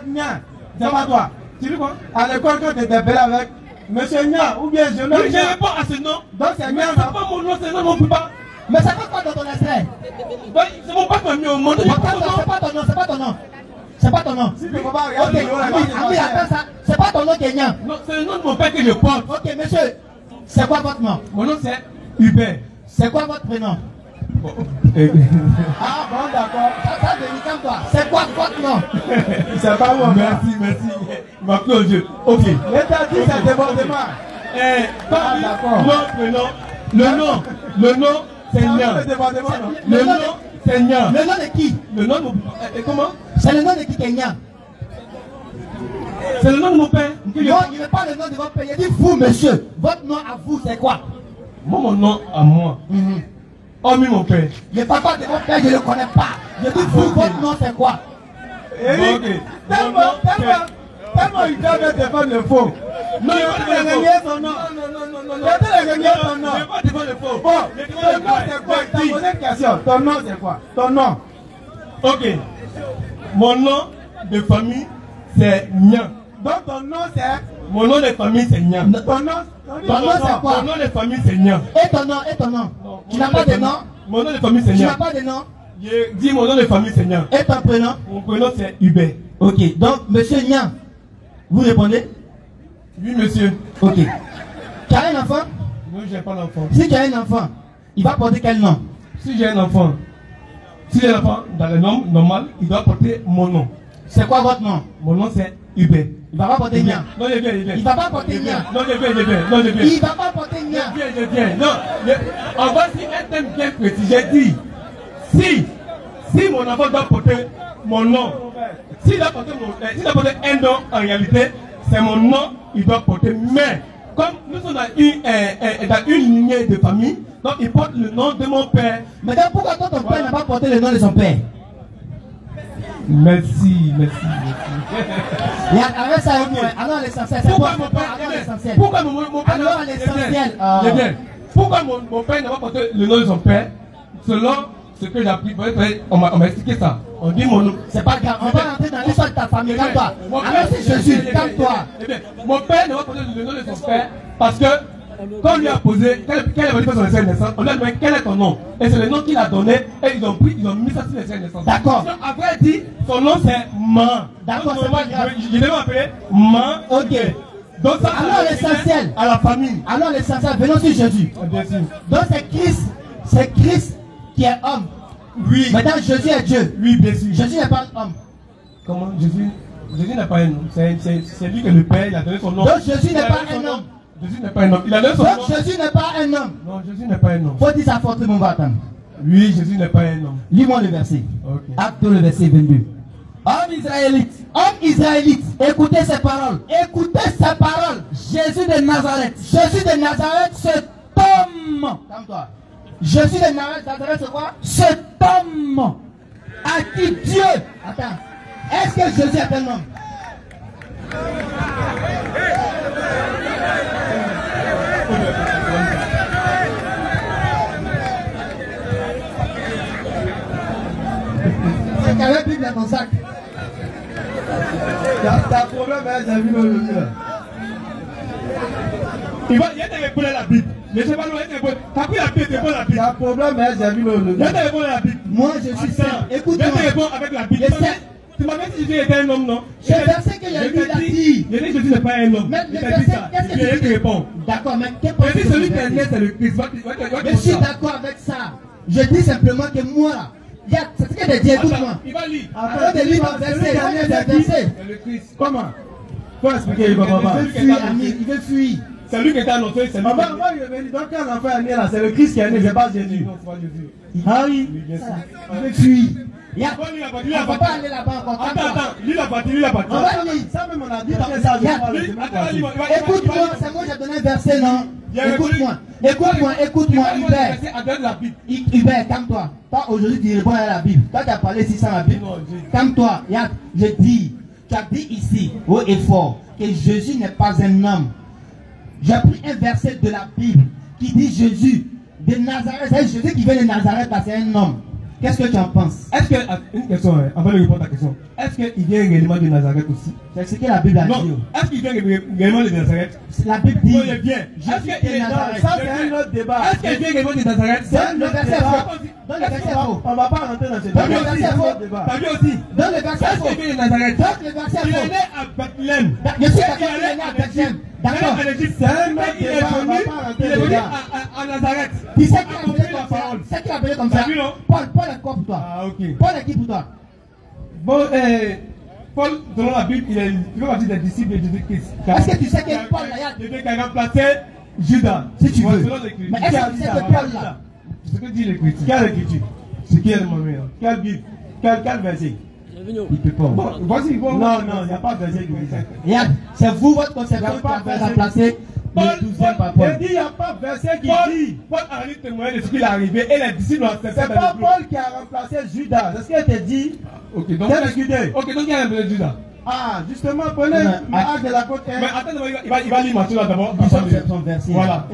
Nia, c'est pas toi. Tu dis quoi? À l'école, quand tu t'appelles avec Monsieur Nia, ou bien je Oui, nomme je Nia. réponds à ce nom. Donc c'est Mais Nia, c'est non? pas mon nom, c'est le nom de mon papa. Mais c'est pas quoi dans ton extrait? Donc, c'est mon papa qui m'a mis au monde. C'est pas ton nom, c'est pas ton nom. C'est pas ton nom. Si tu peux pas Ok, regarder, Ami, attends ça. C'est pas ton nom qui est Nia. Non, c'est le nom de mon père que je porte. Ok, monsieur, c'est quoi votre nom? Mon nom c'est Hubert. C'est quoi votre prénom? Ah bon, d'accord. Ça devient comme toi. C'est quoi votre nom? C'est pas moi. Merci. Il m'a pris au jeu. Ok. L'état dit c'est débordement. Le nom, c'est Nia. Le nom, c'est Nia. Le nom de qui? Le nom de mon comment? C'est le nom de qui qui est Nia? C'est le nom de mon père. Non, il n'est pas le nom de votre père. Il dit vous, monsieur. Votre nom à vous, c'est quoi? Moi, mon nom à moi. Hormis mon père. Le papa de votre père, je ne le connais pas. Je dis vous, votre nom, c'est quoi? Eric, tellement il doit mettre devant le faux. Non, il va gagner son nom. Non. Il va gagner son nom. Je vais pas devant le faux. Bon, ton nom c'est quoi? T'as posé une question. Ton nom c'est quoi? Ton nom. Ok. Mon nom de famille, c'est Nia. Donc ton nom c'est? Mon nom de famille, c'est Nia. Ton nom c'est quoi? Mon nom de famille, c'est Nia. Et ton nom? Tu n'as pas de nom? Mon nom de famille, c'est Tu Nia. n'as pas de nom? Je dis mon nom de famille, c'est Nia. Et ton prénom? Mon prénom, c'est Hubert. Ok, donc monsieur Nia, vous répondez? Oui, monsieur. Ok. Tu as un enfant? Non, je n'ai pas d'enfant. Si tu as un enfant, il va porter quel nom? Si j'ai un enfant, dans le nom normal, il doit porter mon nom. C'est quoi votre nom? Mon nom, c'est Hubert. Il va pas porter Nia. Non, je viens, je viens. Il va pas porter Nia. Non, je viens, je viens. Non, je viens. Il va pas porter Nia. Je viens. Non, en voici un thème bien précis. J'ai dit, si mon enfant doit porter mon nom, s'il doit porter un nom, en réalité, c'est mon nom, il doit porter. Mais, comme nous sommes dans une lignée de famille, donc il porte le nom de mon père. Mais donc pourquoi toi, ton père n'a pas porté le nom de son père? Merci. Avec ça, alors l'essentiel, c'est quoi? Pourquoi mon père alors l'essentiel, pourquoi mon père n'a pas porté le nom de son père? Selon ce que j'ai appris, on m'a expliqué ça. On dit mon nom. C'est pas grave, on va rentrer dans l'histoire de ta famille. Calme-toi. Alors c'est Jésus, calme-toi. Mon père n'a pas porté le nom de son père parce que quand on lui a posé, quel est son extrait de naissance, on lui a demandé quel est ton nom. Et c'est le nom qu'il a donné et ils ont mis ça sur l'extrait de naissance. D'accord. Après il dit, son nom c'est Man. D'accord, c'est pas grave. Je devais m'appeler Man. Ok. Donc ça, alors l'essentiel, à la famille. Alors l'essentiel, venons sur Jésus. Bien sûr. Donc c'est Christ qui est homme. Oui. Maintenant Jésus est Dieu. Oui, bien sûr. Jésus n'est pas un homme. Comment Jésus n'est pas un homme. C'est lui que le Père, il a donné son nom. Donc Jésus n'est pas un homme. Jésus n'est pas un homme. Il a donné son nom. Donc Jésus n'est pas un homme. Non, Jésus n'est pas un homme. Faut dire ça fortement, on va attendre. Oui, Jésus n'est pas un homme. Lis-moi le verset. Ok. Acte le verset 22. Homme israélite, écoutez ces paroles. Jésus de Nazareth, cet homme. Calme-toi. Jésus de Nazareth, c'est quoi? Cet homme à qui Dieu. Attends. Est-ce que Jésus est un homme? C'est quand même Bible dans ton sac. T'as problème, hein, j'ai vu le Il y a des réponses à la Bible. Mais c'est pas loin, t'as pris la Bible, t'es bon la Bible. T'as problème, hein, j'ai vu le Il y a des réponses à la Bible. Moi, je suis simple. Écoute-moi. Il y a des réponses avec la Bible. Tu m'avais dit que Jésus était un homme, non? C'est le verset que j'ai lu, il a dit. J'ai dit que Jésus n'est pas un homme. Mais Il le t'a dit verset, ça. qu'est-ce que Il tu dis? répond. D'accord, mais qu'est-ce Il dit celui qui est né, c'est le Christ. Je suis d'accord avec ça. Je dis simplement que moi, c'est ce que j'ai dit, écoute-moi. Il va lire. Avant de lire mon verset, C'est le Christ. Comment? Faut expliquer, il va pas. il veut fuir. C'est lui qui était annoncé, c'est lui. On va revenir. Donc, quand l'enfant est né là, c'est le Christ qui est né, c'est pas Jésus. Non, c'est pas Jésus. Ah oui. Bien sûr. Il veut fuir. Bon, lis la partie, lis On la ne va partie. pas aller là-bas encore. Attends, lis la partie, lis la partie. On va lire. Ça même on a dit dans ça, je parle. Attends, lis-moi. Écoute-moi, c'est moi qui ai donné un verset, non? Écoute-moi, Hubert, calme-toi. Toi, aujourd'hui, tu réponds à la Bible. Toi, tu as parlé 600 à la Bible. Calme-toi, je dis, tu as dit ici, haut et fort, que Jésus n'est pas un homme. J'ai pris un verset de la Bible qui dit Jésus de Nazareth. C'est Jésus qui vient de Nazareth, c'est un homme. Qu'est-ce que tu en penses? Est-ce que, une question, avant de répondre à ta question, est-ce qu'il vient réellement de Nazareth aussi? C'est ce que la Bible a dit. Non, est-ce qu'il vient réellement de Nazareth? La Bible dit. Non, il vient. Est-ce qu'il vient de Nazareth? Ça, c'est un autre débat. Est-ce qu'il vient réellement de Nazareth? Dans le verset faux. Dans le verset faux. On va pas rentrer dans ce Dans le débat. verset faux. T'as vu aussi? Dans le verset Est-ce faux. qu'il vient de Nazareth? Dans le verset Il est faux. né à Bethléem. Je suis Il d'accord, il est né à Bethléem. D'accord. Il est Égypte. C'est un autre Il est débat, on va venu, pas rentrer il est venu dedans. à Nazareth. Qui c'est qui l'a Accomplir appelé la comme ça? parole. C'est qui l'a appelé comme ça? T'as vu, non? Paul est quoi pour toi? Ah, ok. Paul est qui pour toi? Bon, Paul, selon la Bible, il fait partie des disciples de Jésus-Christ. Est-ce que tu sais que Paul là, qui a remplacé Judas? Si tu veux. Selon l'Écriture. Mais est-ce que tu sais que Paul là? Ce que dit l'Écriture. Quelle écriture? Ce qui est le moment. Quelle Bible? Quel verset? Il peut pas. Bon, voici, bon. Non, il n'y a pas de verset qui dit ça. Regarde, c'est vous, votre conception, qui avez remplacé le 12e par Paul. Il dit, il n'y a pas de verset qui dit. Paul a rendu témoin de ce qui est arrivé et les disciples ont accepté. C'est pas Paul qui a remplacé Judas. C'est ce qu'il te dit. Ok, donc. Quelle écriture? Ok, donc il y a un peu de Judas. Ah, justement, prenez l'acte de la côte. Mais attends, il va lire Matthieu là d'abord. C'est son verset. Voilà.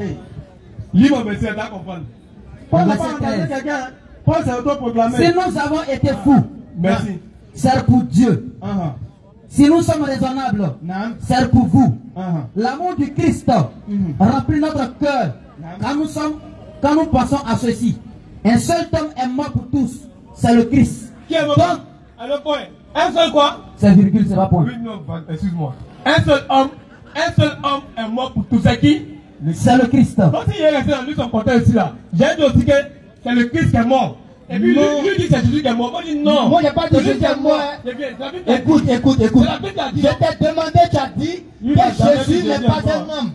Lis mon verset, t'as comprendre. Paul n'a Verset pas remplacé 13. quelqu'un. Paul s'est autoproclamé. Si nous avons été fous, Merci. c'est pour Dieu. Si nous sommes raisonnables, c'est pour vous. L'amour du Christ remplit notre cœur quand nous pensons à ceci. Un seul homme est mort pour tous, c'est le Christ. Qui est mort? Alors, point. Un seul quoi? C'est virgule, c'est pas point. Oui, non, excuse-moi. Un seul homme est mort pour tous. C'est qui? C'est le Christ. Donc, s'il est resté dans lui son côté ici là, j'ai dit aussi que c'est le Christ qui est mort. Et puis lui dit c'est Jésus qui est mort. Moi je dis non. Moi, j'ai pas dit Jésus est mort. Écoute. Je t'ai demandé, tu as dit que Jésus n'est pas un homme.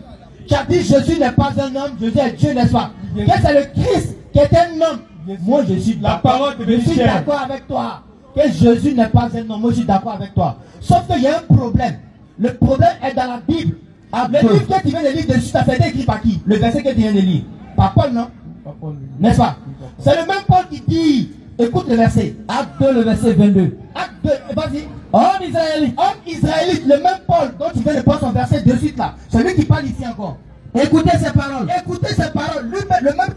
Tu as dit Jésus n'est pas un homme, Jésus est Dieu, n'est-ce pas? Que c'est le Christ qui est un homme. Moi, je suis d'accord avec toi. Que Jésus n'est pas un homme. Moi, je suis d'accord avec toi. Sauf qu'il y a un problème. Le problème est dans la Bible. Le livre que tu viens de lire dessus, ça fait écrit par qui? Le verset que tu viens de lire. Par Paul, non? N'est-ce pas? C'est le même Paul qui dit, écoute le verset. Acte 2, le verset 22. Acte 2, vas-y. Homme israélite, le même Paul dont tu viens de prendre son verset de suite là. Celui qui parle ici encore. écoutez ces paroles. Écoutez ces paroles. Le même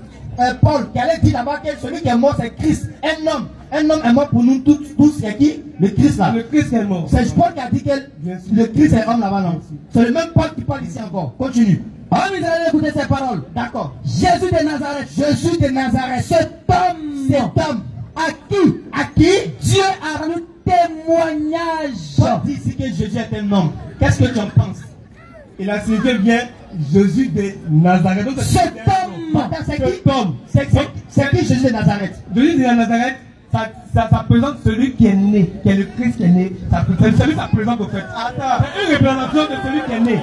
Paul qui allait dire là-bas que celui qui est mort c'est Christ. Un homme est mort pour nous tous. C'est qui? Le Christ là. Le Christ est mort. C'est Paul qui a dit que le Christ est homme là-bas, non? C'est le même Paul qui parle ici encore. Continue. Homme israélite, écoutez ces paroles. D'accord. Jésus de Nazareth. Jésus de Nazareth. Cet homme à qui Dieu a rendu témoignage. Paul dit ici que Jésus est un homme. Qu'est-ce que tu en penses? Il a signifié bien Jésus de Nazareth. Donc, cet homme, c'est qui Jésus de Nazareth? Jésus de Nazareth, ça présente celui qui est né, qui est le Christ qui est né. Celui ça présente au fait. C'est une représentation de celui qui est né.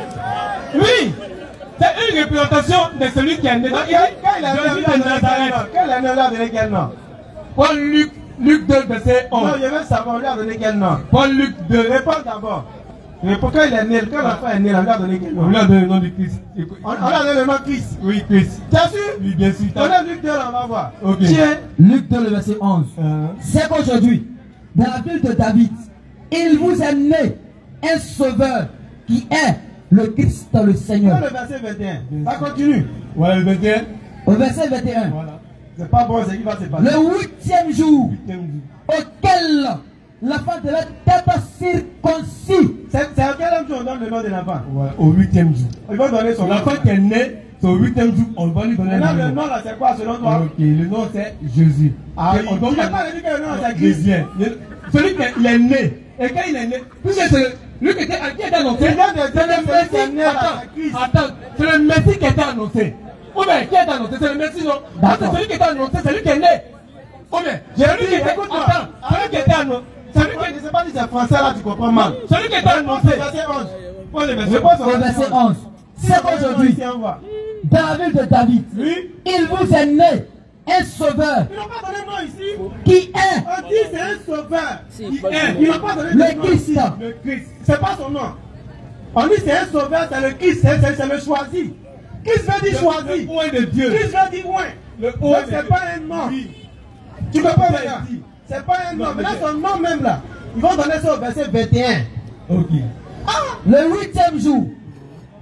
Oui, c'est une représentation de celui qui est né. Donc, Jésus de Nazareth. Quel est le nom? Donné quel nom? Paul Luc 2, verset 11. Non, je veux savoir, on lui a donné quel nom? Paul Luc 2. Réponds d'abord. Mais pourquoi il est né? Quand l'enfant est né, on lui a donné quel nom? On lui a donné le nom de Christ. On lui a donné le nom Christ. Oui, Christ. T'es sûr? Oui, bien sûr. On a Luc 2, on va voir. Ok. Tiens. Luc 2, le verset 11. C'est qu'aujourd'hui, dans la ville de David, il vous est né un sauveur qui est le Christ, le Seigneur. Le verset 21. Ça continue. Voilà le 21. Au verset 21. Voilà. C'est pas bon, c'est qui va se passer. Le 8e jour auquel l'enfant devait être circoncis. C'est à quel homme on donne le nom de l'enfant? Ouais, au 8e jour. Il va donner son nom. L'enfant qui est né, c'est au 8e jour, on va lui donner le nom là, c'est quoi selon toi? Ok, le nom c'est Jésus. Ah, il n'a pas dit que le nom c'est Christ. Celui qui est né. Et quand il est né, puisque c'est lui qui était annoncé. Attends, c'est le Messie qui était annoncé. Ou bien, qui est annoncé? C'est le Messie, non? C'est celui qui était annoncé, c'est lui qui est né. Ou bien, celui qui était annoncé. Celui qui était annoncé. Je ne sais pas si c'est français là, tu comprends mal. Celui qui était annoncé. Verset 11. Au verset 11. C'est qu'aujourd'hui, dans la ville de David, il vous est né un sauveur. Ils n'ont pas donné le nom ici. Qui est? On dit c'est un sauveur. Ils n'ont pas donné le nom ici. Le Christ. C'est pas son nom. On dit c'est un sauveur, c'est le Christ, c'est le choisi. Christ veut dire choisi. Le point de Dieu. Christ veut dire ouais. Le point de Dieu. C'est pas un nom. Tu comprends bien? C'est pas un nom. Mais là, son nom même là, ils vont donner ça au verset 21. Ok. Le 8e jour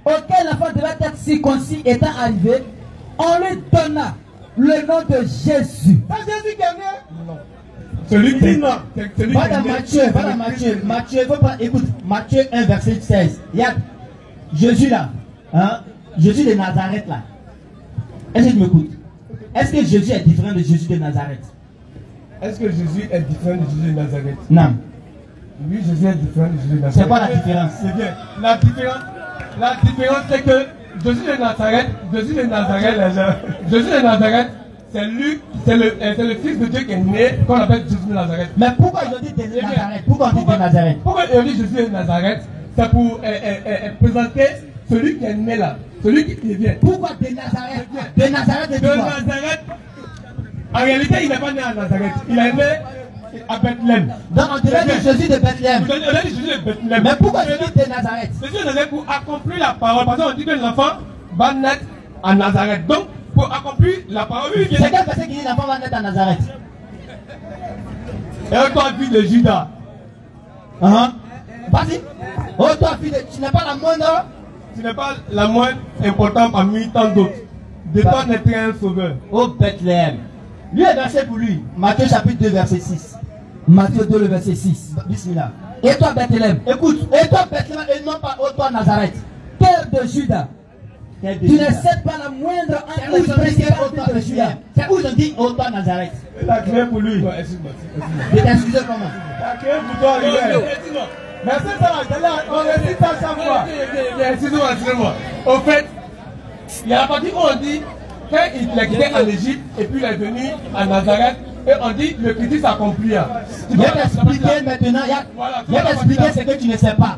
auquel l'enfant devait être circoncis étant arrivé, on lui donna le nom de Jésus. C'est Jésus qui est né? Non. Celui qui est né. Va dans Matthieu, écoute, Matthieu 1, verset 16. Regarde, Jésus là, hein, Jésus de Nazareth là. Est-ce que tu m'écoutes? Est-ce que Jésus est différent de Jésus de Nazareth? Est-ce que Jésus est différent de Jésus de Nazareth? Non. Oui, Jésus est différent de Jésus de Nazareth. C'est quoi la différence? C'est bien. La différence, c'est que Jésus de Nazareth, c'est lui, c'est le fils de Dieu qui est né, qu'on appelle Jésus de Nazareth. Mais pourquoi ils ont dit de Nazareth? Pourquoi on dit de Nazareth? Pourquoi ils ont dit Jésus de Nazareth? C'est pour présenter celui qui est né là, celui qui vient. Pourquoi de Nazareth? De Nazareth de Nazareth. En réalité, il n'est pas né à Nazareth. Il est né à Bethléem. Donc on dirait que Jésus de Bethléem. On a dit Jésus de Bethléem. Mais pourquoi Jésus de Nazareth? Jésus de Nazareth pour accomplir la parole. Parce qu'on dit que l'enfant va naître à Nazareth. Donc, pour accomplir la parole, c'est quel verset qui dit l'enfant va naître à Nazareth? Et toi, fille de Judas. Vas-y. Oh, toi, fille de... Tu n'es pas la moindre. Tu n'es pas la moins importante parmi tant d'autres. De toi naîtrait un sauveur. Oh, Bethléem. Lui est verset pour lui. Matthieu chapitre 2, verset 6. Matthieu 2, le verset 6. Bismillah. Et toi, Bethléem. Écoute, et toi, Bethléem, et non pas, oh, toi, Nazareth. Terre de Judas. Tu ne sais pas la moindre entre les principautés de Judas. C'est où ils ont dit, oh, toi, Nazareth. Il a créé pour lui. Excusez comment? Il a créé pour toi, mais c'est ça, on récite ça chaque fois. Excusez-moi. Au fait, il y a la partie où on dit, quand il est quitté en Égypte et puis il est venu à Nazareth, et on dit le critique s'accomplit. Je vais t'expliquer maintenant. Je vais t'expliquer ce que tu ne sais pas.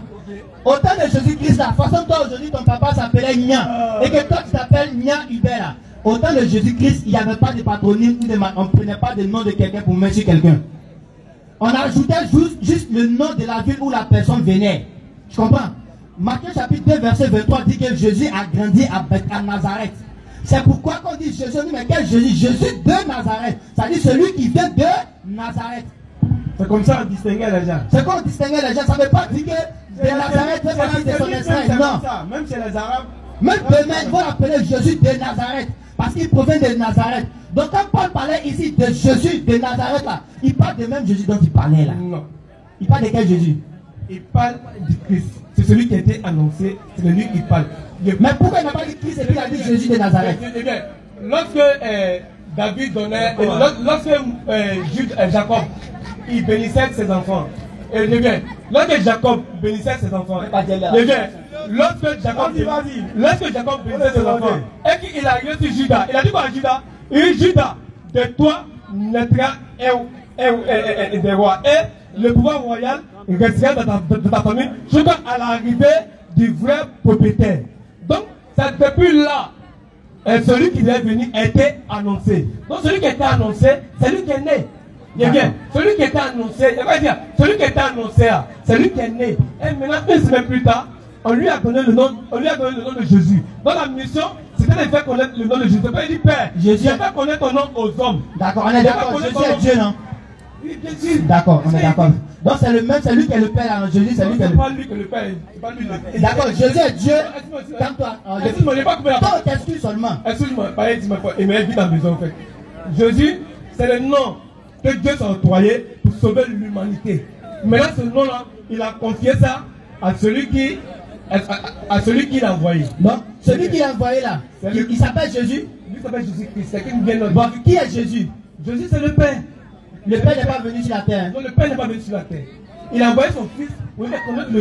Au temps de Jésus-Christ, la façon dont aujourd'hui ton papa s'appelait Nia et que toi tu t'appelles Nia Hubert. Au temps de Jésus-Christ, il n'y avait pas de patronyme, on ne prenait pas le nom de quelqu'un pour mettre sur quelqu'un. On ajoutait juste le nom de la ville où la personne venait. Tu comprends? Matthieu chapitre 2 verset 23 dit que Jésus a grandi à Nazareth. C'est pourquoi quand on dit Jésus, on dit mais quel Jésus? Jésus de Nazareth. Ça dit celui qui vient de Nazareth. C'est comme ça qu'on distinguait les gens. C'est comme on distinguait les gens. Ça ne veut pas dire que de Nazareth, c'est son esprit. Non. Même chez les Arabes. Même demain, ils vont l'appeler Jésus de Nazareth. Parce qu'il provient de Nazareth. Donc quand Paul parlait ici de Jésus de Nazareth, là, il parle de même Jésus dont il parlait là. Non. Il parle de quel Jésus? Il parle du Christ. C'est celui qui a été annoncé, c'est de lui qui parle. Mais pourquoi il n'a pas dit Christ et puis il a dit Jésus de Nazareth? Eh bien, lorsque David donnait, lorsque Jacob, il bénissait ses enfants, et bien, lorsque Jacob bénissait ses enfants, et bien, lorsque Jacob bénissait ses enfants, et qu'il arrive sur Judas, il a dit quoi à Judas? Il dit Judas, de toi naîtra des rois, et le pouvoir royal restera dans ta famille jusqu'à l'arrivée du vrai propriétaire. Donc, c'est depuis là, celui qui est venu était annoncé. Donc, celui qui était annoncé, c'est lui qui est né. Bien, celui qui était annoncé, celui qui était annoncé, c'est lui qui est né. Et maintenant, une semaine plus tard, on lui a donné le nom de Jésus. Donc, la mission, c'était de faire connaître le nom de Jésus. Il dit, Père, Jésus, je vais connaître ton nom aux hommes. D'accord, on est d'accord. Jésus est Dieu, non? D'accord, on est d'accord. Donc c'est le même, c'est lui qui est le Père. Alors Jésus, c'est lui qui est le Père. C'est pas lui qui est le Père. C'est pas lui le Père. D'accord, Jésus est Dieu. Calme-toi. Excuse-moi, il n'est pas coupé la parole. Non, t'excuses seulement. Excuse-moi, dis-moi quoi. Il m'a dit dans la maison en fait. Jésus, c'est le nom que Dieu s'est octroyé pour sauver l'humanité. Maintenant, ce nom-là, il a confié ça à celui qui l'a envoyé. Non, celui qui l'a envoyé là, il s'appelle Jésus. Lui s'appelle Jésus-Christ. C'est qui vient de bon, qui est Jésus? Jésus, c'est le Père. Le Père n'est pas venu sur la terre. Non, le Père n'est pas venu sur la terre. Il a envoyé son fils.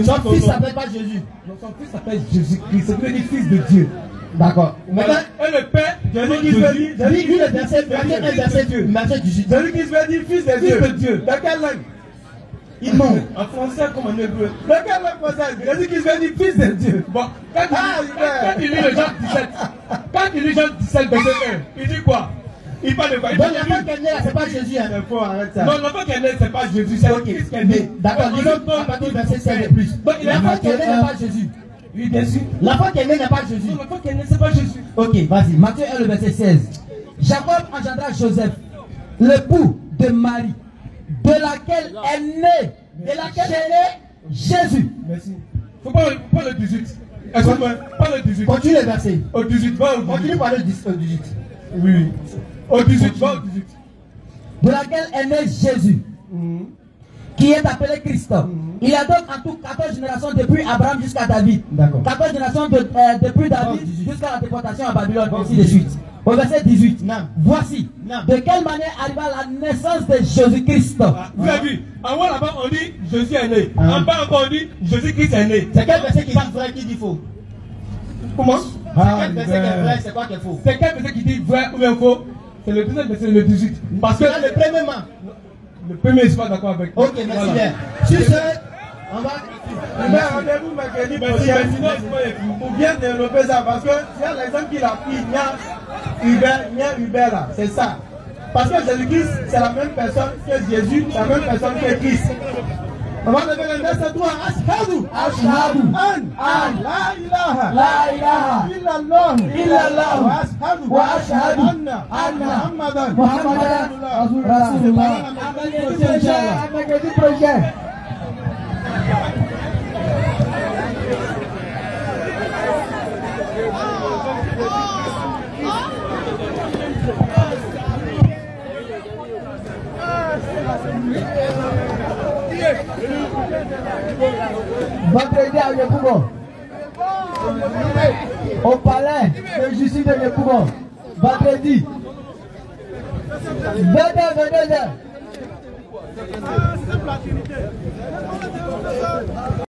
Son fils s'appelle pas Jésus. Non, son fils s'appelle Jésus-Christ. C'est le fils de Dieu. D'accord. Et le Père, Jésus qui veut dire, lui le verset, verset 18. Celui qui se veut dire fils de Dieu. Dans quelle langue? Il ment. En français comme en hébreu. Dans quelle langue française? Jésus qui se veut dire fils de Dieu. Bon, quand il lit le Jean 17, verset 1, il dit quoi? Il parle de quoi? Donc l'enfant qui est né là, c'est pas Jésus. Hein. Il faut arrêter ça. Non, l'enfant qui est né, c'est pas Jésus, c'est le Christ qui est né. D'accord, lisons à partir du verset 16 et plus. L'enfant qui est né n'est pas Jésus. Oui, bien sûr. L'enfant qui est né n'est pas Jésus. Non, l'enfant qui est né, c'est pas Jésus. Ok, vas-y. Matthieu 1, le verset 16. Jacob engendra Joseph, l'époux de Marie, de laquelle est né Jésus. Merci. Faut pas le 18. Excuse-moi, pas le 18. Continue le verset. Au 18, va au 18. Continue par le 18. Oui. Au 18, va au 18. De laquelle est né Jésus, qui est appelé Christ. Il y a donc en tout 14 générations depuis Abraham jusqu'à David. D'accord. 14 générations depuis David jusqu'à la déportation à Babylone, ainsi de suite. Au verset 18, voici de quelle manière arriva la naissance de Jésus-Christ. Vous avez vu, en haut là-bas on dit Jésus est né. En bas encore on dit Jésus-Christ est né. C'est quel verset qui dit vrai, qui dit faux? Comment? C'est quel verset qui est vrai, c'est quoi qui est faux? C'est quel verset qui dit vrai ou bien faux? C'est le deuxième verset, le 18. Parce que là, le premier man. Le premier, je ne suis pas d'accord avec. Ok, merci bien. Sur ce, on va. Mais rendez-vous mercredi prochain pour bien développer ça. Parce que c'est l'exemple qu'il a pris, Nia Hubert là, c'est ça. Parce que Jésus-Christ, c'est la même personne que Jésus, la même personne que Christ. On va lever le verset 3. Ashhadu. Ashhadu. An. La ilaha. La ilaha. Illallah. Illallah. Wa ashhadu. Anna. Muhammadan. Rasulullah. À mercredi prochain. Vendredi à Yekoubo, au palais de justice de Yekoubo, vendredi, 22h.